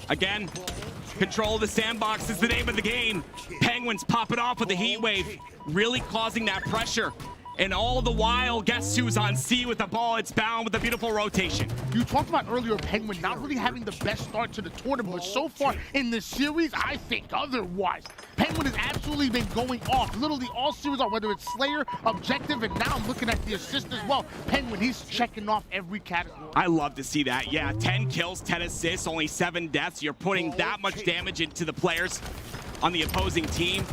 G: Again, control of the sandbox is the name of the game. Penguins popping off with the heat wave, really causing that pressure. And all the while, guess who's on C with the ball? It's bound with a beautiful rotation.
F: You talked about earlier Penguin not really having the best start to the tournament, but so far in this series, I think otherwise. Penguin has absolutely been going off, literally all series on, whether it's Slayer, Objective, and now I'm looking at the assist as well. Penguin, he's checking off every category.
G: I love to see that. Yeah, 10 kills, 10 assists, only 7 deaths. You're putting that much damage into the players on the opposing team.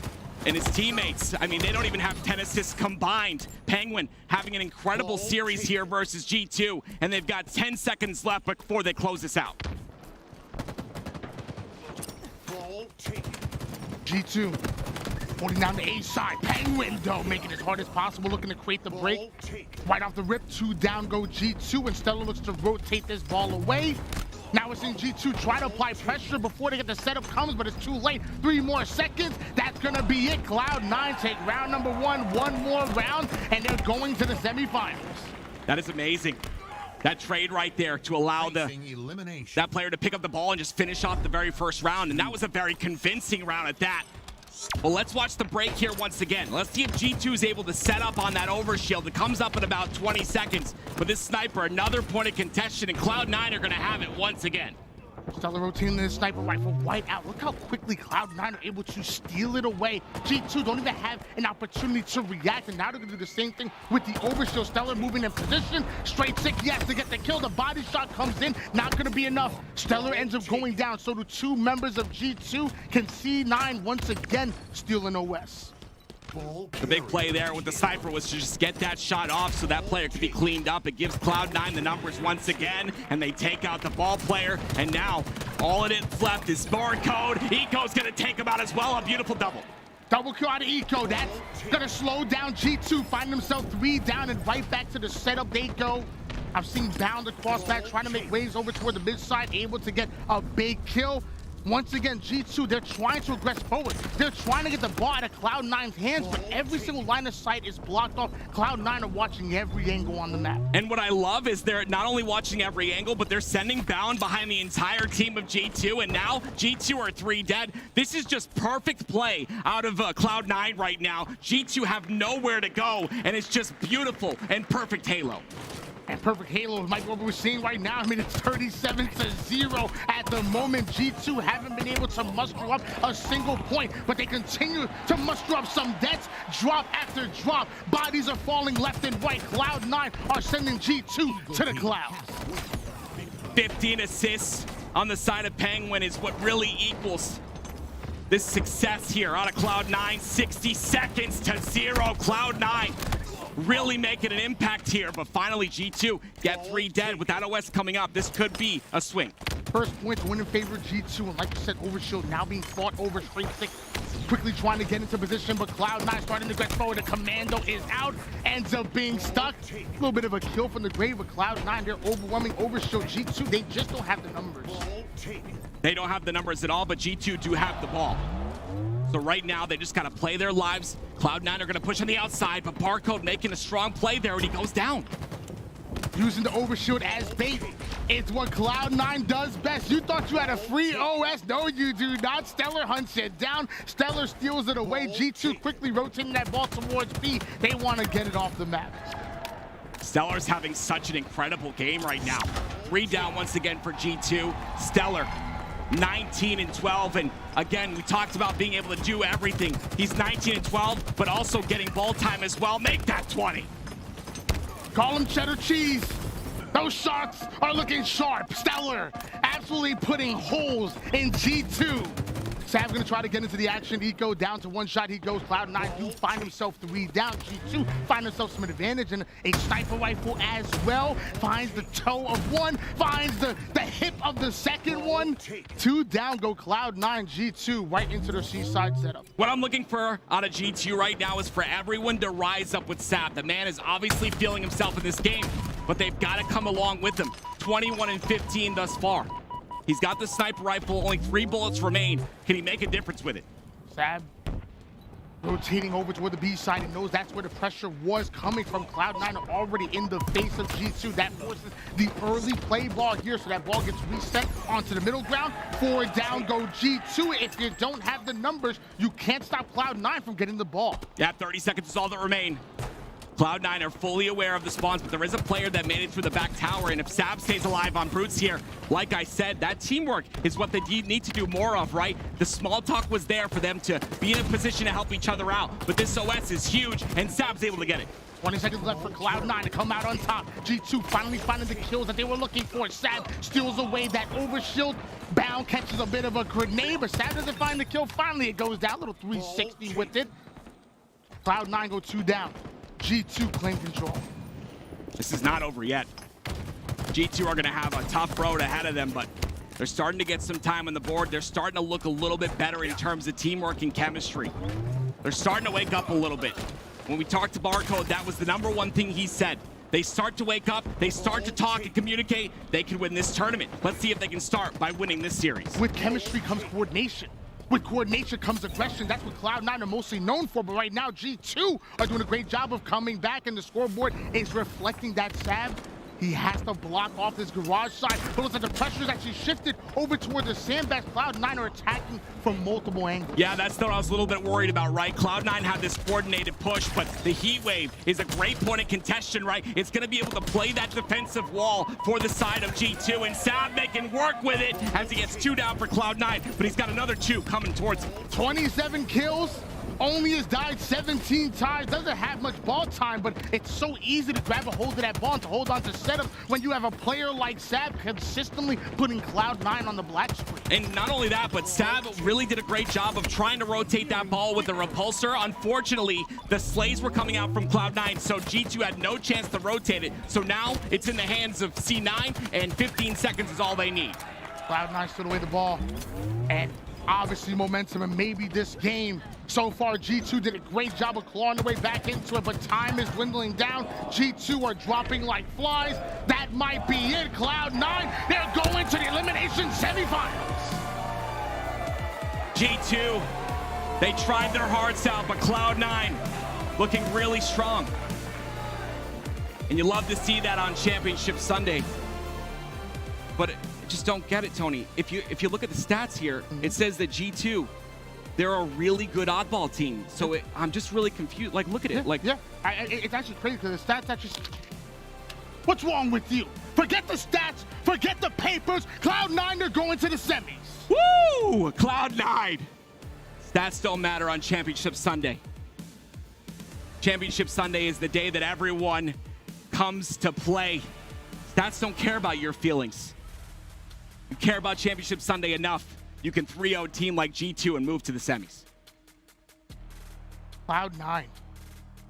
G: and his teammates, I mean, they don't even have 10 assists combined. Penguin having an incredible series here versus G2, and they've got 10 seconds left before they close this out.
F: G2 holding down the A side. Penguin, though, making it as hard as possible, looking to create the break. Right off the rip, 2 down go G2, and Stellar looks to rotate this ball away. Now we're seeing G2 try to apply pressure before they get the setup comes, but it's too late. 3 more seconds. That's going to be it. Cloud9 take round number 1, 1 more round, and they're going to the semifinals.
G: That is amazing. That trade right there to allow that player to pick up the ball and just finish off the very first round, and that was a very convincing round at that. Well, let's watch the break here once again. Let's see if G2 is able to set up on that overshield. It comes up in about 20 seconds. But this sniper, another point of contention, and Cloud9 are going to have it once again.
F: Stellar rotating the sniper rifle right out. Look how quickly Cloud9 are able to steal it away. G2 don't even have an opportunity to react, and now they're going to do the same thing with the overshield. Stellar moving in position. Straight sick, yes, to get the kill. The body shot comes in. Not going to be enough. Stellar ends up going down. So do 2 members of G2. Can C9 once again steal an OS.
G: The big play there with the sniper was to just get that shot off so that player could be cleaned up. It gives Cloud9 the numbers once again, and they take out the ball player. And now all it is left is barcode. Eco's going to take him out as well. A beautiful double.
F: Double kill out of Eco. That's going to slow down G2. Find themselves 3 down and right back to the setup they go. I've seen Bound across that, trying to make waves over toward the mid side, able to get a big kill. Once again, G2, they're trying to aggress forward. They're trying to get the ball out of Cloud9's hands, but every single line of sight is blocked off. Cloud9 are watching every angle on the map.
G: And what I love is they're not only watching every angle, but they're sending Bound behind the entire team of G2, and now G2 are 3 dead. This is just perfect play out of Cloud9 right now. G2 have nowhere to go, and it's just beautiful and perfect Halo.
F: And perfect Halo might be what we're seeing right now. I mean, it's 37-0 at the moment. G2 haven't been able to muster up a single point, but they continue to muster up some deaths, drop after drop. Bodies are falling left and right. Cloud9 are sending G2 to the clouds.
G: 15 assists on the side of Penguin is what really equals this success here out of Cloud9. 60 seconds to 0. Cloud9 really making an impact here, but finally G2 get 3 dead. With that OS coming up, this could be a swing.
F: First point to win in favor of G2, and like you said, overshield now being fought over. Straight sick, quickly trying to get into position, but Cloud9 starting to get forward. The commando is out, ends up being stuck. A little bit of a kill from the grave, but Cloud9, they're overwhelming overshield. G2, they just don't have the numbers.
G: They don't have the numbers at all, but G2 do have the ball. So right now, they just got to play their lives. Cloud9 are going to push on the outside, but Barcode making a strong play there, and he goes down.
F: Using the overshield as bait. It's what Cloud9 does best. You thought you had a free OS. No, you do not. Stellar hunts it down. Stellar steals it away. G2 quickly rotating that ball towards B. They want to get it off the map.
G: Stellar's having such an incredible game right now. 3 down once again for G2. Stellar 19-12, and again, we talked about being able to do everything. He's 19-12, but also getting ball time as well. Make that 20.
F: Call him cheddar cheese. Those shots are looking sharp. Stellar absolutely putting holes in G2. Sam's gonna try to get into the action. Eco down to 1 shot. He goes. Cloud9 do find himself 3 down. G2 find himself some advantage, and a sniper rifle as well. Finds the toe of one. Finds the hip of the second one. 2 down go Cloud9. G2 right into their seaside setup.
G: What I'm looking for out of G2 right now is for everyone to rise up with Sap. The man is obviously feeling himself in this game, but they've got to come along with him. 21-15 thus far. He's got the sniper rifle, only 3 bullets remain. Can he make a difference with it?
F: Sab rotating over toward the B side. He knows that's where the pressure was coming from. Cloud9 are already in the face of G2. That forces the early play ball here, so that ball gets reset onto the middle ground. 4 down go G2. If you don't have the numbers, you can't stop Cloud9 from getting the ball.
G: Yeah, 30 seconds is all that remain. Cloud9 are fully aware of the spawns, but there is a player that made it through the back tower, and if Sab stays alive on Brutes here, like I said, that teamwork is what they need to do more of, right? The small talk was there for them to be in a position to help each other out, but this OS is huge, and Sab's able to get it.
F: 20 seconds left for Cloud9 to come out on top. G2 finally finding the kills that they were looking for. Sab steals away that overshield. Bound catches a bit of a grenade, but Sab doesn't find the kill. Finally, it goes down. Little 360 with it. Cloud9 go 2 down. G2 claim control.
G: This is not over yet. G2 are going to have a tough road ahead of them, but they're starting to get some time on the board. They're starting to look a little bit better in terms of teamwork and chemistry. They're starting to wake up a little bit. When we talked to Barcode, that was the #1 thing he said. They start to wake up, they start to talk and communicate, they can win this tournament. Let's see if they can start by winning this series.
F: With chemistry comes coordination. With coordination comes aggression. That's what Cloud9 are mostly known for, but right now G2 are doing a great job of coming back, and the scoreboard is reflecting that. Sab, he has to block off this garage side, but looks like the pressure's actually shifted over toward the sandbags. Cloud9 are attacking from multiple angles.
G: Yeah, that's what I was a little bit worried about, right? Cloud9 had this coordinated push, but the heat wave is a great point of contention, right? It's going to be able to play that defensive wall for the side of G2, and Sab making work with it as he gets 2 down for Cloud9, but he's got another 2 coming towards him.
F: 27 kills. Only has died 17 times. Doesn't have much ball time, but it's so easy to grab a hold of that ball and to hold on to setups when you have a player like Sab consistently putting Cloud9 on the black screen.
G: And not only that, but Sab really did a great job of trying to rotate that ball with the repulsor. Unfortunately, the slays were coming out from Cloud9, so G2 had no chance to rotate it. So now it's in the hands of C9, and 15 seconds is all they need.
F: Cloud9 stood away the ball, and obviously momentum, and maybe this game. So far, G2 did a great job of clawing their way back into it, but time is dwindling down. G2 are dropping like flies. That might be it. Cloud9, they're going to the elimination semifinals.
G: G2, they tried their hearts out, but Cloud9 looking really strong. And you love to see that on Championship Sunday. But I just don't get it, Tony. If you look at the stats here, it says that G2, they're a really good oddball team. So I'm just really confused. Like, look at it.
F: It's actually crazy because the stats actually. What's wrong with you? Forget the stats. Forget the papers. Cloud9 are going to the semis.
G: Woo! Cloud9. Stats don't matter on Championship Sunday. Championship Sunday is the day that everyone comes to play. Stats don't care about your feelings. You care about Championship Sunday enough, you can 3-0 a team like G2 and move to the semis.
F: Cloud9,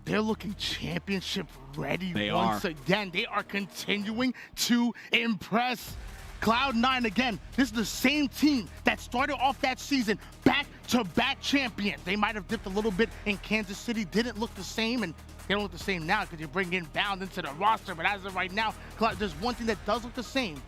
F: they're looking championship ready once again. They are continuing to impress. Cloud9 again, this is the same team that started off that season back-to-back champion. They might have dipped a little bit in Kansas City, didn't look the same, and they don't look the same now because you bring in Bound into the roster, but as of right now, there's one thing that does look the same.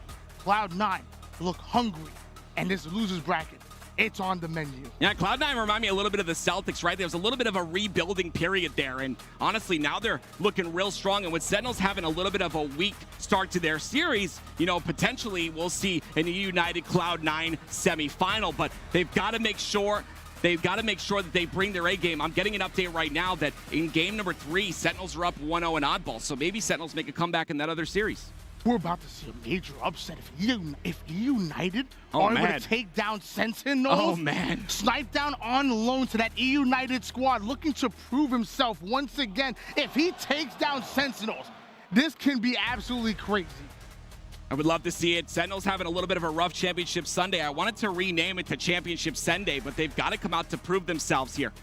F: Cloud9 look hungry, and this losers bracket, it's on the menu.
G: Yeah, Cloud9 remind me a little bit of the Celtics, right? There was a little bit of a rebuilding period there, and honestly, now they're looking real strong, and with Sentinels having a little bit of a weak start to their series, you know, potentially we'll see an EUnited Cloud9 semifinal, but they've got to make sure that they bring their A game. I'm getting an update right now that in game number 3, Sentinels are up 1-0 in oddball, so maybe Sentinels make a comeback in that other series.
F: We're about to see a major upset if EUnited are able to take down Sentinels.
G: Oh, man.
F: Snipe down on loan to that EUnited squad, looking to prove himself once again. If he takes down Sentinels, this can be absolutely crazy.
G: I would love to see it. Sentinels having a little bit of a rough Championship Sunday. I wanted to rename it to Championship Sunday, but they've got to come out to prove themselves here.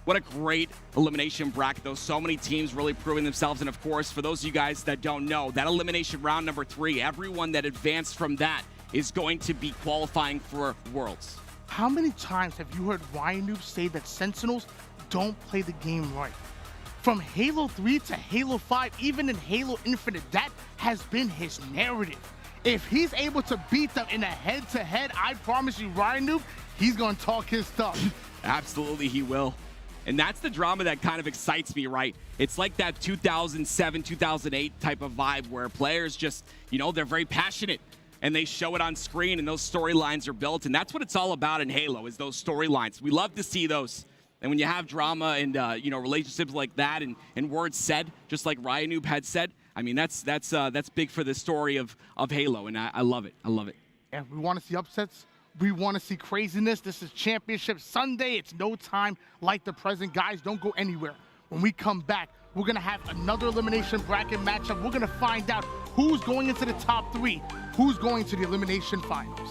G: What a great elimination bracket, though. So many teams really proving themselves. And, of course, for those of you guys that don't know, that elimination round number 3, everyone that advanced from that is going to be qualifying for Worlds.
F: How many times have you heard Ryan say that Sentinels don't play the game right? From Halo 3 to Halo 5, even in Halo Infinite, that has been his narrative. If he's able to beat them in a head-to-head, I promise you, Ryan, he's going to talk his stuff.
G: Absolutely, he will. And that's the drama that kind of excites me, right? It's like that 2007, 2008 type of vibe where players just, you know, they're very passionate and they show it on screen and those storylines are built. And that's what it's all about in Halo, is those storylines. We love to see those. And when you have drama and relationships like that and words said, just like Ryanoob had said, I mean that's big for the story of Halo, and I love it. I love it.
F: And we want to see upsets. We want to see craziness. This is Championship Sunday. It's no time like the present. Guys, don't go anywhere. When we come back, we're going to have another elimination bracket matchup. We're going to find out who's going into the top 3, who's going to the elimination finals.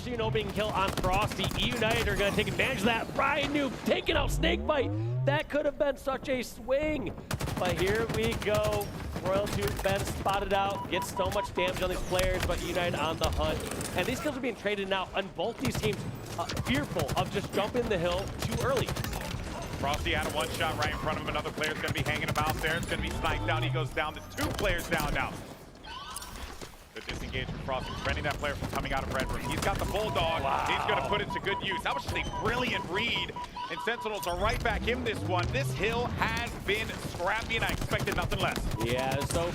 C: actually an opening kill on Frosty. EUnited are going to take advantage of that. Ryan Noob taking out Snakebite. That could have been such a swing. But here we go. Royal 2 been spotted out, gets so much damage on these players, but EUnited on the hunt. And these kills are being traded now, and both these teams fearful of just jumping the hill too early.
K: Frosty had a one shot right in front of him. Another player's going to be hanging about there. It's going to be sniped down. He goes down to 2 players down now. The disengage from Frosty, preventing that player from coming out of Red Room. He's got the Bulldog. Wow. He's going to put it to good use. That was just a brilliant read. And Sentinels are right back in this one. This hill has been scrappy, and I expected nothing less.
C: Yeah, so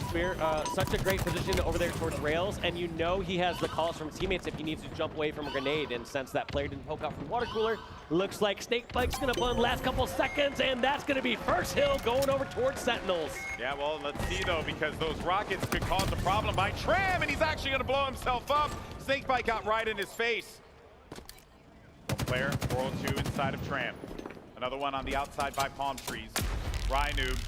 C: such a great position over there towards rails, and you know he has the calls from his teammates if he needs to jump away from a grenade. And since that player didn't poke out from the water cooler, looks like Snakebite's going to blend last couple seconds, and that's going to be first hill going over towards Sentinels.
K: Yeah, well, let's see, though, because those rockets could cause a problem by Tram, and he's actually going to blow himself up. Snakebite got right in his face. One player, World 2 inside of Tram. Another one on the outside by Palm Trees. Rynoob,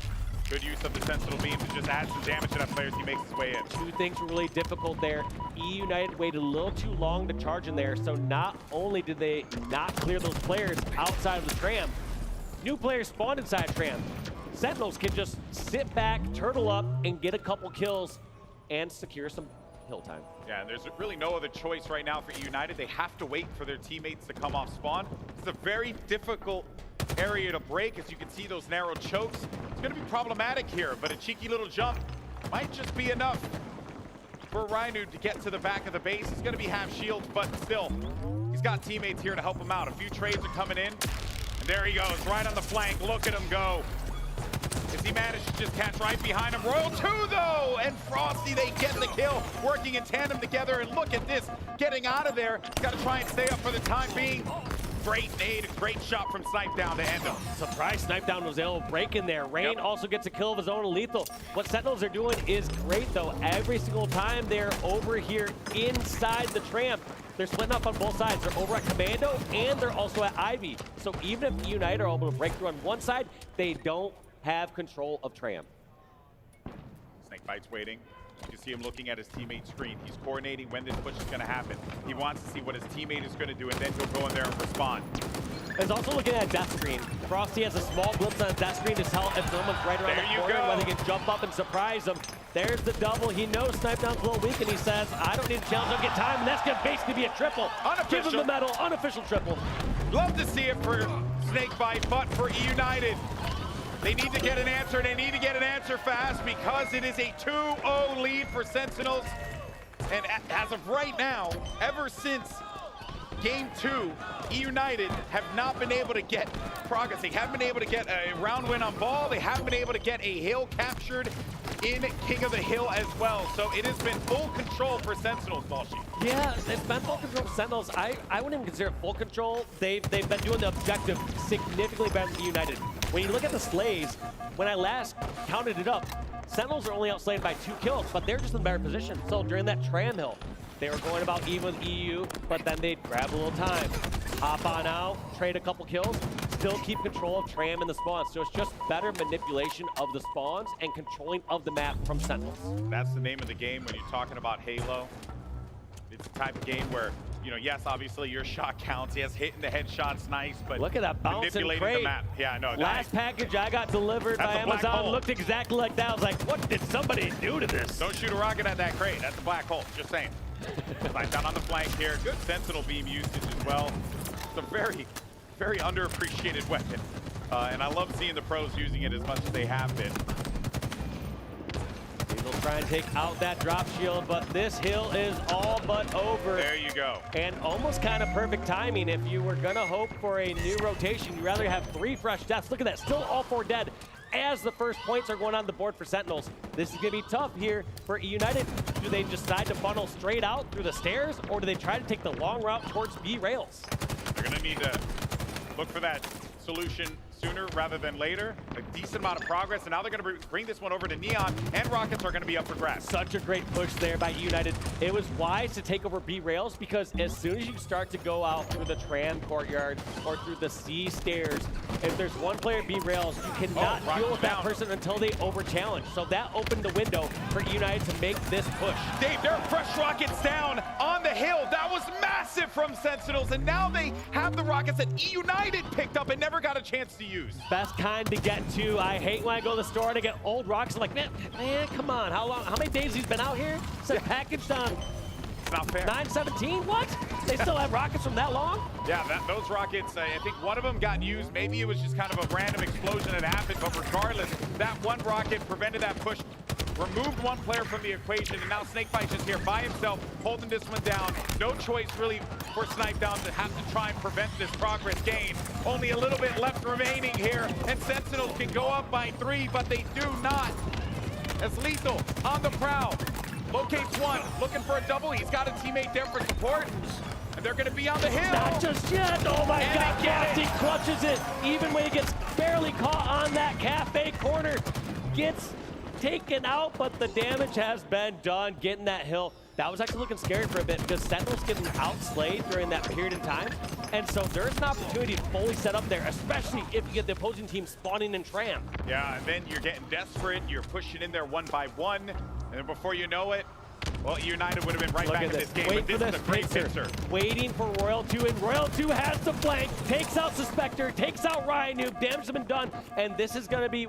K: good use of the Sentinel beam to just add some damage to that player as he makes his way in.
C: 2 things were really difficult there. EUnited waited a little too long to charge in there, so not only did they not clear those players outside of the Tram, new players spawned inside Tram. Sentinels can just sit back, turtle up, and get a couple kills and secure some hill time.
K: Yeah, and there's really no other choice right now for EUnited. They have to wait for their teammates to come off spawn. It's a very difficult area to break. As you can see, those narrow chokes. It's going to be problematic here, but a cheeky little jump might just be enough for Rynoob to get to the back of the base. It's going to be half shield, but still, he's got teammates here to help him out. A few trades are coming in, and there he goes, right on the flank. Look at him go. As he managed to just catch right behind him. Royal 2, though, and Frosty, they get the kill, working in tandem together, and look at this, getting out of there. Got to try and stay up for the time being. Great nade, a great shot from Snipe Down to end him.
C: Surprise, Snipe Down was able to break in there. Rain also gets a kill of his own lethal. What Sentinels are doing is great, though. Every single time they're over here inside the Tram, they're splitting up on both sides. They're over at Commando, and they're also at Ivy. So even if EUnited are able to break through on one side, they don't have control of Tram.
K: Snakebite's waiting. You can see him looking at his teammate's screen. He's coordinating when this push is going to happen. He wants to see what his teammate is going to do, and then he'll go in there and respond.
C: He's also looking at death screen. Frosty has a small glimpse on a death screen to tell if someone's right around the corner, whether he can jump up and surprise him. There's the double. He knows Snipe Down's a little weak, and he says, I don't need a challenge, I'll get time, and that's going to basically be a triple.
K: Unofficial.
C: Give him the medal, unofficial triple.
K: Love to see it for Snakebite, but for EUnited, they need to get an answer. They need to get an answer fast because it is a 2-0 lead for Sentinels. And as of right now, ever since Game 2, EUnited have not been able to get progress. They haven't been able to get a round win on ball. They haven't been able to get a hill captured in King of the Hill as well. So it has been full control for Sentinels, Balshi.
C: Yeah, it's been full control for Sentinels. I wouldn't even consider it full control. They've been doing the objective significantly better than EUnited. When you look at the slays, when I last counted it up, Sentinels are only outslayed by 2 kills, but they're just in a better position. So during that Tram hill, they were going about even with EU, but then they'd grab a little time, hop on out, trade a couple kills, still keep control of Tram and the spawns. So it's just better manipulation of the spawns and controlling of the map from Sentinels.
K: That's the name of the game when you're talking about Halo. It's the type of game where, you know, yes, obviously your shot counts. Yes, hitting the headshot's nice, but
C: look at that bounce and
K: manipulating the map. Yeah, no.
C: Last package I got delivered by Amazon looked exactly like that. I was like, what did somebody do to this?
K: Don't shoot a rocket at that crate. That's a black hole. Just saying. Right down on the flank here. Good Sentinel beam usage as well. It's a very, very underappreciated weapon. And I love seeing the pros using it as much as they have been.
C: They'll try and take out that drop shield, but this hill is all but over.
K: There you go.
C: And almost kind of perfect timing. If you were going to hope for a new rotation, you'd rather have 3 fresh deaths. Look at that, still all 4 dead as the first points are going on the board for Sentinels. This is going to be tough here for EUnited. Do they decide to funnel straight out through the stairs, or do they try to take the long route towards B rails?
K: They're going to need to look for that solution sooner rather than later. A decent amount of progress, and now they're going to bring this one over to Neon, and Rockets are going to be up for grabs.
C: Such a great push there by EUnited. It was wise to take over B rails because as soon as you start to go out through the Tram courtyard or through the C stairs, if there's one player B rails, you cannot deal with that person until they over challenge. So that opened the window for EUnited to make this push.
K: Dave, there are fresh rockets down on the hill. That was massive
H: from Sentinels, and now they have the rockets that EUnited picked up and never got a chance to use.
C: Best kind to get to. I hate when I go to the store and I get old rockets. I'm like, man, come on. How many days he's been out here? Said packaged on
H: not fair.
C: 9/17? What? They still have rockets from that long?
H: Yeah, those rockets, I think one of them got used. Maybe it was just kind of a random explosion that happened, but regardless, that one rocket prevented that push, removed one player from the equation, and now Snakebite's just here by himself, holding this one down. No choice really for Snipedown to have to try and prevent this progress gain. Only a little bit left remaining here, and Sentinels can go up by 3, but they do not. As Lethal on the prowl. Locates one, looking for a double. He's got a teammate there for support. And they're going to be on the hill.
C: Not just yet. Oh my God, Cassie clutches it. Even when he gets barely caught on that cafe corner, gets taken out, but the damage has been done getting that hill. That was actually looking scary for a bit because Sentinels getting outslayed during that period of time. And so there's an opportunity to fully set up there, especially if you get the opposing team spawning in Tram.
H: Yeah, and then you're getting desperate. You're pushing in there 1 by 1. And then before you know it, well, EUnited would have been right back in this game.
C: Wait
H: but this is a great pincer.
C: Waiting for Royal 2, and Royal 2 has the flank, takes out Suspector, takes out Ryan Noob, damage has been done, and this is going to be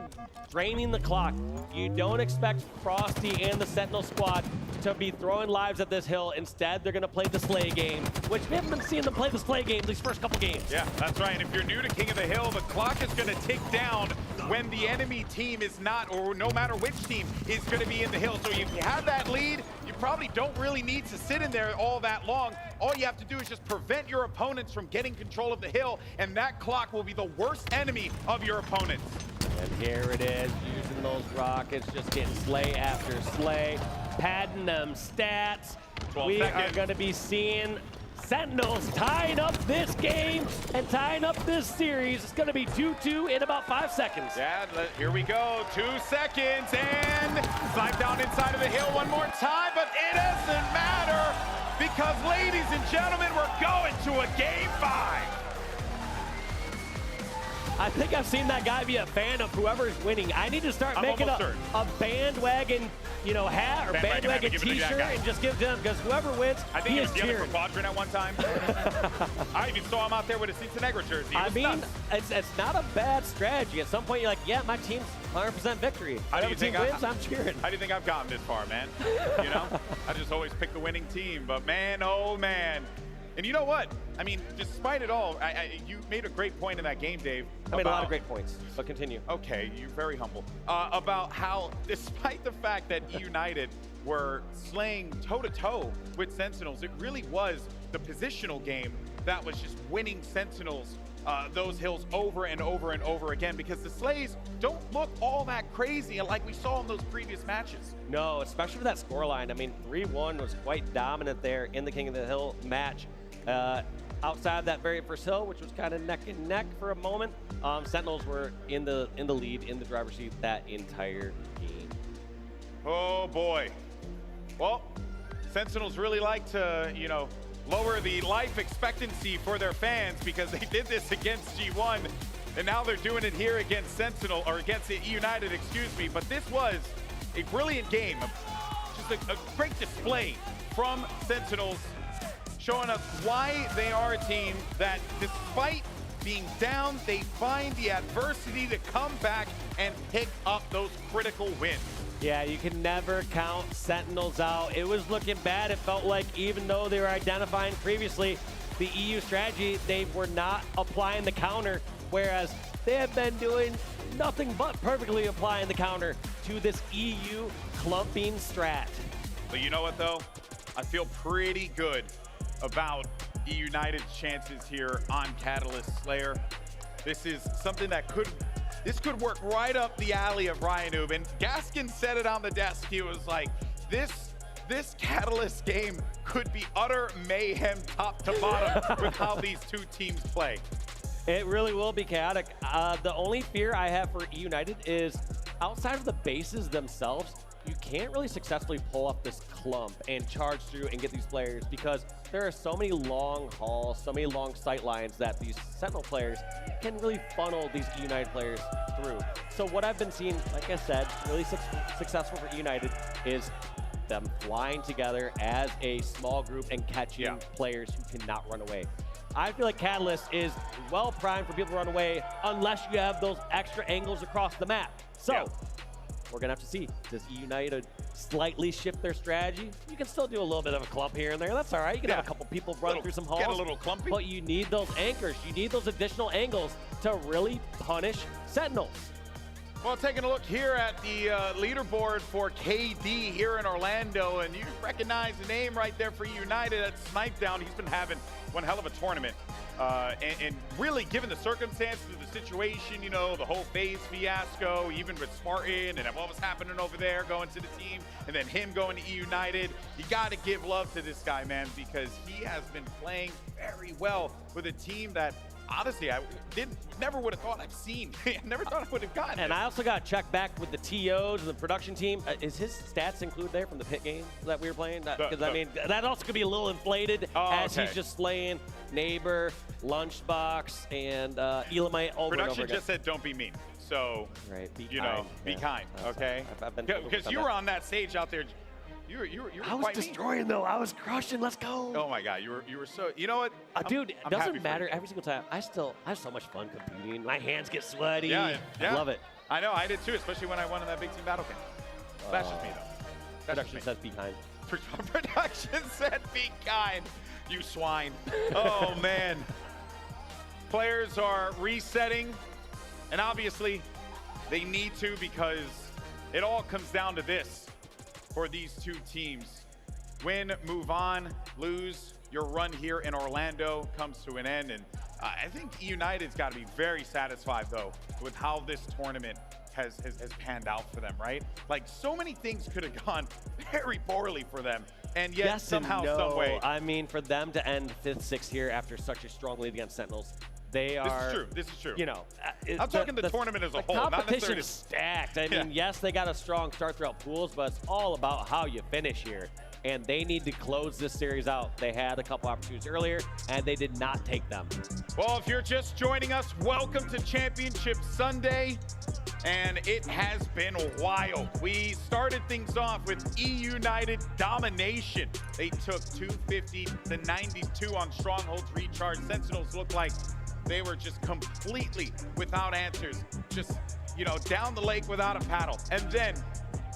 C: draining the clock. You don't expect Frosty and the Sentinel squad to be throwing lives at this hill. Instead, they're going to play the Slay game, which we haven't been seeing them play the Slay game these first couple games.
H: Yeah, that's right. If you're new to King of the Hill, the clock is going to tick down when the enemy team is not, or no matter which team is going to be in the hill. So if you have that lead, you probably don't really need to sit in there all that long. All you have to do is just prevent your opponents from getting control of the hill, and that clock will be the worst enemy of your opponents.
C: And here it is, using those rockets, just getting slay after slay, padding them stats. We are going to be seeing Sentinels tying up this game and tying up this series. It's going to be 2-2 in about 5 seconds.
H: Yeah, here we go. 2 seconds, and slide down inside of the hill one more time, but it doesn't matter because, ladies and gentlemen, we're going to a game 5.
C: I think I've seen that guy be a fan of whoever's winning. I need to start making a bandwagon, hat or bandwagon t-shirt and just give them, because whoever wins,
H: I think he was dealing for Quadrant at one time. I even saw him out there with a Cincinnati jersey.
C: I mean, it's not a bad strategy. At some point, you're like, yeah, my team's 100% victory. Whatever team wins, I'm cheering.
H: How do you think I've gotten this far, man? I just always pick the winning team, but man, oh man. And you know what? I mean, despite it all, you made a great point in that game, Dave.
C: I made a lot of great points, but continue.
H: Okay, you're very humble. About how, despite the fact that EUnited were slaying toe-to-toe with Sentinels, it really was the positional game that was just winning Sentinels those hills over and over and over again, because the slays don't look all that crazy like we saw in those previous matches.
C: No, especially for that scoreline. I mean, 3-1 was quite dominant there in the King of the Hill match. Outside of that very first hill, which was kind of neck and neck for a moment, Sentinels were in the lead, in the driver's seat that entire game.
H: Oh boy. Well, Sentinels really like to, lower the life expectancy for their fans, because they did this against G1, and now they're doing it here against Sentinel, or against EUnited, excuse me. But this was a brilliant game, just a great display from Sentinels, showing us why they are a team that, despite being down, they find the adversity to come back and pick up those critical wins.
C: Yeah, you can never count Sentinels out. It was looking bad. It felt like, even though they were identifying previously the EU strategy, they were not applying the counter, whereas they have been doing nothing but perfectly applying the counter to this EU clumping strat.
H: But you know what, though? I feel pretty good about EUnited's chances here on Catalyst Slayer. This is something that could work right up the alley of Ryan Noob. And Gaskin said it on the desk. He was like, this Catalyst game could be utter mayhem top to bottom with how these two teams play.
C: It really will be chaotic. The only fear I have for EUnited is, outside of the bases themselves, you can't really successfully pull off this clump and charge through and get these players, because there are so many long hauls, so many long sight lines that these Sentinel players can really funnel these EUnited players through. So what I've been seeing, like I said, really successful for EUnited is them flying together as a small group and catching players who cannot run away. I feel like Catalyst is well primed for people to run away unless you have those extra angles across the map. So we're gonna have to see, does EUnited slightly shift their strategy? You can still do a little bit of a clump here and there. That's all right. You can have a couple people run through some halls.
H: Get a little clumpy.
C: But you need those anchors. You need those additional angles to really punish Sentinels.
H: Well, taking a look here at the leaderboard for KD here in Orlando, and you recognize the name right there for EUnited. That's Snipe Down. He's been having one hell of a tournament. And really, given the circumstances of the situation, you know, the whole FaZe fiasco, even with Spartan and what was happening over there going to the team, and then him going to EUnited, you got to give love to this guy, man, because he has been playing very well with a team that, honestly, I never would have thought I've seen. I never thought I would have gotten.
C: And I also got checked back with the TOs and the production team. Is his stats included there from the pit game that we were playing? Because, I mean, that also could be a little inflated as he's just slaying Neighbor, Lunchbox, and Elamite over and over
H: Production
C: again.
H: just said, don't be mean. So,
C: be
H: you
C: kind.
H: know, be kind, okay? Because you were on that stage out there. You were
C: I was
H: quite
C: destroying
H: mean.
C: though. I was crushing. Let's go.
H: Oh my God, you were so. You know what,
C: dude? It
H: I'm happy
C: doesn't
H: for
C: matter
H: you.
C: every single time. I have so much fun competing. My hands get sweaty.
H: Yeah.
C: I love it.
H: I know, I did too, especially when I won in that big team battle game. That's just me though. That's
C: Production says be kind.
H: Production said be kind. You swine. Oh man. Players are resetting, and obviously they need to, because it all comes down to this for these two teams. Win, move on, lose, your run here in Orlando comes to an end. And I think EUnited's got to be very satisfied, though, with how this tournament has panned out for them, right? Like, so many things could have gone very poorly for them, and yet somehow, some way.
C: I mean, for them to end 5th, 6th here after such a strong lead against Sentinels, they are.
H: This is true.
C: You know,
H: I'm talking the tournament as a whole, not necessarily.
C: Competition's stacked. I mean, yes, they got a strong start throughout pools, but it's all about how you finish here. And they need to close this series out. They had a couple opportunities earlier, and they did not take them.
H: Well, if you're just joining us, welcome to Championship Sunday. And it has been wild. We started things off with EUnited domination. They took 250 to 92 on Stronghold's recharge. Sentinels looked like they were just completely without answers. Just, you know, down the lake without a paddle. And then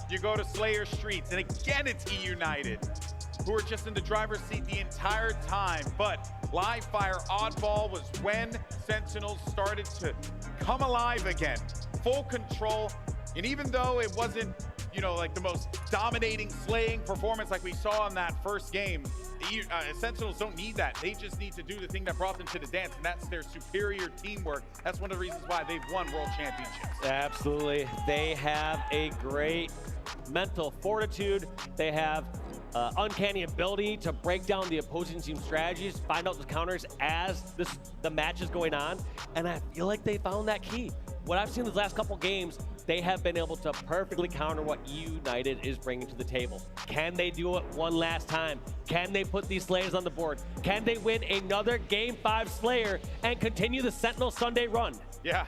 H: you go to Slayer Streets, and again it's EUnited, who are just in the driver's seat the entire time. But live fire oddball was when Sentinels started to come alive again. Full control, and even though it wasn't, you know, like the most dominating slaying performance like we saw in that first game, Sentinels don't need that. They just need to do the thing that brought them to the dance, and that's their superior teamwork. That's one of the reasons why they've won world championships.
C: Absolutely. They have a great mental fortitude. They have uncanny ability to break down the opposing team's strategies, find out the counters as the match is going on, and I feel like they found that key. What I've seen these last couple games, they have been able to perfectly counter what EUnited is bringing to the table. Can they do it one last time? Can they put these Slayers on the board? Can they win another Game 5 Slayer and continue the Sentinel Sunday run?
H: Yeah,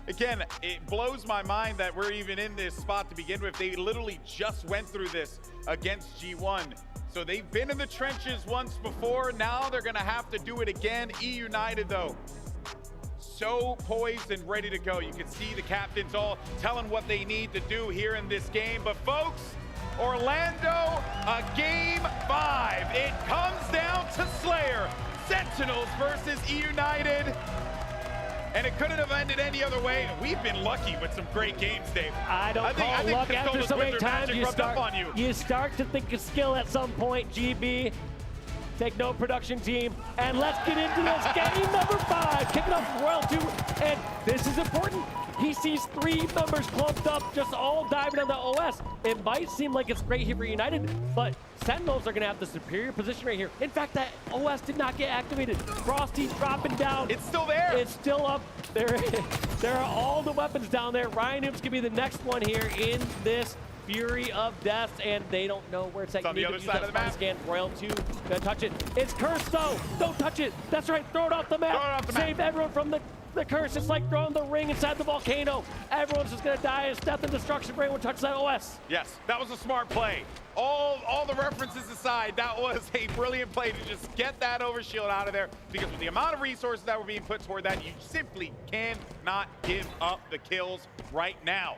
H: again, it blows my mind that we're even in this spot to begin with. They literally just went through this against G1. So they've been in the trenches once before. Now they're going to have to do it again. EUnited, though, so poised and ready to go. You can see the captains all telling what they need to do here in this game. But folks, Orlando, a Game 5. It comes down to Slayer. Sentinels versus EUnited. And it couldn't have ended any other way. We've been lucky with some great games, Dave.
C: I don't call it luck after so many times. You start to think of skill at some point, GB. Take no production team, and let's get into this game number 5. Kicking off Royal 2, and this is important. He sees 3 members clumped up, just all diving on the OS. It might seem like it's great here for United, but Sentinels are gonna have the superior position right here. In fact, that OS did not get activated. Frosty's dropping down.
H: It's still there.
C: It's still up. There are all the weapons down there. Ryan Noob's gonna be the next one here in this Fury of Death, and they don't know where it's at.
H: It's on the other side of the map.
C: Scan. Royal 2, gonna touch it. It's cursed though. Don't touch it. That's right. Throw it off the map.
H: Throw it off the map.
C: Save everyone from the The curse is like throwing the ring inside the volcano. Everyone's just gonna die as death and destruction for anyone touches that OS.
H: Yes, that was a smart play. All the references aside, that was a brilliant play to just get that overshield out of there, because with the amount of resources that were being put toward that, you simply cannot give up the kills right now.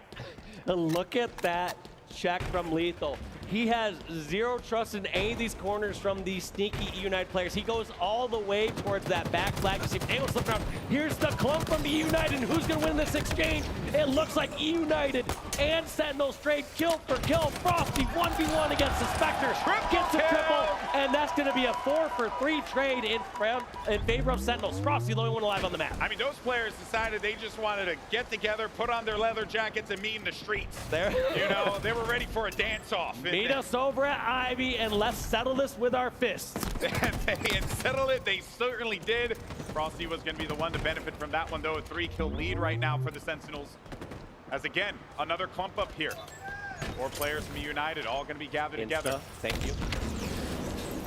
C: Look at that check from Lethal. He has zero trust in any of these corners from these sneaky EUnited players. He goes all the way towards that back flag to see if anyone's slipping around. Here's the clump from EUnited, and who's gonna win this exchange? It looks like EUnited and Sentinels trade kill for kill. Frosty 1v1 against the Spectre. Gets a triple, and that's gonna be a 4-for-3 trade in favor of Sentinels. Frosty, the only one alive on the map.
H: I mean, those players decided they just wanted to get together, put on their leather jackets, and meet in the streets.
C: There.
H: You know, they were ready for a dance-off.
C: Meet us over at Ivy and let's settle this with our fists.
H: And settle it, they certainly did. Frosty was going to be the one to benefit from that one, though. A 3-kill lead right now for the Sentinels. As again, another clump up here. 4 players from EUnited, all going to be gathered together.
C: Thank you.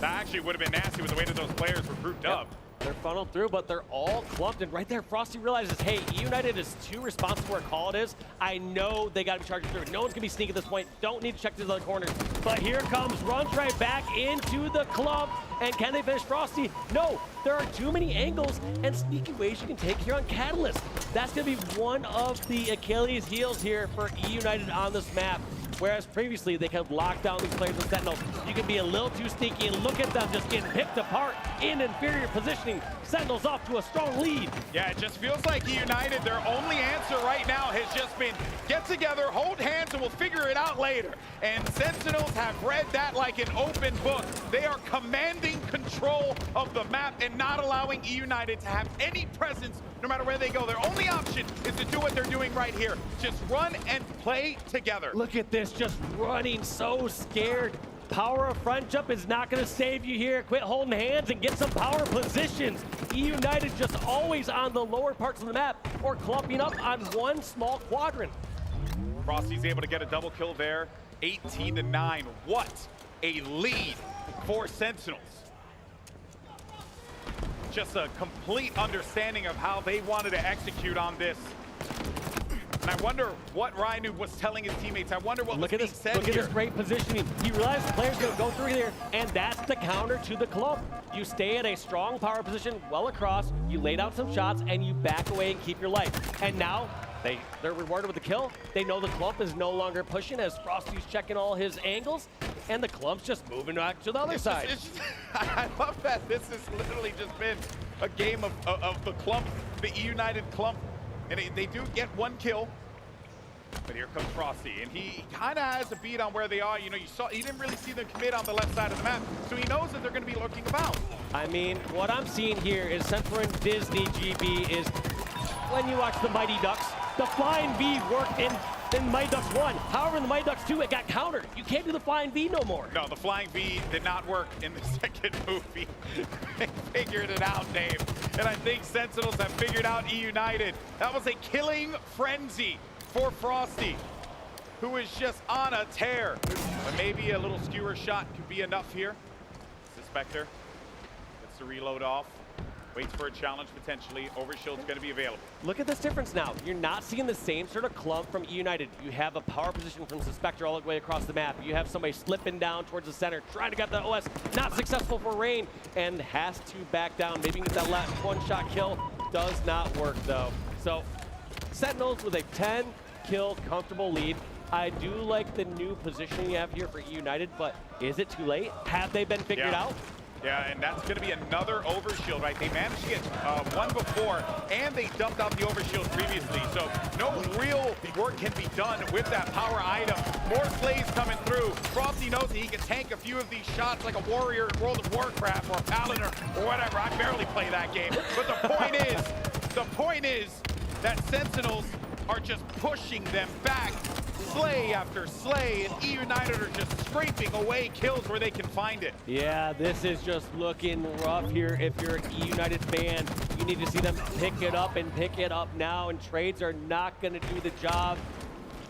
H: That actually would have been nasty with the way that those players were grouped up.
C: They're funneled through, but they're all clumped, and right there, Frosty realizes, hey, EUnited is too responsive where call it is. I know they got to be charging through. No one's going to be sneaky at this point. Don't need to check through the other corners. But here comes, runs right back into the clump, and can they finish Frosty? No, there are too many angles and sneaky ways you can take here on Catalyst. That's going to be one of the Achilles heels here for EUnited on this map. Whereas previously they could lock down these players with Sentinels. You can be a little too sneaky, and look at them just getting picked apart in inferior positioning. Sentinels off to a strong lead.
H: Yeah, it just feels like EUnited, their only answer right now has just been get together, hold hands, and we'll figure it out later. And Sentinels have read that like an open book. They are commanding control of the map and not allowing EUnited to have any presence no matter where they go. Their only option is to do what they're doing right here. Just run and play together.
C: Look at this, just running so scared. Power of front jump is not going to save you here. Quit holding hands and get some power positions. EUnited just always on the lower parts of the map or clumping up on one small quadrant.
H: Frosty's able to get a double kill there. 18-9. What a lead for Sentinels. Just a complete understanding of how they wanted to execute on this. And I wonder what Rhino was telling his teammates. I wonder what was being said here.
C: Look at this great positioning. He realized the player's going to go through here, and that's the counter to the clump. You stay at a strong power position well across, you lay down some shots, and you back away and keep your life. And now they're rewarded with the kill. They know the clump is no longer pushing as Frosty's checking all his angles, and the clump's just moving back to the other side.
H: I love that this has literally just been a game of the clump, the EUnited clump. And they do get one kill, but here comes Frosty, and he kind of has a beat on where they are. You know, you didn't really see them commit on the left side of the map, so he knows that they're going to be lurking about.
C: I mean, what I'm seeing here is Central and Disney GB is when you watch the Mighty Ducks, the Flying V worked in Mighty Ducks 1. However, in the Mighty Ducks 2, it got countered. You can't do the Flying V no more.
H: No, the Flying V did not work in the second movie. They figured it out, Dave. And I think Sentinels have figured out EUnited. That was a killing frenzy for Frosty, who is just on a tear. But maybe a little skewer shot could be enough here. The Spectre gets the reload off. Waits for a challenge potentially. Overshield's going to be available.
C: Look at this difference now. You're not seeing the same sort of clump from EUnited. You have a power position from the Spectre all the way across the map. You have somebody slipping down towards the center, trying to get the OS. Not successful for Rain, and has to back down. Maybe get that last one-shot kill. Does not work, though. So, Sentinels with a 10-kill comfortable lead. I do like the new positioning you have here for EUnited, but is it too late? Have they been figured out?
H: Yeah, and that's going to be another overshield, right? They managed to get one before, and they dumped out the overshield previously. So no real work can be done with that power item. More slays coming through. Frosty knows that he can tank a few of these shots like a warrior in World of Warcraft or Paladin or whatever. I barely play that game. But the point is that Sentinels are just pushing them back. Slay after slay, and EUnited are just scraping away kills where they can find it.
C: Yeah, this is just looking rough here. If you're an EUnited fan, you need to see them pick it up and pick it up now, and trades are not going to do the job.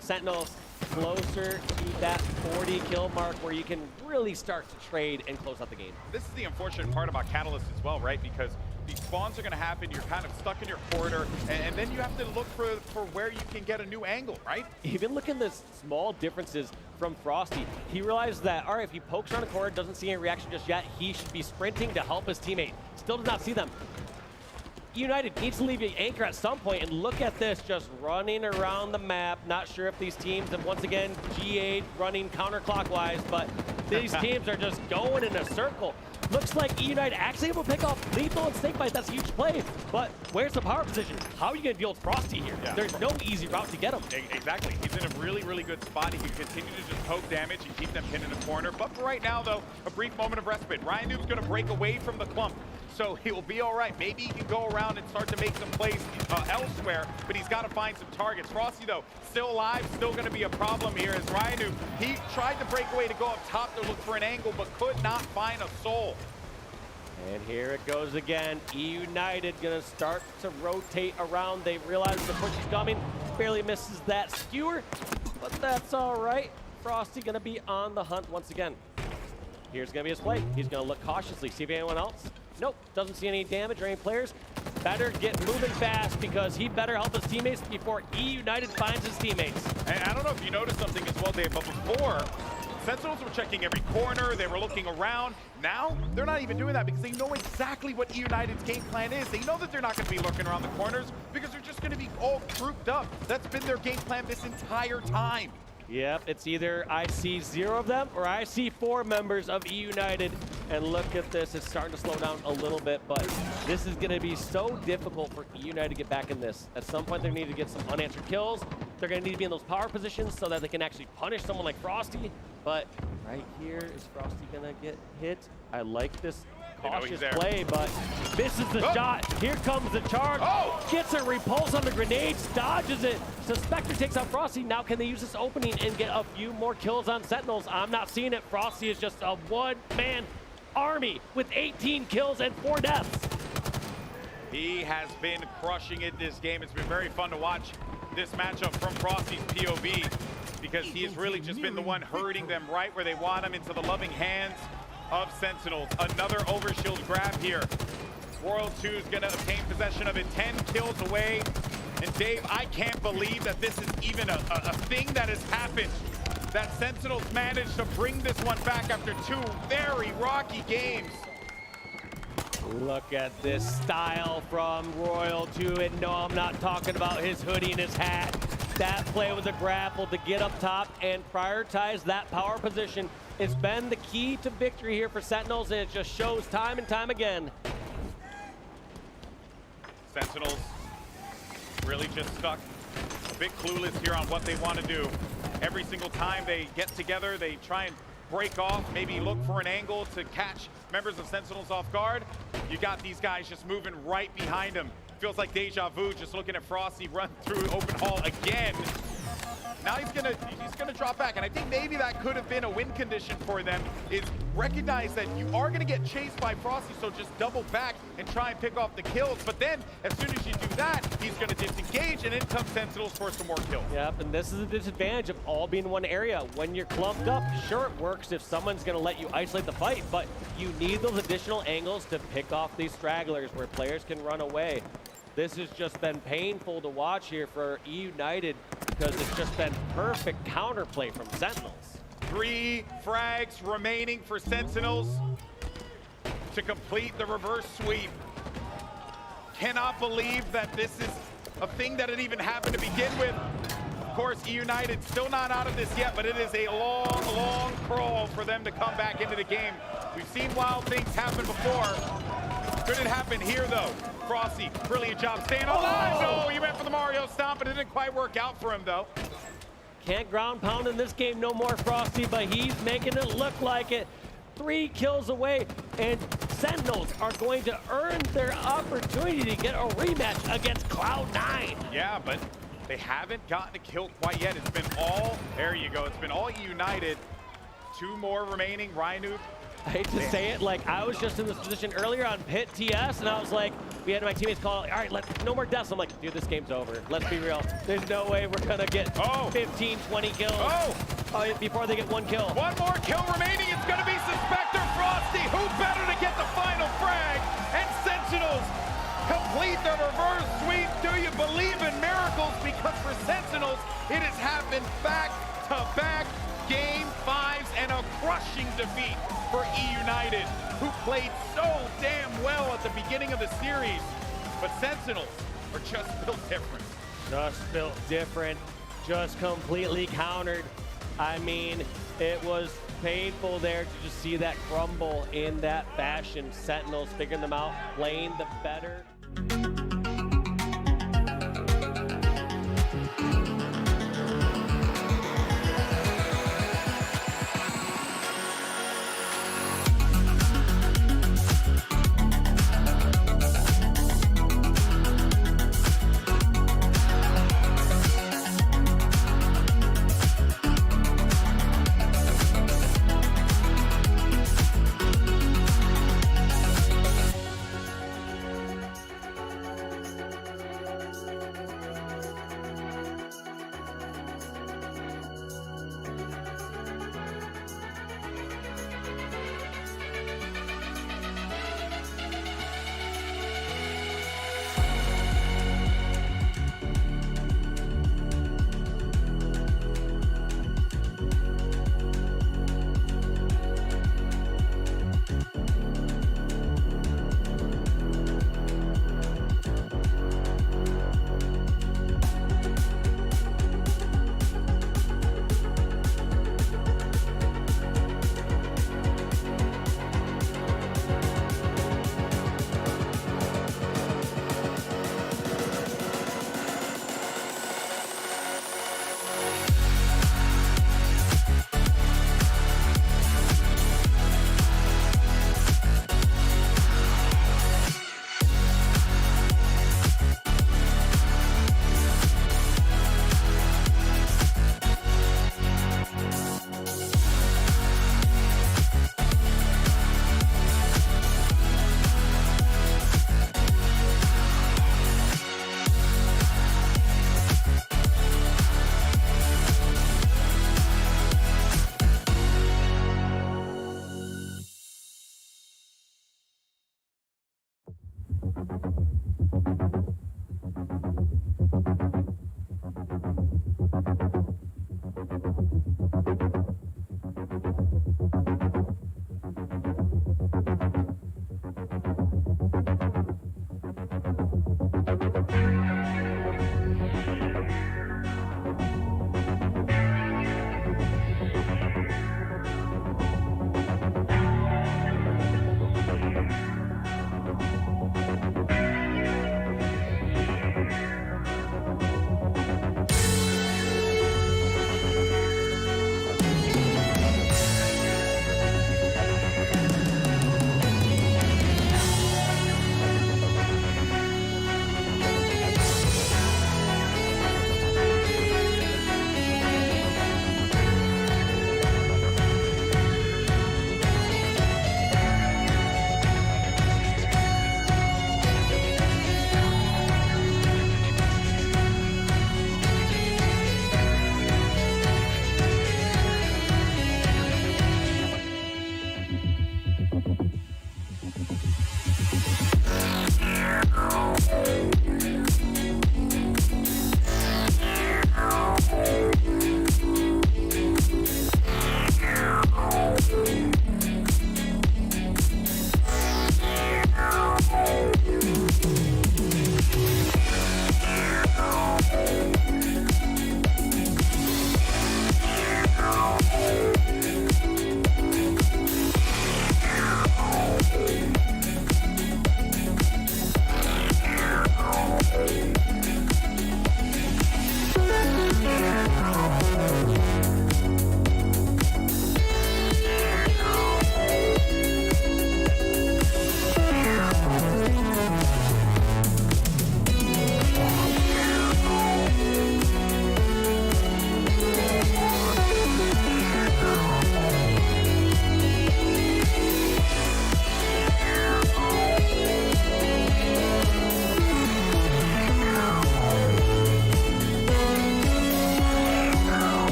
C: Sentinels closer to that 40 kill mark where you can really start to trade and close out the game.
H: This is the unfortunate part about Catalyst as well, right? Because these spawns are going to happen. You're kind of stuck in your corridor, and then you have to look for where you can get a new angle, right?
C: Even look at the small differences from Frosty. He realized that, all right, if he pokes around the corner, doesn't see any reaction just yet, he should be sprinting to help his teammate. Still does not see them. EUnited needs to leave an anchor at some point, and look at this, just running around the map. Not sure if these teams have, once again, GA'd running counterclockwise, but these teams are just going in a circle. Looks like EUnited actually able to pick off Lethal and Snakebite. That's a huge play, but where's the power position? How are you going to deal with Frosty here?
H: Yeah.
C: There's no easy route to get him.
H: Exactly. He's in a really, really good spot. He can continue to just poke damage and keep them pinned in the corner. But for right now, though, a brief moment of respite. Ryanoob's going to break away from the clump, so he will be all right. Maybe he can go around and start to make some plays elsewhere, but he's got to find some targets. Frosty, though, still alive, still going to be a problem here as Ryanoop, he tried to break away to go up top to look for an angle, but could not find a soul.
C: And here it goes again. EUnited gonna start to rotate around. They realize the push is coming. Barely misses that skewer, but that's all right. Frosty gonna be on the hunt once again. Here's gonna be his play. He's gonna look cautiously, see if anyone else. Nope, doesn't see any damage or any players. Better get moving fast because he better help his teammates before EUnited finds his teammates.
H: And I don't know if you noticed something as well, Dave, but before, Sentinels were checking every corner, they were looking around. Now, they're not even doing that because they know exactly what EUnited's game plan is. They know that they're not going to be looking around the corners because they're just going to be all grouped up. That's been their game plan this entire time.
C: Yep, it's either I see 0 of them or I see 4 members of EUnited. And look at this, it's starting to slow down a little bit, but this is gonna be so difficult for EUnited to get back in this. At some point, they need to get some unanswered kills. They're gonna need to be in those power positions so that they can actually punish someone like Frosty. But right here, is Frosty gonna get hit? I like this cautious play, but misses the shot. Here comes the charge. Gets a repulse on the grenades, dodges it. Suspector takes out Frosty. Now can they use this opening and get a few more kills on Sentinels? I'm not seeing it. Frosty is just a one-man army with 18 kills and 4 deaths.
H: He has been crushing it this game. It's been very fun to watch this matchup from Frosty's POV because he has really just been the one herding them right where they want him, into the loving hands of Sentinels. Another overshield grab here. Royal 2 is going to obtain possession of it, 10 kills away. And Dave, I can't believe that this is even a thing that has happened. That Sentinels managed to bring this one back after 2 very rocky games.
C: Look at this style from Royal 2, and no, I'm not talking about his hoodie and his hat. That play with the grapple to get up top and prioritize that power position has been the key to victory here for Sentinels, and it just shows time and time again.
H: Sentinels really just stuck, a bit clueless here on what they want to do. Every single time they get together, they try and break off, maybe look for an angle to catch members of Sentinels off guard. You got these guys just moving right behind him. Feels like deja vu, just looking at Frosty run through open hall again. Now he's gonna drop back, and I think maybe that could have been a win condition for them, is recognize that you are gonna get chased by Frosty, so just double back and try and pick off the kills. But then, as soon as you do that, he's gonna disengage, and in comes Sentinels for some more kills.
C: Yep, and this is a disadvantage of all being in one area. When you're clumped up, sure, it works if someone's gonna let you isolate the fight, but you need those additional angles to pick off these stragglers where players can run away. This has just been painful to watch here for EUnited because it's just been perfect counterplay from Sentinels.
H: 3 frags remaining for Sentinels to complete the reverse sweep. Cannot believe that this is a thing that it even happened to begin with. Of course, EUnited still not out of this yet, but it is a long, long crawl for them to come back into the game. We've seen wild things happen before. Couldn't happen here, though. Frosty, brilliant job staying alive. No, he went for the Mario stomp, but it didn't quite work out for him, though.
C: Can't ground pound in this game no more, Frosty, but he's making it look like it. 3 kills away, and Sentinels are going to earn their opportunity to get a rematch against Cloud9.
H: Yeah, but they haven't gotten a kill quite yet. It's been all, there you go, it's been all EUnited. 2 more remaining, Ryanoop.
C: I hate to say it, like, I was just in this position earlier on Pit TS, and I was like, we had my teammates call, all right, no more deaths. I'm like, dude, this game's over. Let's be real. There's no way we're gonna get 15, 20 kills before they get 1 kill.
H: 1 more kill remaining. It's gonna be Suspector Frosty. Who better to get the final frag? And Sentinels 7 back-to-back Game 5s and a crushing defeat for EUnited, who played so damn well at the beginning of the series. But Sentinels are just built different.
C: Just built different, just completely countered. I mean, it was painful there to just see that crumble in that fashion. Sentinels figuring them out, playing the better.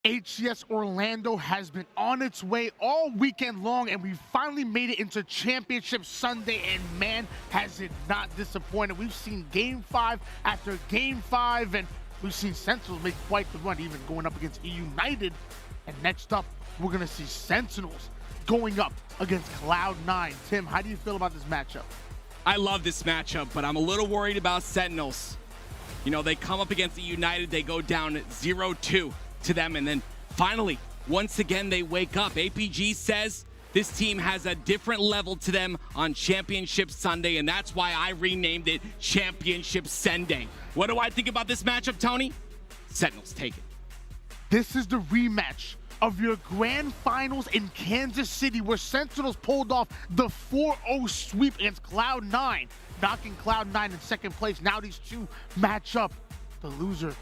F: HCS Orlando has been on its way all weekend long, and we finally made it into Championship Sunday, and man, has it not disappointed. We've seen Game 5 after Game 5, and we've seen Sentinels make quite the run, even going up against EUnited. And next up, we're going to see Sentinels going up against Cloud9. Tim, how do you feel about this matchup?
G: I love this matchup, but I'm a little worried about Sentinels. You know, they come up against EUnited, they go down 0-2 to them, and then finally, once again, they wake up. APG says this team has a different level to them on Championship Sunday, and that's why I renamed it Championship Sunday. What do I think about this matchup, Tony? Sentinels take it.
F: This is the rematch of your grand finals in Kansas City, where Sentinels pulled off the 4-0 sweep against Cloud9, knocking Cloud9 in second place. Now these two match up. The loser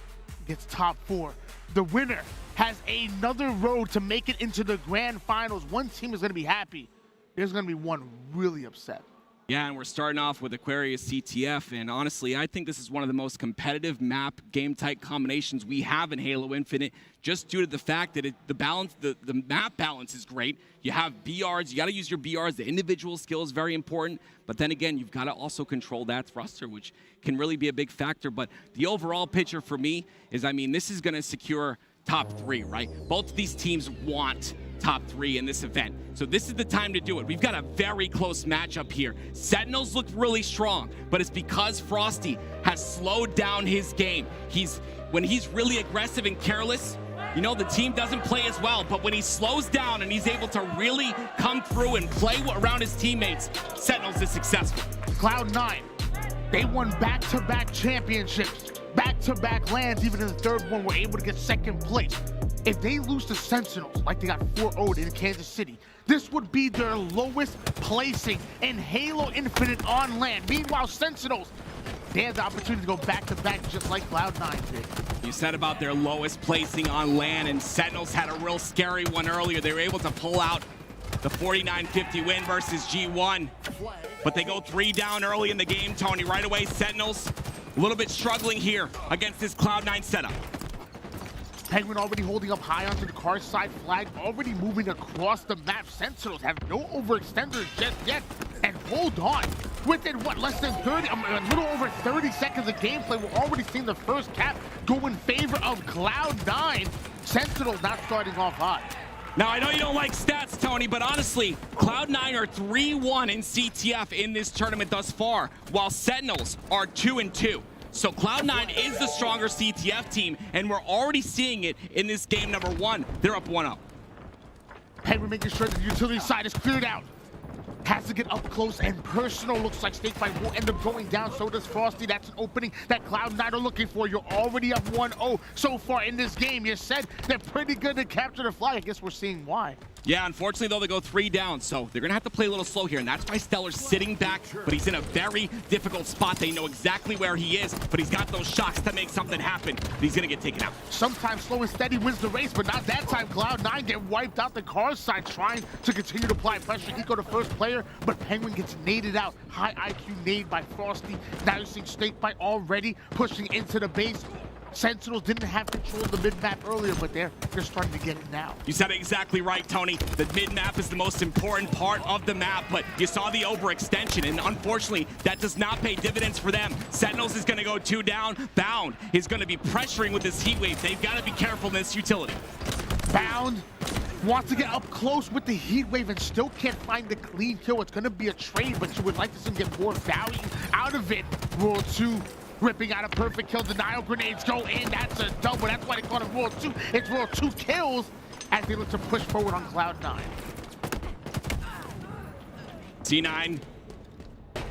F: gets top 4. The winner has another road to make it into the grand finals. One team is going to be happy. There's going to be one really upset.
G: Yeah, and we're starting off with Aquarius CTF, and honestly, I think this is one of the most competitive map game-type combinations we have in Halo Infinite, just due to the fact that the map balance is great. You have BRs, you got to use your BRs. The individual skill is very important, but then again, you've got to also control that thruster, which can really be a big factor. But the overall picture for me is, I mean, this is going to secure top 3, right? Both of these teams want top 3 in this event. So this is the time to do it. We've got a very close matchup here. Sentinels look really strong, but it's because Frosty has slowed down his game. When he's really aggressive and careless, you know, the team doesn't play as well, but when he slows down and he's able to really come through and play around his teammates, Sentinels is successful.
F: Cloud9, they won back-to-back championships, back-to-back lands. Even in the third one, were able to get second place. If they lose to Sentinels like they got 4-0'd in Kansas City, this would be their lowest placing in Halo Infinite on land. Meanwhile, Sentinels, they have the opportunity to go back-to-back just like Cloud9 did.
G: You said about their lowest placing on land, and Sentinels had a real scary one earlier. They were able to pull out the 49-50 win versus G1. But they go 3 down early in the game, Tony. Right away, Sentinels a little bit struggling here against this Cloud9 setup.
F: Penguin already holding up high onto the car side flag, already moving across the map. Sentinels have no overextenders just yet. And hold on, within what, less than 30, a little over 30 seconds of gameplay, we're already seeing the first cap go in favor of Cloud9. Sentinels not starting off hot.
G: Now, I know you don't like stats, Tony, but honestly, Cloud9 are 3-1 in CTF in this tournament thus far, while Sentinels are 2-2. So Cloud9 is the stronger CTF team, and we're already seeing it in this game number 1. They're up 1-0.
F: Penguin making sure the utility side is cleared out. Has to get up close and personal. Looks like Snakebite will end up going down. So does Frosty. That's an opening that Cloud9 are looking for. You're already up 1-0 so far in this game. You said they're pretty good to capture the flag. I guess we're seeing why.
G: Yeah, unfortunately, though, they go 3 down, so they're going to have to play a little slow here, and that's why Stellar's sitting back, but he's in a very difficult spot. They know exactly where he is, but he's got those shots to make something happen. He's going to get taken out.
F: Sometimes slow and steady wins the race, but not that time. Cloud9 get wiped out the car side, trying to continue to apply pressure. Eco the first player, but Penguin gets naded out. High IQ nade by Frosty. Now you're seeing Snakebite already pushing into the base. Sentinels didn't have control of the mid-map earlier, but they're starting to get it now.
G: You said it exactly right, Tony. The mid-map is the most important part of the map, but you saw the overextension, and unfortunately, that does not pay dividends for them. Sentinels is going to go 2 down. Bound is going to be pressuring with this heat wave. They've got to be careful in this utility.
F: Bound wants to get up close with the heat wave and still can't find the clean kill. It's going to be a trade, but you would like to see him get more value out of it. World 2 ripping out a perfect kill. Denial grenades go in. That's a double. That's why they call it World 2. It's World 2 kills as they look to push forward on Cloud9.
G: C9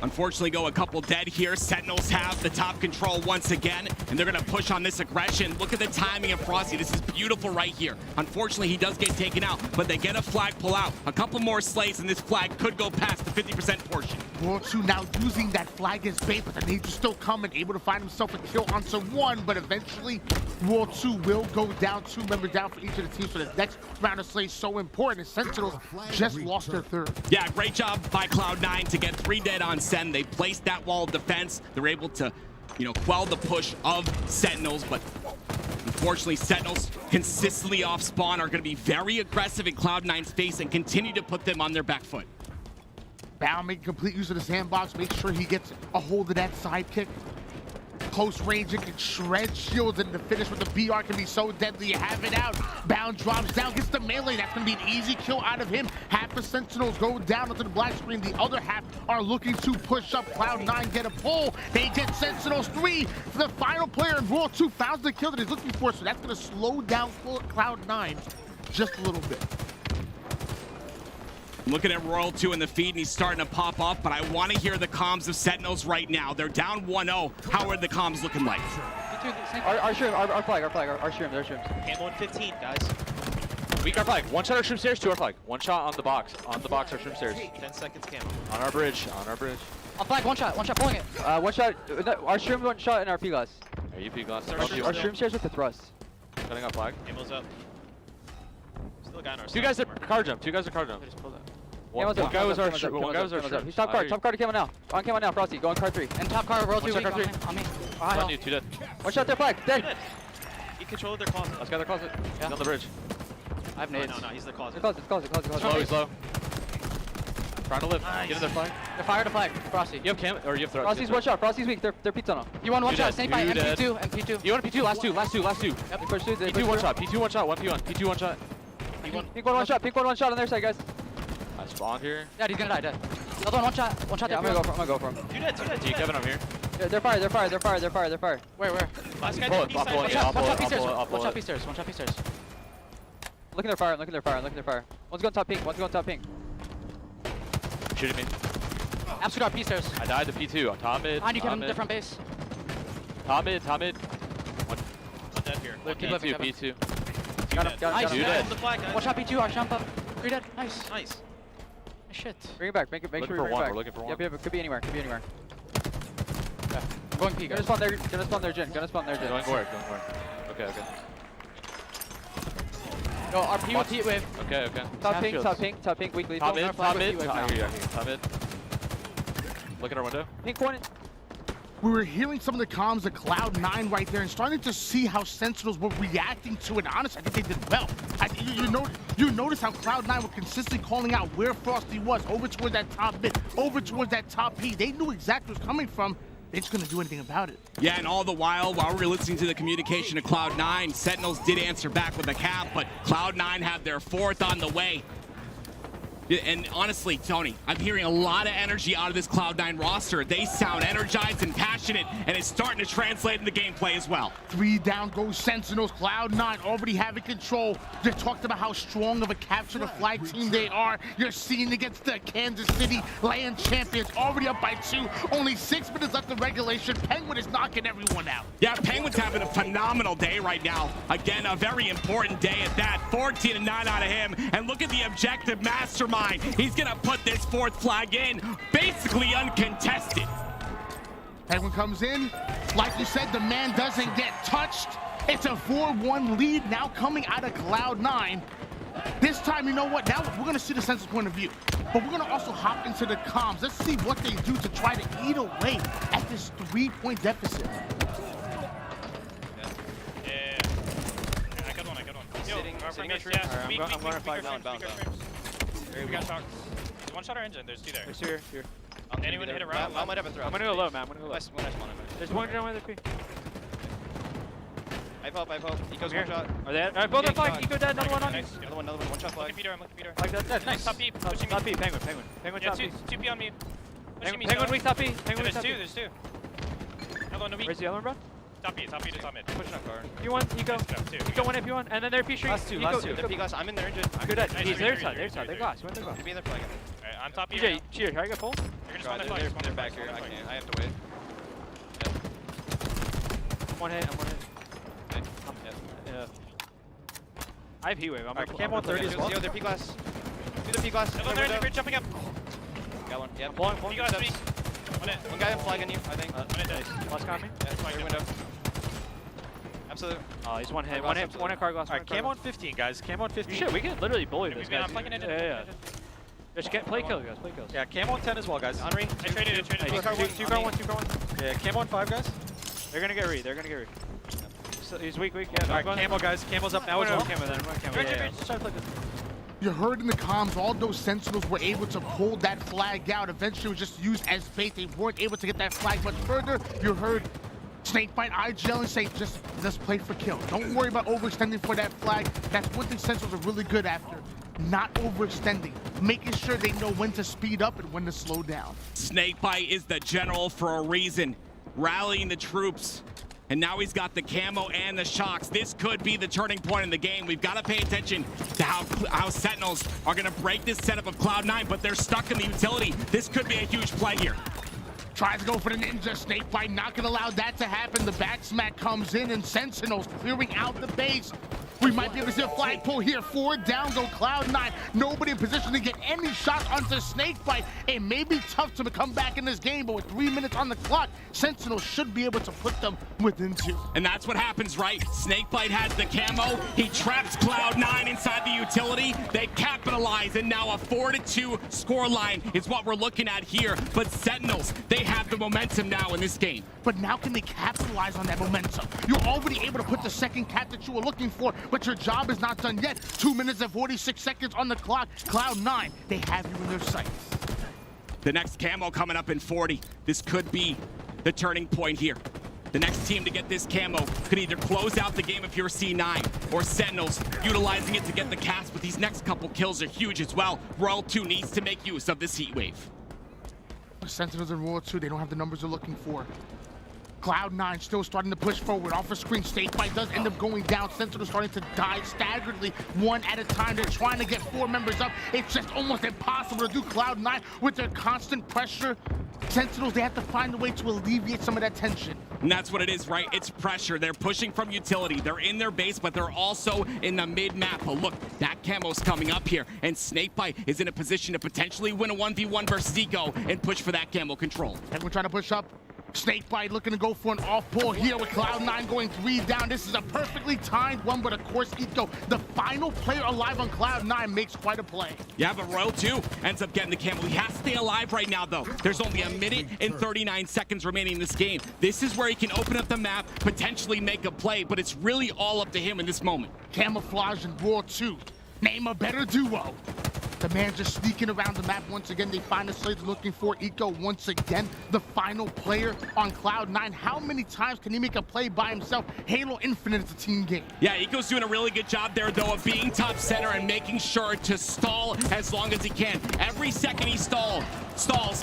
G: unfortunately go a couple dead here. Sentinels have the top control once again, and they're going to push on this aggression. Look at the timing of Frosty. This is beautiful right here. Unfortunately, he does get taken out, but they get a flag pull out. A couple more slays, and this flag could go past the 50% portion.
F: World 2 now using that flag as bait, but the Major still coming, able to find himself a kill onto one, but eventually World 2 will go down, 2 members down for each of the teams, so the next round of slays so important, and Sentinels just lost their third.
G: Yeah, great job by Cloud9 to get 3 dead on Sen. They placed that wall of defense. They're able to, quell the push of Sentinels, but unfortunately, Sentinels consistently off spawn are going to be very aggressive in Cloud9's face and continue to put them on their back foot.
F: Bound making complete use of the sandbox, make sure he gets a hold of that sidekick. Close range, it can shred shields, and the finish with the BR can be so deadly. You have it out. Bound drops down, gets the melee. That's going to be an easy kill out of him. Half the Sentinels go down onto the black screen. The other half are looking to push up. Cloud9 get a pull. They get Sentinels 3. The final player in World 2 found the kill that he's looking for, so that's going to slow down Cloud9 just a little bit.
G: Looking at Royal 2 in the feed, and he's starting to pop off, but I want to hear the comms of Sentinels right now. They're down 1-0. How are the comms looking like?
I: Our flag, our shroom, their shrooms.
Q: Camo 15, guys.
I: Weak our flag. One shot our shroom stairs, 2 our flag. One shot on the box. On the box, our shroom stairs.
Q: 10 seconds camo.
I: On our bridge, On flag, one shot pulling it. One shot, our shroom, one shot in our P glass.
A: Are you P glass?
I: Our shroom stairs with the thrust.
A: Cutting up flag.
Q: Camo's up. Still a guy on our side.
A: Two guys are car jump. One guy was our shroom.
I: He's top card to camo now. On camo now, Frosty, go on card 3.
L: And top card, roll 2 weak on me.
A: On you, 2 dead.
I: One shot their flag, dead.
Q: He controlled their closet.
A: Let's get their closet. He's on the bridge.
L: I have nades.
Q: No, he's the closet.
A: He's low. Trying to live.
Q: Nice.
A: Get in their flag.
L: They're fired a flag, Frosty.
A: You have cam or you have throw.
I: Frosty's one shot, Frosty's weak, they're pizza now.
L: You want one shot, snake by MP2, MP2.
A: You want a P2, last two.
I: Yep, they push 2,
A: P2 one shot, P2 one shot, 1P1, P2 one shot.
I: Pink one shot on their side, guys.
A: I spawned here.
L: Yeah, he's gonna die, dead. Another one shot
I: Yeah, I'm gonna go for him.
Q: Two dead.
A: Kevin, I'm here.
I: Yeah, they're fired.
L: Where?
Q: Last guy
A: Pull it, I'll pull it.
L: One shot P stairs.
I: Look at their fire. One's going top pink.
A: Shooting me.
L: Absolute P stairs.
A: I died to P2. On top mid.
L: Behind you, Kevin, different base.
A: Top mid. One
Q: dead here.
L: Keep living,
A: P2.
I: Got him.
L: Nice.
A: Two dead.
L: One shot P2, our jump up. 3 dead. Nice. Shit.
I: Bring it back. Make sure we bring it back.
A: We're looking for one.
I: Yep. It could be anywhere.
L: Yeah. I'm going P, guys.
I: Gonna spawn their gen.
A: Going where? Okay.
L: Go, our P with heat wave.
A: Okay.
I: Top pink, weak lead.
A: Top mid.
L: Top
A: I hear you. Top mid. Look at our window.
I: Pink one.
F: We were hearing some of the comms of Cloud9 right there and starting to see how Sentinels were reacting to it. Honestly, I think they did well. You notice how Cloud9 were consistently calling out where Frosty was, over towards that top mid, over towards that top P. They knew exactly where it was coming from. They just couldn't do anything about it.
G: Yeah, and all the while we were listening to the communication of Cloud9, Sentinels did answer back with a cap, but Cloud9 had their 4th on the way. And honestly, Tony, I'm hearing a lot of energy out of this Cloud9 roster. They sound energized and passionate, and it's starting to translate into gameplay as well.
F: 3 down goes Sentinels. Cloud9 already having control. They talked about how strong of a capture the flag team they are. You're seeing against the Kansas City land champions, already up by 2. Only 6 minutes left in regulation. Penguin is knocking everyone out.
G: Yeah, Penguin's having a phenomenal day right now. Again, a very important day at that. 14-9 out of him. And look at the objective mastermind. He's gonna put this 4th flag in, basically uncontested.
F: Penguin comes in. Like you said, the man doesn't get touched. It's a 4-1 lead now coming out of Cloud9. This time, you know what? Now we're gonna see the Sentinels' point of view, but we're gonna also hop into the comms. Let's see what they do to try to eat away at this 3-point deficit.
Q: I got one. Yo, sitting at I'm going to 5 down.
W: We got shock. There's one shot our engine. There's 2 there.
I: There's 2 here.
W: Anyone hit a round?
Q: I might have a throw.
A: I'm gonna go low, man. I'm gonna go low.
I: There's one down with the P.
Q: I hope. Eco's one shot.
I: Are they? Alright, both are flag. Eco dead. Another one on me.
Q: Another one. One shot flag.
W: I'm looking Peter.
I: Flag dead.
W: Nice. Top P. Pushing me.
I: Top P. Penguin.
W: Yeah,
I: Top P.
W: 2P on me. Pushing me.
I: Penguin weak top P.
W: There's 2. Another one to weak.
I: Where's the other one, bro?
W: Top B, top mid.
I: Pushing up guard.
L: P1, Eco. Eco 1 AP1, and then they're P3.
I: Last two. They're P glass. I'm in their engine.
L: Good at. He's their side. They're glass. They're glass.
I: Maybe they're flagging.
W: Alright, I'm top B.
L: TJ, cheers. Can I get full?
W: You're gonna spawn that flag.
I: They're back here. I can't. I have to wait.
L: I'm one hit. Yeah. I have heat wave. I'm
I: Cam 130 as well. They're P glass. Do the P glass.
W: They're jumping up.
I: Got one. Yeah.
L: Pulling.
W: You got three.
I: One guy I'm flagging you, I think.
L: Last copy.
I: Yeah, your window. Absolutely.
L: Oh, he's one hit. One hit car glass.
A: Alright, Cam on 15, guys. Cam on 15.
L: Shit, we can literally bully this guy.
W: Yeah.
L: Just get play kills, guys. Play kills.
A: Yeah, Cam on 10 as well, guys.
W: Henri, I traded.
L: Two car one.
A: Yeah, Cam on 5, guys.
L: They're gonna get read. So he's weak. Yeah.
A: Alright, Camo, guys. Camo's up now as well.
L: Camo then. Just try to play this.
F: You heard in the comms, all those Sentinels were able to pull that flag out. Eventually, it was just used as bait. They weren't able to get that flag much further. You heard Snakebite IGL and say, just play for kill. Don't worry about overextending for that flag. That's one thing Sentinels are really good after. Not overextending, making sure they know when to speed up and when to slow down.
G: Snakebite is the general for a reason, rallying the troops. And now he's got the camo and the shocks. This could be the turning point in the game. We've got to pay attention to how Sentinels are going to break this setup of Cloud9, but they're stuck in the utility. This could be a huge play here.
F: Tries to go for the ninja. Snakebite not going to allow that to happen. The back smack comes in and Sentinels clearing out the base. We might be able to see a flag pull here. 4 down go Cloud9. Nobody in position to get any shots onto Snakebite. It may be tough to come back in this game, but with 3 minutes on the clock, Sentinels should be able to put them within 2.
G: And that's what happens, right? Snakebite has the camo. He traps Cloud9 inside the utility. They capitalize, and now a 4-2 scoreline is what we're looking at here. But Sentinels, they have the momentum now in this game.
F: But now can they capitalize on that momentum? You're already able to put the second cap that you were looking for, but your job is not done yet. 2 minutes and 46 seconds on the clock. Cloud9, they have you in their sights.
G: The next camo coming up in 40. This could be the turning point here. The next team to get this camo could either close out the game if you're C9 or Sentinels utilizing it to get the cast, but these next couple kills are huge as well. Royal 2 needs to make use of this heat wave.
F: Sentinels and Royal 2, they don't have the numbers they're looking for. Cloud9 still starting to push forward. Off the screen, Snakebite does end up going down. Sentinels starting to die staggeredly, one at a time. They're trying to get 4 members up. It's just almost impossible to do. Cloud9 with their constant pressure. Sentinels, they have to find a way to alleviate some of that tension.
G: And that's what it is, right? It's pressure. They're pushing from utility. They're in their base, but they're also in the mid-map. But look, that camo's coming up here, and Snakebite is in a position to potentially win a 1v1 versus Eco and push for that camo control.
F: Everyone trying to push up. Snakebite looking to go for an off pull here with Cloud9 going 3 down. This is a perfectly timed one, but of course, Eco, the final player alive on Cloud9, makes quite a play.
G: Yeah, but Royal 2 ends up getting the camo. He has to stay alive right now, though. There's only a minute and 39 seconds remaining in this game. This is where he can open up the map, potentially make a play, but it's really all up to him in this moment.
F: Camouflage and Royal 2. Name a better duo. The man just sneaking around the map once again. They find the slates looking for Eco once again. The final player on Cloud9. How many times can he make a play by himself? Halo Infinite is a team game.
G: Yeah, Eco's doing a really good job there, though, of being top center and making sure to stall as long as he can. Every second he stalls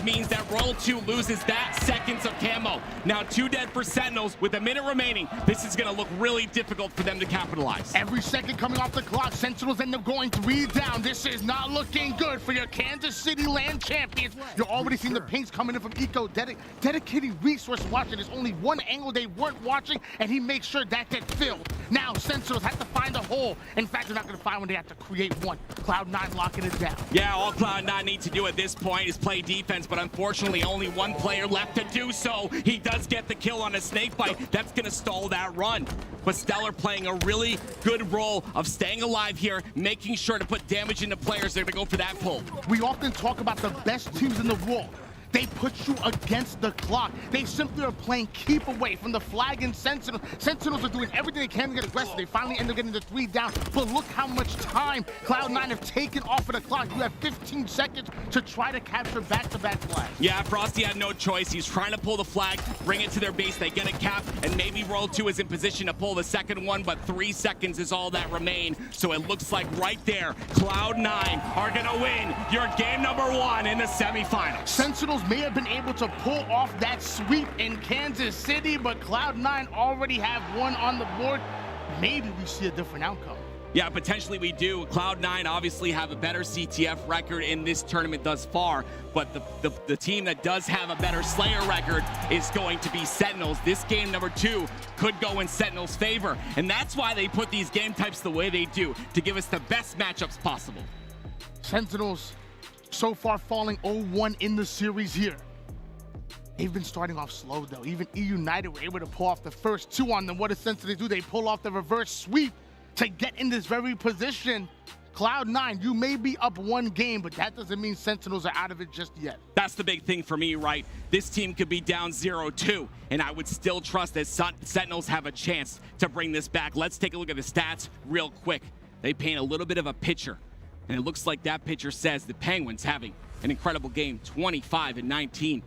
G: means that Royal 2 loses that seconds of camo. Now 2 dead for Sentinels with a minute remaining. This is going to look really difficult for them to capitalize.
F: Every second coming off the clock, Sentinels end up going 3 down. This is not looking good for your Kansas City land champions. You're already seeing the pings coming in from Eco, dedicating resource watching. There's only one angle they weren't watching, and he makes sure that gets filled. Now Sentinels have to find a hole. In fact, they're not going to find one. They have to create one. Cloud9 locking it down.
G: Yeah, all Cloud9 needs to do at this point is play defense, but unfortunately only one player left to do so. He does get the kill on a Snakebite. That's going to stall that run. But Stellar playing a really good role of staying alive here, making sure to put damage into players that are going to go for that pull.
F: We often talk about the best teams in the world. They put you against the clock. They simply are playing keep away from the flag and Sentinels. Sentinels are doing everything they can to get aggressive. They finally end up getting the 3 down. But look how much time Cloud9 have taken off of the clock. You have 15 seconds to try to capture back-to-back flags.
G: Yeah, Frosty had no choice. He's trying to pull the flag, bring it to their base. They get a cap, and maybe Royal 2 is in position to pull the second one, but 3 seconds is all that remain. So it looks like right there, Cloud9 are going to win your game number 1 in the semifinals.
F: Sentinels Sentinels may have been able to pull off that sweep in Kansas City, but Cloud9 already have one on the board. Maybe we see a different outcome.
G: Yeah, potentially we do. Cloud9 obviously have a better CTF record in this tournament thus far, but the team that does have a better Slayer record is going to be Sentinels. This game number 2 could go in Sentinels' favor, and that's why they put these game types the way they do, to give us the best matchups possible.
F: Sentinels so far falling 0-1 in the series here. They've been starting off slow though. Even EUnited were able to pull off the first 2 on them. What does Sentinels do? They pull off the reverse sweep to get in this very position. Cloud9, you may be up 1 game, but that doesn't mean Sentinels are out of it just yet.
G: That's the big thing for me, right? This team could be down 0-2, and I would still trust that Sentinels have a chance to bring this back. Let's take a look at the stats real quick. They paint a little bit of a picture, and it looks like that picture says the Penguins having an incredible game, 25-19.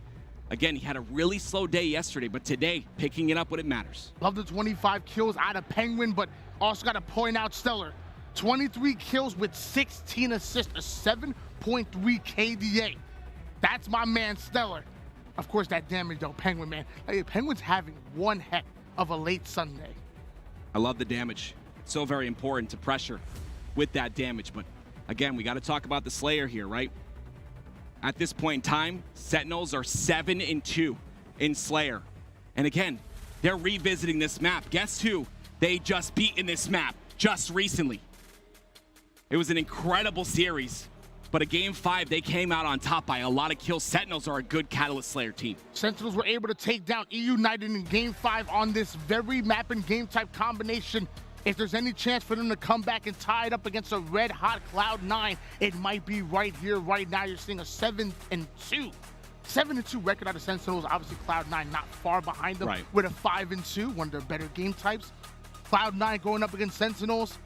G: Again, he had a really slow day yesterday, but today, picking it up when it matters.
F: Love the 25 kills out of Penguin, but also got to point out Stellar. 23 kills with 16 assists, a 7.3 KDA. That's my man, Stellar. Of course, that damage, though, Penguin, man. Hey, Penguin's having one heck of a late Sunday.
G: I love the damage. It's so very important to pressure with that damage, but again, we got to talk about the Slayer here, right? At this point in time, Sentinels are 7-2 in Slayer. And again, they're revisiting this map. Guess who they just beat in this map just recently? It was an incredible series, but a game 5, they came out on top by a lot of kills. Sentinels are a good Catalyst Slayer team.
F: Sentinels were able to take down EUnited in game 5 on this very map and game type combination. If there's any chance for them to come back and tie it up against a red-hot Cloud9, it might be right here, right now. You're seeing a 7-2 record out of Sentinels. Obviously, Cloud9 not far behind them with a 5-2, one of their better game types. Cloud9 going up against Sentinels.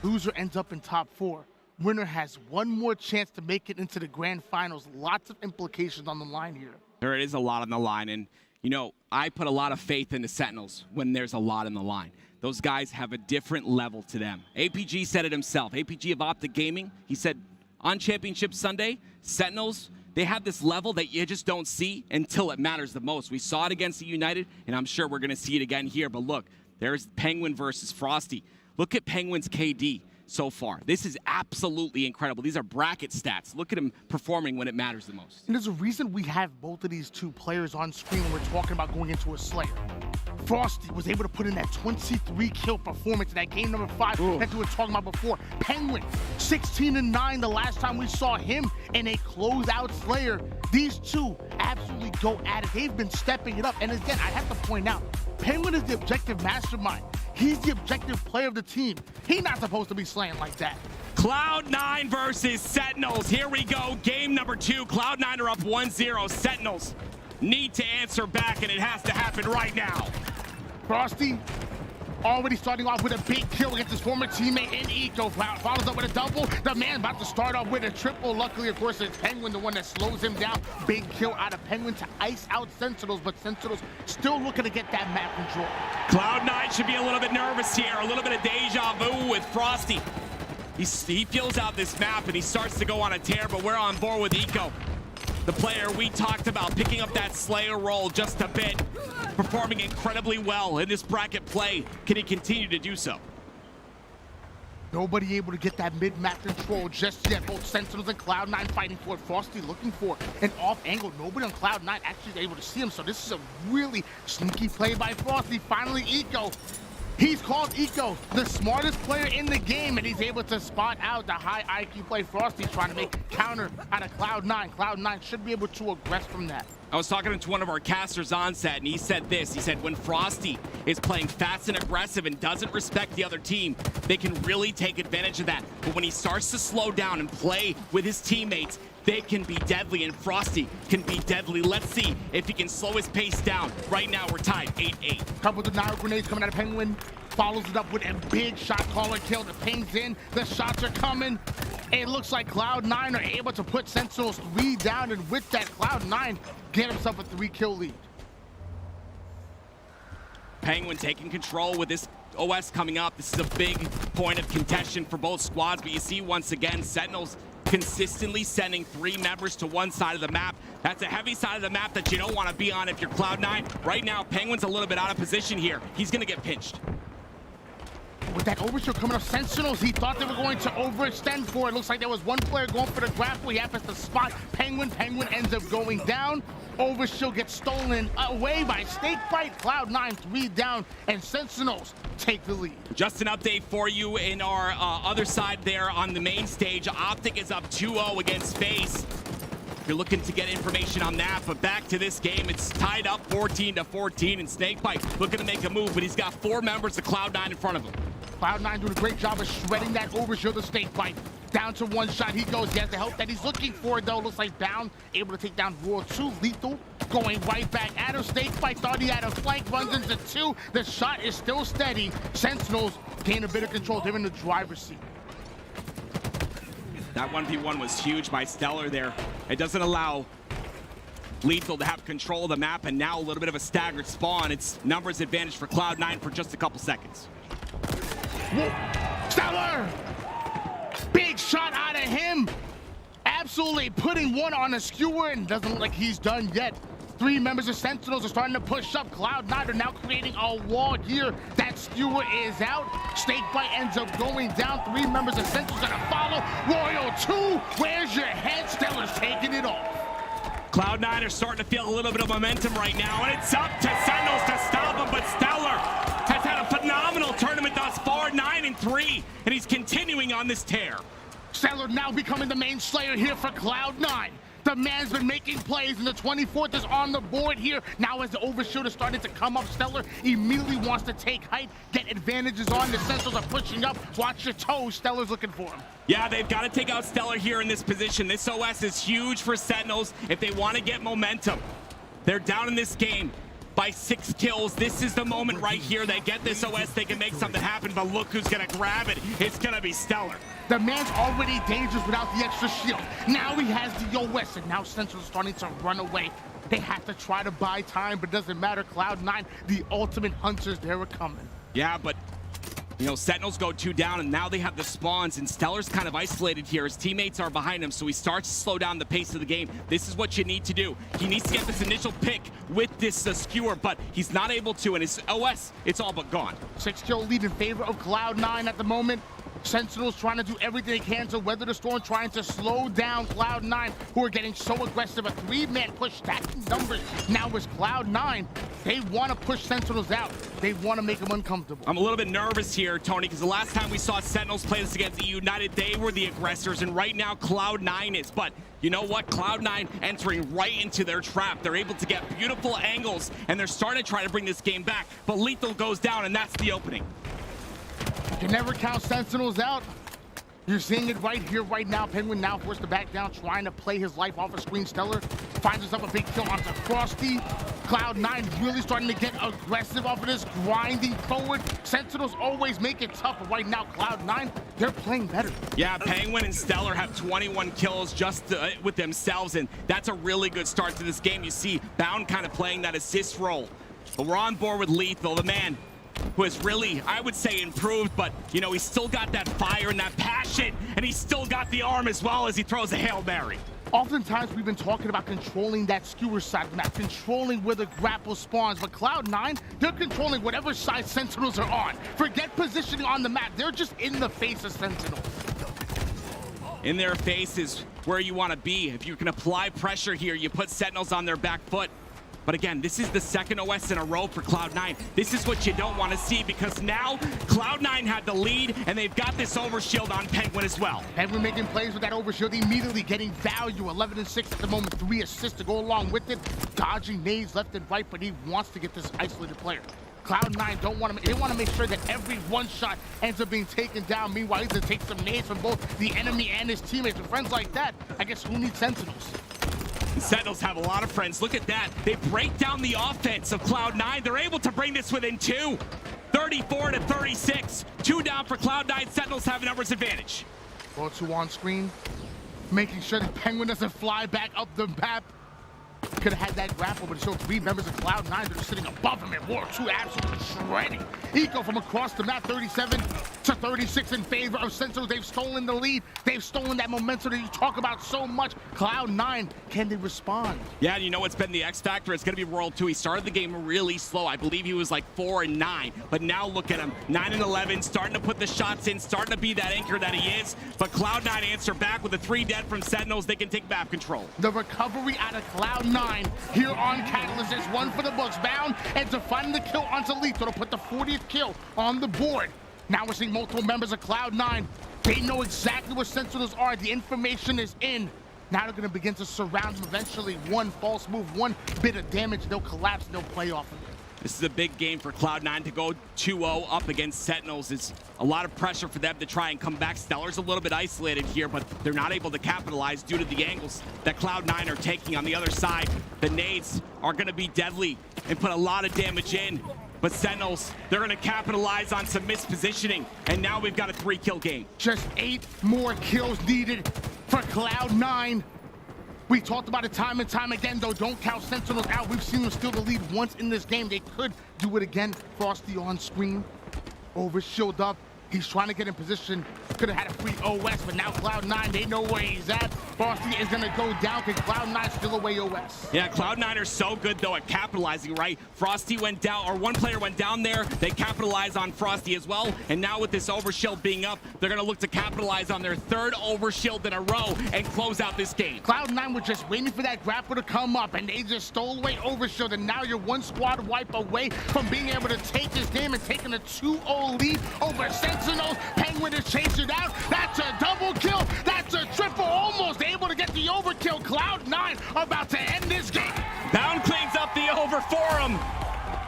F: Loser ends up in top 4. Winner has one more chance to make it into the grand finals. Lots of implications on the line here.
G: There is a lot on the line, and you know, I put a lot of faith in the Sentinels when there's a lot on the line. Those guys have a different level to them. APG said it himself. APG of Optic Gaming, he said on Championship Sunday, Sentinels, they have this level that you just don't see until it matters the most. We saw it against the EUnited, and I'm sure we're going to see it again here. But look, there's Penguin versus Frosty. Look at Penguin's KD so far. This is absolutely incredible. These are bracket stats. Look at him performing when it matters the most.
F: And there's a reason we have both of these 2 players on screen when we're talking about going into a Slayer. Frosty was able to put in that 23 kill performance in that game number 5 that we were talking about before. Penguin, 16-9 the last time we saw him in a closeout Slayer. These 2 absolutely go at it. They've been stepping it up. And again, I have to point out, Penguin is the objective mastermind. He's the objective player of the team. He's not supposed to be slaying like that.
G: Cloud9 versus Sentinels. Here we go. Game number 2. Cloud9 are up 1-0. Sentinels need to answer back, and it has to happen right now.
F: Frosty already starting off with a big kill against his former teammate in Eco. Follows up with a double. The man about to start off with a triple. Luckily, of course, it's Penguin, the one that slows him down. Big kill out of Penguin to ice out Sentinels, but Sentinels still looking to get that map control.
G: Cloud9 should be a little bit nervous here. A little bit of deja vu with Frosty. He feels out this map, and he starts to go on a tear, but we're on board with Eco. The player we talked about picking up that Slayer role just a bit, performing incredibly well in this bracket play. Can he continue to do so?
F: Nobody able to get that mid-map control just yet. Both Sentinels and Cloud9 fighting for it. Frosty looking for an off angle. Nobody on Cloud9 actually is able to see him, so this is a really sneaky play by Frosty. Finally, Eco. He's called Eco the smartest player in the game, and he's able to spot out the high IQ play. Frosty's trying to make counter out of Cloud9. Cloud9 should be able to aggress from that.
G: I was talking to one of our casters on set, and he said this. He said, when Frosty is playing fast and aggressive and doesn't respect the other team, they can really take advantage of that. But when he starts to slow down and play with his teammates, they can be deadly, and Frosty can be deadly. Let's see if he can slow his pace down. Right now, we're tied 8-8.
F: Couple of denial grenades coming out of Penguin. Follows it up with a big shot caller kill. The ping's in. The shots are coming. It looks like Cloud9 are able to put Sentinels 3 down, and with that, Cloud9 get himself a 3-kill lead.
G: Penguin taking control with this OS coming up. This is a big point of contention for both squads, but you see once again, Sentinels consistently sending 3 members to one side of the map. That's a heavy side of the map that you don't want to be on if you're Cloud9. Right now, Penguin's a little bit out of position here. He's going to get pinched.
F: With that overshield coming up, Sentinels, he thought they were going to overextend for it. Looks like there was one player going for the grapple. He happens to spot Penguin. Penguin ends up going down. Overshield gets stolen away by Snakebite. Cloud9 3 down, and Sentinels take the lead.
G: Just an update for you in our other side there on the main stage. Optic is up 2-0 against FaZe. You're looking to get information on that, but back to this game, it's tied up 14-14, and Snakebite looking to make a move, but he's got 4 members of Cloud9 in front of him.
F: Cloud9 doing a great job of shredding that overshield of Snakebite. Down to 1 shot, he goes. He has the help that he's looking for, though. Looks like Bound able to take down Roar 2. Lethal going right back at him. Snakebite thought he had a flank, runs into 2. The shot is still steady. Sentinels gain a bit of control. They're in the driver's seat.
G: That 1v1 was huge by Stellar there. It doesn't allow Lethal to have control of the map, and now a little bit of a staggered spawn. It's numbers advantage for Cloud9 for just a couple seconds.
F: Whoa. Stellar! Big shot out of him. Absolutely putting one on a skewer, and doesn't look like he's done yet. 3 members of Sentinels are starting to push up. Cloud9 are now creating a wall here. That skewer is out. Snakebite ends up going down. 3 members of Sentinels are gonna follow. Royal 2, where's your head? Stellar's taking it off.
G: Cloud9 are starting to feel a little bit of momentum right now, and it's up to Sentinels to stop him, but Stellar has had a phenomenal tournament thus far, 9-3, and he's continuing on this tear.
F: Stellar now becoming the main slayer here for Cloud9. The man's been making plays, and the 24th is on the board here. Now as the overshield is starting to come up, Stellar immediately wants to take height, get advantages on. The Sentinels are pushing up. Watch your toes. Stellar's looking for him.
G: Yeah, they've got to take out Stellar here in this position. This OS is huge for Sentinels if they want to get momentum. They're down in this game by 6 kills. This is the moment right here. They get this OS, they can make something happen, but look who's gonna grab it. It's gonna be Stellar.
F: The man's already dangerous without the extra shield. Now he has the OS, and now Sentinel's starting to run away. They have to try to buy time, but it doesn't matter. Cloud9, the ultimate hunters, they're coming.
G: Yeah, but you know, Sentinels go 2 down, and now they have the spawns, and Stellar's kind of isolated here. His teammates are behind him, so he starts to slow down the pace of the game. This is what you need to do. He needs to get this initial pick with this skewer, but he's not able to, and his OS, it's all but gone.
F: 6-kill lead in favor of Cloud9 at the moment. Sentinels trying to do everything they can to weather the storm, trying to slow down Cloud9, who are getting so aggressive. A 3-man push, stacking numbers. Now is Cloud9. They want to push Sentinels out. They want to make them uncomfortable.
G: I'm a little bit nervous here, Tony, because the last time we saw Sentinels play this against EUnited, they were the aggressors, and right now Cloud9 is. But you know what? Cloud9 entering right into their trap. They're able to get beautiful angles, and they're starting to try to bring this game back. But Lethal goes down, and that's the opening.
F: You can never count Sentinels out. You're seeing it right here, right now. Penguin now forced to back down, trying to play his life off a screen. Stellar finds himself a big kill onto Frosty. Cloud9 really starting to get aggressive off of this, grinding forward. Sentinels always make it tough, but right now, Cloud9, they're playing better.
G: Yeah, Penguin and Stellar have 21 kills just with themselves, and that's a really good start to this game. You see Bound kind of playing that assist role. But we're on board with Lethal, the man who has really, I would say, improved, but, you know, he's still got that fire and that passion, and he's still got the arm as well as he throws a Hail Mary.
F: Oftentimes, we've been talking about controlling that skewer side of the map, controlling where the grapple spawns, but Cloud9, they're controlling whatever side Sentinels are on. Forget positioning on the map. They're just in the face of Sentinels.
G: In their face is where you want to be. If you can apply pressure here, you put Sentinels on their back foot. But again, this is the second OS in a row for Cloud9. This is what you don't want to see, because now Cloud9 had the lead, and they've got this overshield on Penguin as well.
F: Penguin making plays with that overshield, immediately getting value. 11-6 at the moment, 3 assists to go along with it. Dodging nades left and right, but he wants to get this isolated player. Cloud9 don't want to. They want to make sure that every one shot ends up being taken down. Meanwhile, he's gonna take some nades from both the enemy and his teammates. With friends like that, I guess who needs Sentinels?
G: The Sentinels have a lot of friends. Look at that. They break down the offense of Cloud9. They're able to bring this within 2. 34-36. 2 down for Cloud9. Sentinels have a numbers advantage.
F: Roll 2 on screen, making sure that Penguin doesn't fly back up the map. could have had that grapple, but it showed 3 members of Cloud9 that are sitting above him, and War 2 absolutely shredding. Eco from across the map, 37 to 36 in favor of Sentinels. They've stolen the lead. They've stolen that momentum that you talk about so much. Cloud9, can they respond?
G: Yeah, you know what's been the X factor? It's going to be World 2. He started the game really slow. I believe he was like 4-9, but now look at him, 9-11, starting to put the shots in, starting to be that anchor that he is. But Cloud9 answer back with the 3 dead from Sentinels. They can take map control.
F: The recovery out of Cloud9 here on Catalyst is one for the books. Bound and to find the kill onto Lethal to put the 40th kill on the board. Now we're seeing multiple members of Cloud9. They know exactly where Sentinels are. The information is in. Now they're going to begin to surround them eventually. One false move, one bit of damage, they'll collapse, they'll play off of it.
G: This is a big game for Cloud9 to go 2-0 up against Sentinels. It's a lot of pressure for them to try and come back. Stellar's a little bit isolated here, but they're not able to capitalize due to the angles that Cloud9 are taking on the other side. The nades are going to be deadly and put a lot of damage in. But Sentinels, they're going to capitalize on some mispositioning, and now we've got a 3-kill game.
F: Just 8 more kills needed for Cloud9. We talked about it time and time again, though. Don't count Sentinels out. We've seen them steal the lead once in this game. They could do it again. Frosty on screen, over shield up. He's trying to get in position. Could have had a free OS, but now Cloud9, they know where he's at. Frosty is going to go down because Cloud9 still away OS.
G: Yeah, Cloud9 are so good, though, at capitalizing, right? Frosty went down, or one player went down there. They capitalize on Frosty as well. And now with this overshield being up, they're going to look to capitalize on their 3rd overshield in a row and close out this game.
F: Cloud9 were just waiting for that grapple to come up, and they just stole away overshield. And now you're 1 squad wipe away from being able to take this game and taking a 2-0 lead over Sentinels. Penguin is chasing out. That's a double kill. That's a triple. Almost able to get the overkill. Cloud9 about to end this game.
G: Bound cleans up the over for him.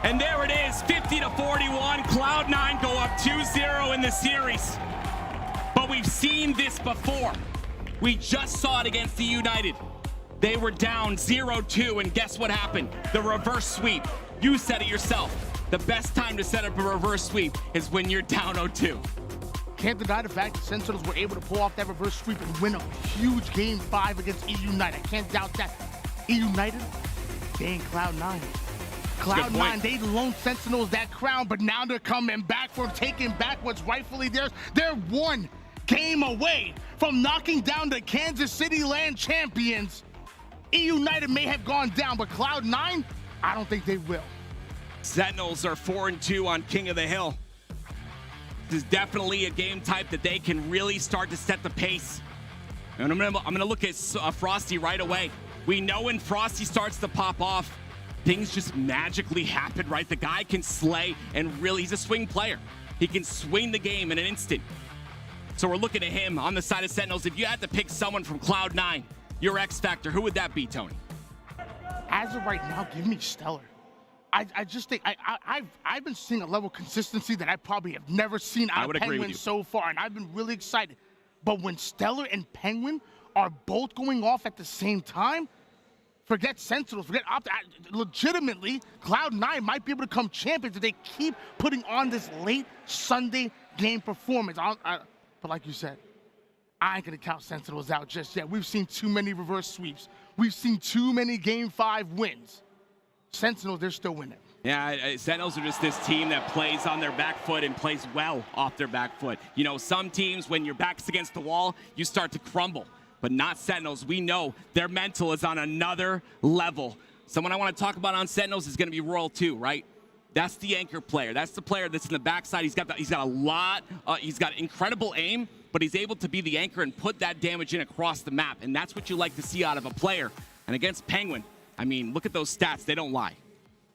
G: And there it is, 50-41. Cloud9 go up 2-0 in the series. But we've seen this before. We just saw it against the EUnited. They were down 0-2, and guess what happened? The reverse sweep. You said it yourself. The best time to set up a reverse sweep is when you're down 0-2.
F: Can't deny the fact that Sentinels were able to pull off that reverse sweep and win a huge Game 5 against EUnited. I can't doubt that. EUnited, they ain't Cloud9. Cloud9, they loaned Sentinels that crown, but now they're coming back from taking back what's rightfully theirs. They're 1 game away from knocking down the Kansas City Land champions. EUnited may have gone down, but Cloud9, I don't think they will.
G: Sentinels are 4-2 on King of the Hill. This is definitely a game type that they can really start to set the pace. And I'm gonna look at Frosty right away. We know when Frosty starts to pop off, things just magically happen, right? The guy can slay, and really, he's a swing player. He can swing the game in an instant. So we're looking at him on the side of Sentinels. If you had to pick someone from Cloud9, your X Factor, who would that be, Tony?
F: As of right now, give me Stellar. I just think I've been seeing a level of consistency that I probably have never seen out of Penguin so far, and I've been really excited. But when Stellar and Penguin are both going off at the same time, forget Sentinels, forget legitimately, Cloud9 might be able to come champions if they keep putting on this late Sunday game performance. But like you said, I ain't gonna count Sentinels out just yet. We've seen too many reverse sweeps. We've seen too many Game 5 wins. Sentinels, they're still winning.
G: Yeah, Sentinels are just this team that plays on their back foot and plays well off their back foot. You know, some teams, when your back's against the wall, you start to crumble. But not Sentinels. We know their mental is on another level. Someone I want to talk about on Sentinels is going to be Royal 2, right? That's the anchor player. That's the player that's in the backside. He's got a lot. He's got incredible aim, but he's able to be the anchor and put that damage in across the map. And that's what you like to see out of a player. And against Penguin, I mean, look at those stats. They don't lie.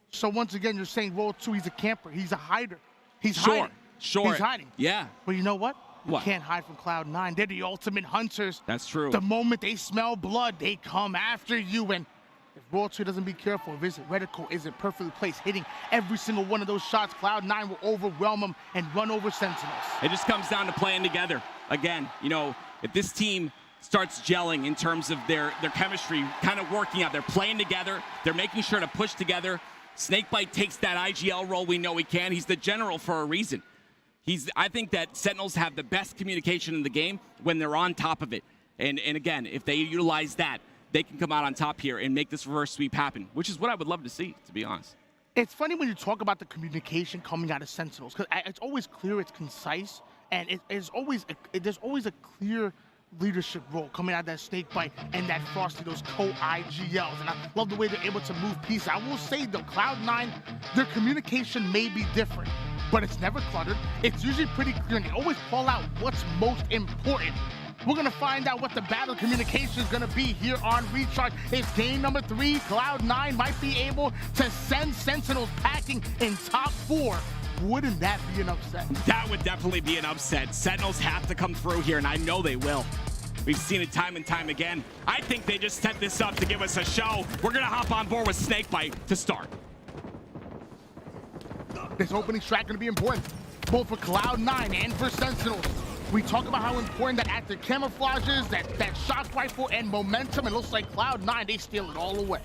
F: So once again, you're saying Royal 2, he's a camper. He's a hider. He's hiding.
G: Sure.
F: He's hiding.
G: Yeah.
F: But you know what?
G: What?
F: You can't hide from Cloud9. They're the ultimate hunters.
G: That's true.
F: The moment they smell blood, they come after you. And if Royal 2 doesn't be careful, if his reticle isn't perfectly placed, hitting every single one of those shots, Cloud9 will overwhelm them and run over Sentinels.
G: It just comes down to playing together. Again, you know, if this team starts gelling in terms of their chemistry, kind of working out. They're playing together. They're making sure to push together. Snakebite takes that IGL role we know he can. He's the general for a reason. I think that Sentinels have the best communication in the game when they're on top of it. And again, if they utilize that, they can come out on top here and make this reverse sweep happen, which is what I would love to see, to be honest.
F: It's funny when you talk about the communication coming out of Sentinels, because it's always clear, it's concise, and there's always a clear leadership role coming out of that Snakebite and that Frosty, those co-IGLs, and I love the way they're able to move pieces. I will say, though, Cloud9, their communication may be different, but it's never cluttered. It's usually pretty clear, and they always call out what's most important. We're going to find out what the battle communication is going to be here on Recharge. It's game number 3. Cloud9 might be able to send Sentinels packing in top 4. Wouldn't that be an upset?
G: That would definitely be an upset. Sentinels have to come through here, and I know they will. We've seen it time and time again. I think they just set this up to give us a show. We're going to hop on board with Snakebite to start.
F: This opening strat going to be important, both for Cloud9 and for Sentinels. We talk about how important that active camouflages, that shock rifle, and momentum. It looks like Cloud9, they steal it all away.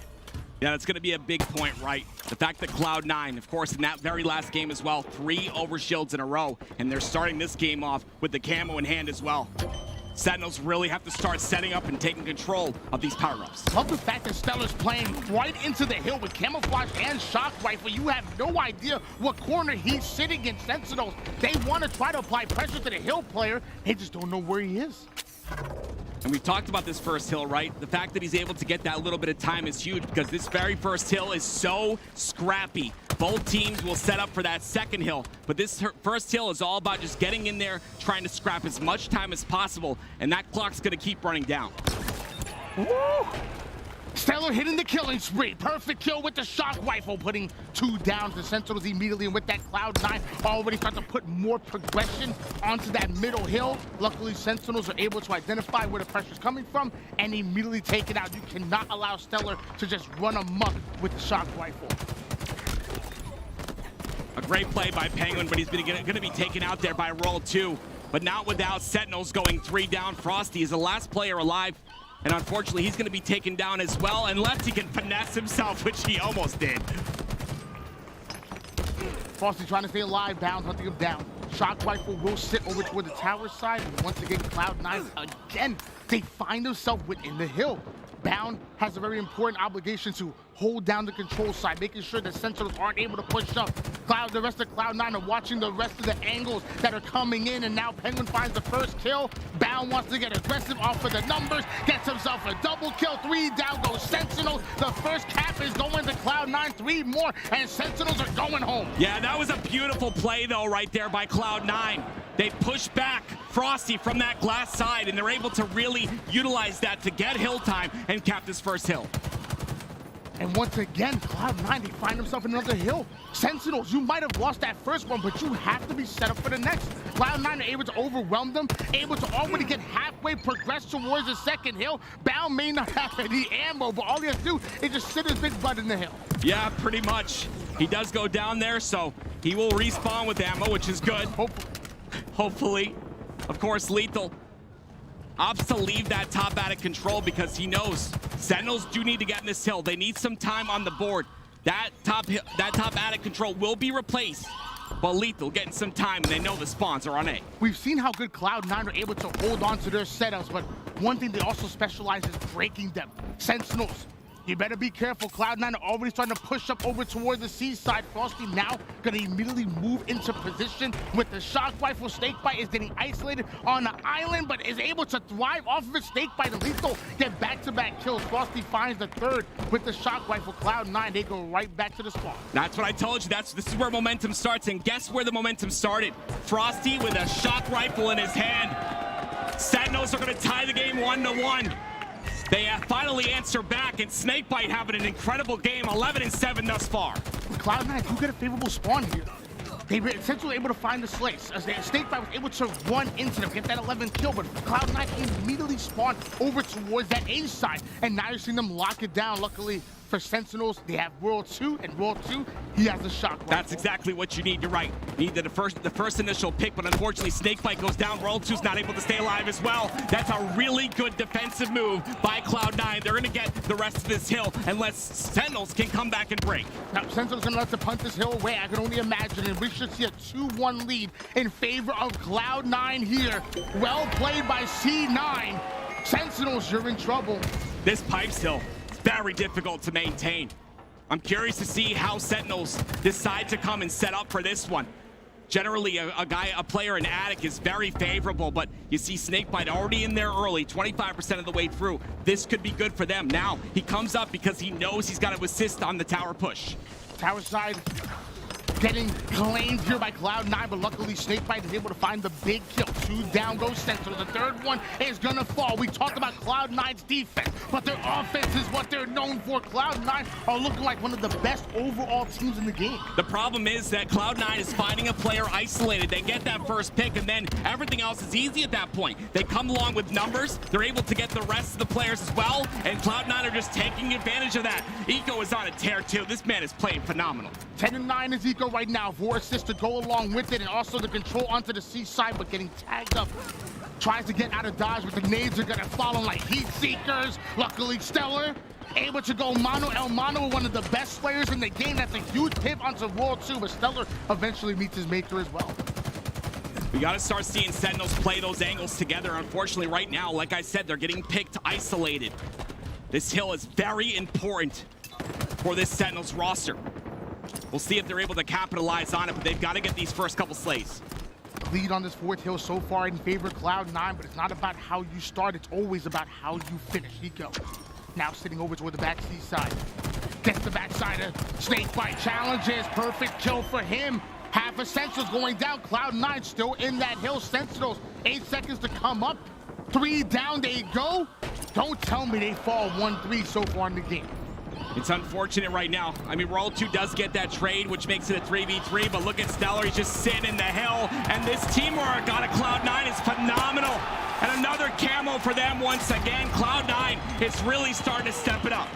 G: Yeah, that's going to be a big point, right? The fact that Cloud9, of course, in that very last game as well, 3 overshields in a row, and they're starting this game off with the camo in hand as well. Sentinels really have to start setting up and taking control of these power-ups.
F: Love the fact that Stellar's playing right into the hill with camouflage and shock rifle. You have no idea what corner he's sitting in. Sentinels, they want to try to apply pressure to the hill player. They just don't know where he is.
G: And we've talked about this first hill, right? The fact that he's able to get that little bit of time is huge because this very first hill is so scrappy. Both teams will set up for that second hill, but this first hill is all about just getting in there, trying to scrap as much time as possible, and that clock's going to keep running down.
F: Woo! Stellar hitting the killing spree. Perfect kill with the shock rifle, putting 2 down to Sentinels immediately. And with that Cloud9 already start to put more progression onto that middle hill. Luckily, Sentinels are able to identify where the pressure's coming from and immediately take it out. You cannot allow Stellar to just run amok with the shock rifle.
G: A great play by Penguin, but he's going to be taken out there by Roll 2. But not without Sentinels going 3 down. Frosty is the last player alive. And unfortunately, he's going to be taken down as well, unless he can finesse himself, which he almost did.
F: Frosty trying to stay alive, Bound hunting him down. Shock rifle will sit over toward the tower side, and once again, Cloud9, again, they find themselves within the hill. Bound has a very important obligation to hold down the control side, making sure that Sentinels aren't able to push up. The rest of Cloud9 are watching the rest of the angles that are coming in, and now Penguin finds the first kill. Bound wants to get aggressive off of the numbers, gets himself a double kill. 3 down goes Sentinels. The first cap is going to Cloud9, 3 more, and Sentinels are going home.
G: Yeah, that was a beautiful play, though, right there by Cloud9. They push back Frosty from that glass side, and they're able to really utilize that to get hill time and cap this first hill.
F: And once again, Cloud9, they find themselves in another hill. Sentinels, you might have lost that first one, but you have to be set up for the next. Cloud9 are able to overwhelm them, able to already get halfway progress towards the second hill. Bound may not have any ammo, but all he has to do is just sit his big butt in the hill.
G: Yeah, pretty much. He does go down there, so he will respawn with ammo, which is good. Hopefully. Of course, Lethal opts to leave that top out of control because he knows Sentinels do need to get in this hill. They need some time on the board. That top out of control will be replaced, but Lethal getting some time, and they know the spawns are on A.
F: We've seen how good Cloud9 are able to hold on to their setups, but one thing they also specialize is breaking them. Sentinels, you better be careful. Cloud9 are already starting to push up over toward the seaside. Frosty now going to immediately move into position with the shock rifle. Snakebite is getting isolated on the island, but is able to thrive off of it. Snakebite and Lethal get back-to-back kills. Frosty finds the third with the shock rifle. Cloud9, they go right back to the spawn.
G: That's what I told you. This is where momentum starts, and guess where the momentum started? Frosty with a shock rifle in his hand. Sentinels are going to tie the game 1-1. They finally answer back, and Snakebite having an incredible game, 11-7 thus far.
F: Cloud9 do get a favorable spawn here. They were essentially able to find the slates, as Snakebite was able to run into them, get that 11 kill, but Cloud9 immediately spawned over towards that A side, and now you're seeing them lock it down. Luckily for Sentinels, they have World 2, and World 2, he has a shock rifle.
G: That's exactly what you need. You're right. You need the first initial pick, but unfortunately Snakebite goes down. World 2's not able to stay alive as well. That's a really good defensive move by Cloud9. They're going to get the rest of this hill unless Sentinels can come back and break.
F: Now, Sentinels going to let to punt this hill away. I can only imagine, and we should see a 2-1 lead in favor of Cloud9 here. Well played by C9. Sentinels, you're in trouble.
G: This Pipes hill is very difficult to maintain. I'm curious to see how Sentinels decide to come and set up for this one. Generally, a player in Attic is very favorable, but you see Snakebite already in there early, 25% of the way through. This could be good for them. Now, he comes up because he knows he's got to assist on the tower push.
F: Tower side getting claimed here by Cloud9, but luckily Snakebite is able to find the big kill. 2 down goes Sentinel. The third one is gonna fall. We talked about Cloud9's defense, but their offense is what they're known for. Cloud9 are looking like one of the best overall teams in the game.
G: The problem is that Cloud9 is finding a player isolated. They get that first pick, and then everything else is easy at that point. They come along with numbers. They're able to get the rest of the players as well, and Cloud9 are just taking advantage of that. Eco is on a tear too. This man is playing phenomenal.
F: 10-9 is Eco right now. 4 assists to go along with it, and also the control onto the C side, but getting tagged up. Tries to get out of dodge, but the nades are gonna follow like heat seekers. Luckily, Stellar able to go mono. El Mono, one of the best players in the game. That's a huge pivot onto World 2, but Stellar eventually meets his maker as well.
G: We got to start seeing Sentinels play those angles together. Unfortunately, right now, like I said, they're getting picked isolated. This hill is very important for this Sentinels roster. We'll see if they're able to capitalize on it, but they've got to get these first couple slays.
F: Lead on this 4th hill so far in favor of Cloud9, but it's not about how you start, it's always about how you finish. Eco now sitting over toward the back C side. Gets the backside of Snakebite. Challenges, perfect kill for him. Half a Sentinels going down. Cloud9 still in that hill. Sentinels, 8 seconds to come up. 3 down, they go. Don't tell me they fall 1-3 so far in the game.
G: It's unfortunate right now. I mean, World 2 does get that trade, which makes it a 3v3, but look at Stellar. He's just sitting in the hill, and this teamwork on a Cloud9 is phenomenal. And another camo for them once again. Cloud9 is really starting to step it up.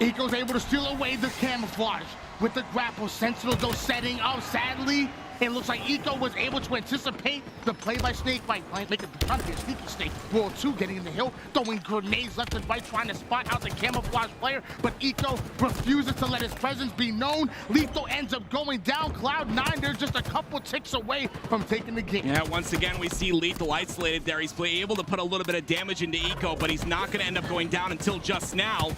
F: Eco's able to steal away the camouflage with the grapple. Sentinel though setting up. Sadly, it looks like Eco was able to anticipate the play by Snakebite, making the trying to be a sneaky snake. World 2 getting in the hill, throwing grenades left and right, trying to spot out the camouflage player, but Eco refuses to let his presence be known. Lethal ends up going down. Cloud9, they're just a couple ticks away from taking the game.
G: Yeah, once again, we see Lethal isolated there. He's able to put a little bit of damage into Eco, but he's not going to end up going down until just now.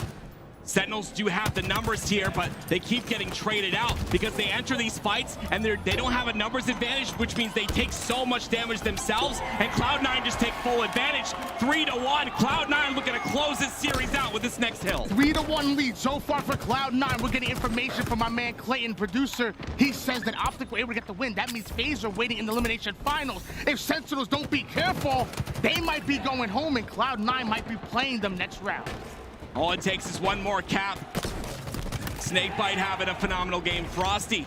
G: Sentinels do have the numbers here, but they keep getting traded out because they enter these fights and they don't have a numbers advantage, which means they take so much damage themselves, and Cloud9 just take full advantage. 3-1. Cloud9 looking to close this series out with this next hill.
F: 3-1 lead so far for Cloud9. We're getting information from my man Clayton, producer. He says that Optic were able to get the win. That means FaZe are waiting in the elimination finals. If Sentinels don't be careful, they might be going home, and Cloud9 might be playing them next round.
G: All it takes is one more cap. Snakebite having a phenomenal game. Frosty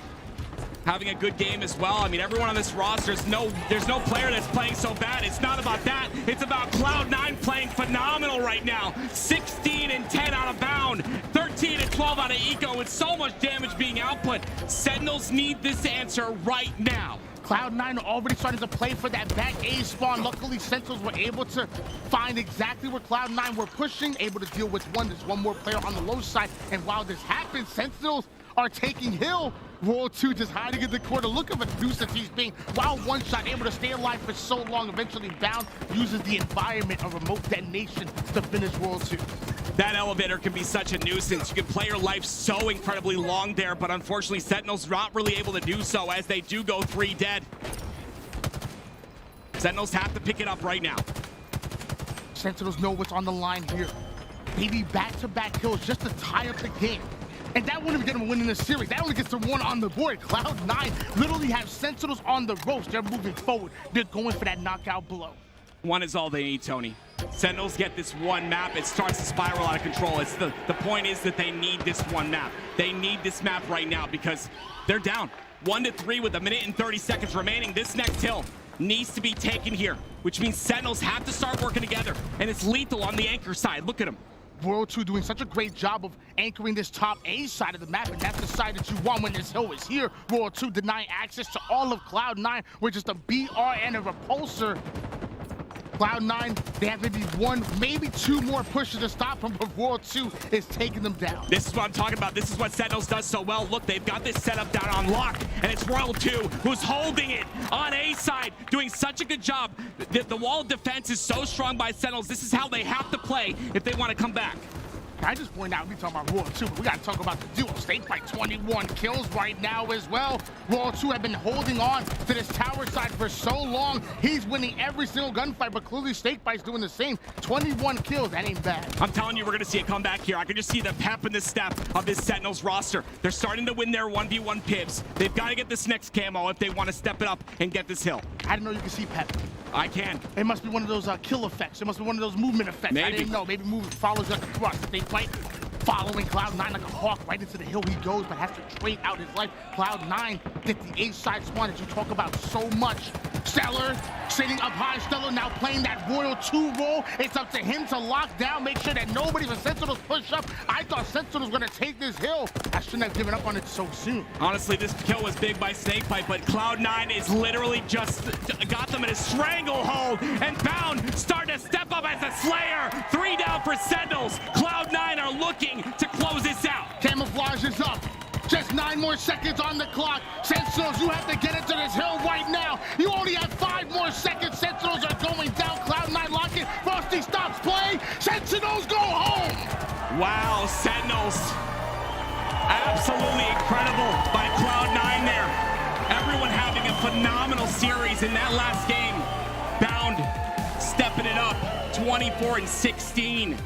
G: having a good game as well. I mean, everyone on this roster, there's no player that's playing so bad. It's not about that. It's about Cloud9 playing phenomenal right now. 16 and 10 out of bound. 13 and 12 out of Eco with so much damage being output. Sentinels need this answer right now.
F: Cloud9 are already starting to play for that back A spawn. Luckily, Sentinels were able to find exactly where Cloud9 were pushing, able to deal with one. There's one more player on the low side, and while this happens, Sentinels are taking hill. World 2 just hiding in the corner. Look at the nuisance he's being. While one shot, able to stay alive for so long, eventually bound, uses the environment of remote detonation to finish World 2.
G: That elevator can be such a nuisance. You can play your life so incredibly long there, but unfortunately Sentinels not really able to do so as they do go 3 dead. Sentinels have to pick it up right now.
F: Sentinels know what's on the line here. Maybe back-to-back kills just to tie up the game. And that wouldn't get them a win in the series. That only gets them 1 on the board. Cloud9 literally have Sentinels on the ropes. They're moving forward. They're going for that knockout blow.
G: 1 is all they need, Tony. Sentinels get this 1 map. It starts to spiral out of control. It's the point is that they need this 1 map. They need this map right now because they're down 1-3 with 1 minute and 30 seconds remaining. This next hill needs to be taken here, which means Sentinels have to start working together. And it's Lethal on the anchor side. Look at him.
F: World 2 doing such a great job of anchoring this top A side of the map, and that's the side that you want when this hill is here. World 2 denying access to all of Cloud9 with just a BR and a repulsor. Cloud9, they have maybe one, maybe two more pushes to stop them, but World 2 is taking them down.
G: This is what I'm talking about. This is what Sentinels does so well. Look, they've got this setup down on lock, and it's Royal 2 who's holding it on A side, doing such a good job. The wall of defense is so strong by Sentinels. This is how they have to play if they want to come back.
F: I just point out, we talking about Royal 2, but we got to talk about the duo. Snakebite 21 kills right now as well. Royal 2 have been holding on to this tower side for so long. He's winning every single gunfight, but clearly Snakebite's doing the same. 21 kills, that ain't bad.
G: I'm telling you, we're going to see a comeback here. I can just see the pep and the step of this Sentinels roster. They're starting to win their 1v1 pips. They've got to get this next camo if they want to step it up and get this hill.
F: I didn't know you could see pep.
G: I can.
F: It must be one of those kill effects. It must be one of those movement effects.
G: Maybe.
F: I didn't know. Maybe movement follows like a thrust. Snakebite following Cloud9 like a hawk right into the hill he goes, but has to trade out his life. Cloud9 get the A-side spawn that you talk about so much. Stellar sitting up high. Stellar now playing that Royal 2 role. It's up to him to lock down, make sure that nobody from Sentinels push up. I thought Sentinels were going to take this hill. I shouldn't have given up on it so soon.
G: Honestly, this kill was big by Snakebite, but Cloud9 is literally just got them in a stranglehold, and Bound starting to step up as a Slayer. 3 down for Sentinels. Cloud9 are looking to close this out.
F: Camouflage is up. Just 9 more seconds on the clock. Sentinels, you have to get into this hill right now. You only have 5 more seconds. Sentinels are going down. Cloud9 lock it. Frosty stops playing. Sentinels go home.
G: Wow, Sentinels. Absolutely incredible by Cloud9 there. Everyone having a phenomenal series in that last game. Bound stepping it up, 24-16.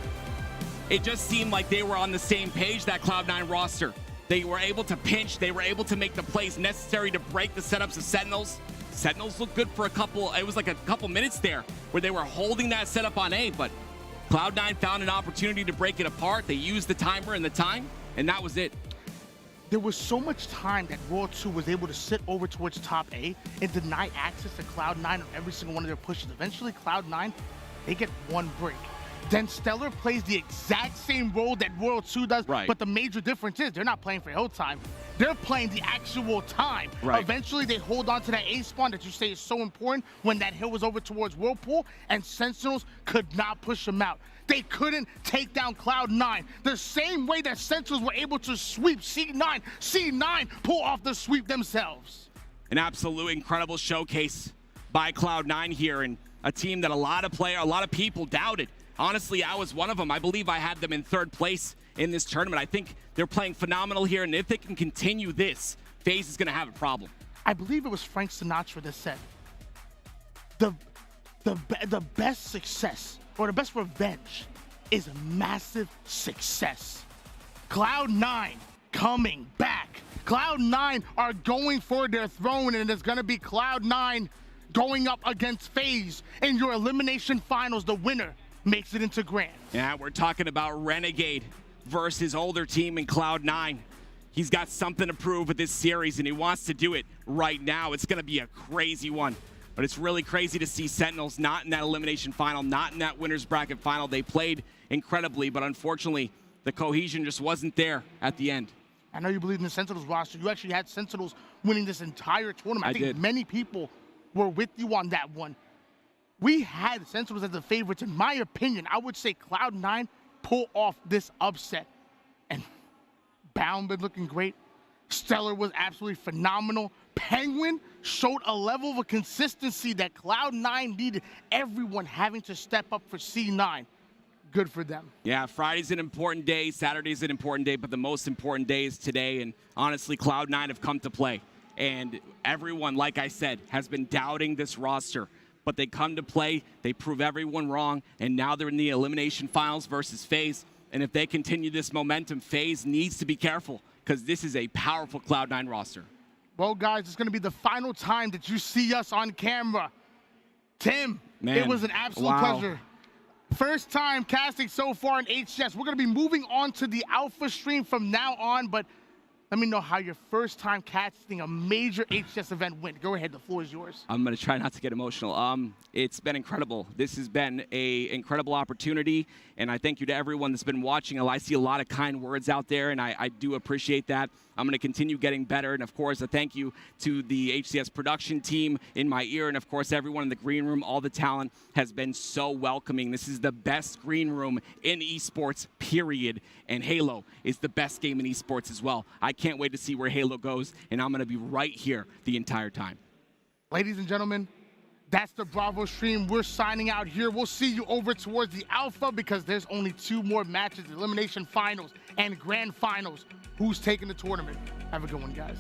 G: It just seemed like they were on the same page, that Cloud9 roster. They were able to pinch. They were able to make the plays necessary to break the setups of Sentinels. Sentinels looked good for a couple minutes there where they were holding that setup on A, but Cloud9 found an opportunity to break it apart. They used the timer and the time, and that was it.
F: There was so much time that Royal 2 was able to sit over towards top A and deny access to Cloud9 on every single one of their pushes. Eventually, Cloud9, they get one break. Then Stellar plays the exact same role that Royal 2 does,
G: right.
F: But the major difference is they're not playing for hill time. They're playing the actual time.
G: Right.
F: Eventually, they hold on to that A spawn that you say is so important when that hill was over towards Whirlpool, and Sentinels could not push them out. They couldn't take down Cloud9. The same way that Sentinels were able to sweep C9. C9 pull off the sweep themselves.
G: An absolute incredible showcase by Cloud9 here, and a team that a lot of people doubted. Honestly, I was one of them. I believe I had them in 3rd place in this tournament. I think they're playing phenomenal here, and if they can continue this, FaZe is going to have a problem.
F: I believe it was Frank Sinatra that said, the best success, or the best revenge, is massive success. Cloud9 coming back. Cloud9 are going for their throne, and it's going to be Cloud9 going up against FaZe in your elimination finals. The winner makes it into Grand.
G: Yeah, we're talking about Renegade versus older team in Cloud9. He's got something to prove with this series, and he wants to do it right now. It's going to be a crazy one, but it's really crazy to see Sentinels not in that elimination final, not in that winner's bracket final. They played incredibly, but unfortunately, the cohesion just wasn't there at the end.
F: I know you believe in the Sentinels roster. You actually had Sentinels winning this entire tournament. I think
G: did.
F: Many people were with you on that one. We had Sentinels as the favorites. In my opinion, I would say Cloud9 pull off this upset. And Bound been looking great. Stellar was absolutely phenomenal. Penguin showed a level of a consistency that Cloud9 needed. Everyone having to step up for C9. Good for them.
G: Yeah, Friday's an important day, Saturday's an important day, but the most important day is today. And honestly, Cloud9 have come to play. And everyone, like I said, has been doubting this roster. But they come to play, they prove everyone wrong, and now they're in the elimination finals versus FaZe. And if they continue this momentum, FaZe needs to be careful, because this is a powerful Cloud9 roster.
F: Well, guys, it's going to be the final time that you see us on camera. Tim,
G: Man,
F: it was an absolute pleasure. First time casting so far in HCS. We're going to be moving on to the Alpha stream from now on, but let me know how your first time casting a major HCS event went. Go ahead, the floor is yours.
G: I'm going to try not to get emotional. It's been incredible. This has been an incredible opportunity, and I thank you to everyone that's been watching. I see a lot of kind words out there, and I do appreciate that. I'm going to continue getting better. And, of course, a thank you to the HCS production team in my ear. And, of course, everyone in the green room. All the talent has been so welcoming. This is the best green room in esports, period. And Halo is the best game in esports as well. I can't wait to see where Halo goes. And I'm going to be right here the entire time.
F: Ladies and gentlemen, that's the Bravo stream. We're signing out here. We'll see you over towards the Alpha because there's only 2 more matches, elimination finals and grand finals. Who's taking the tournament? Have a good one, guys.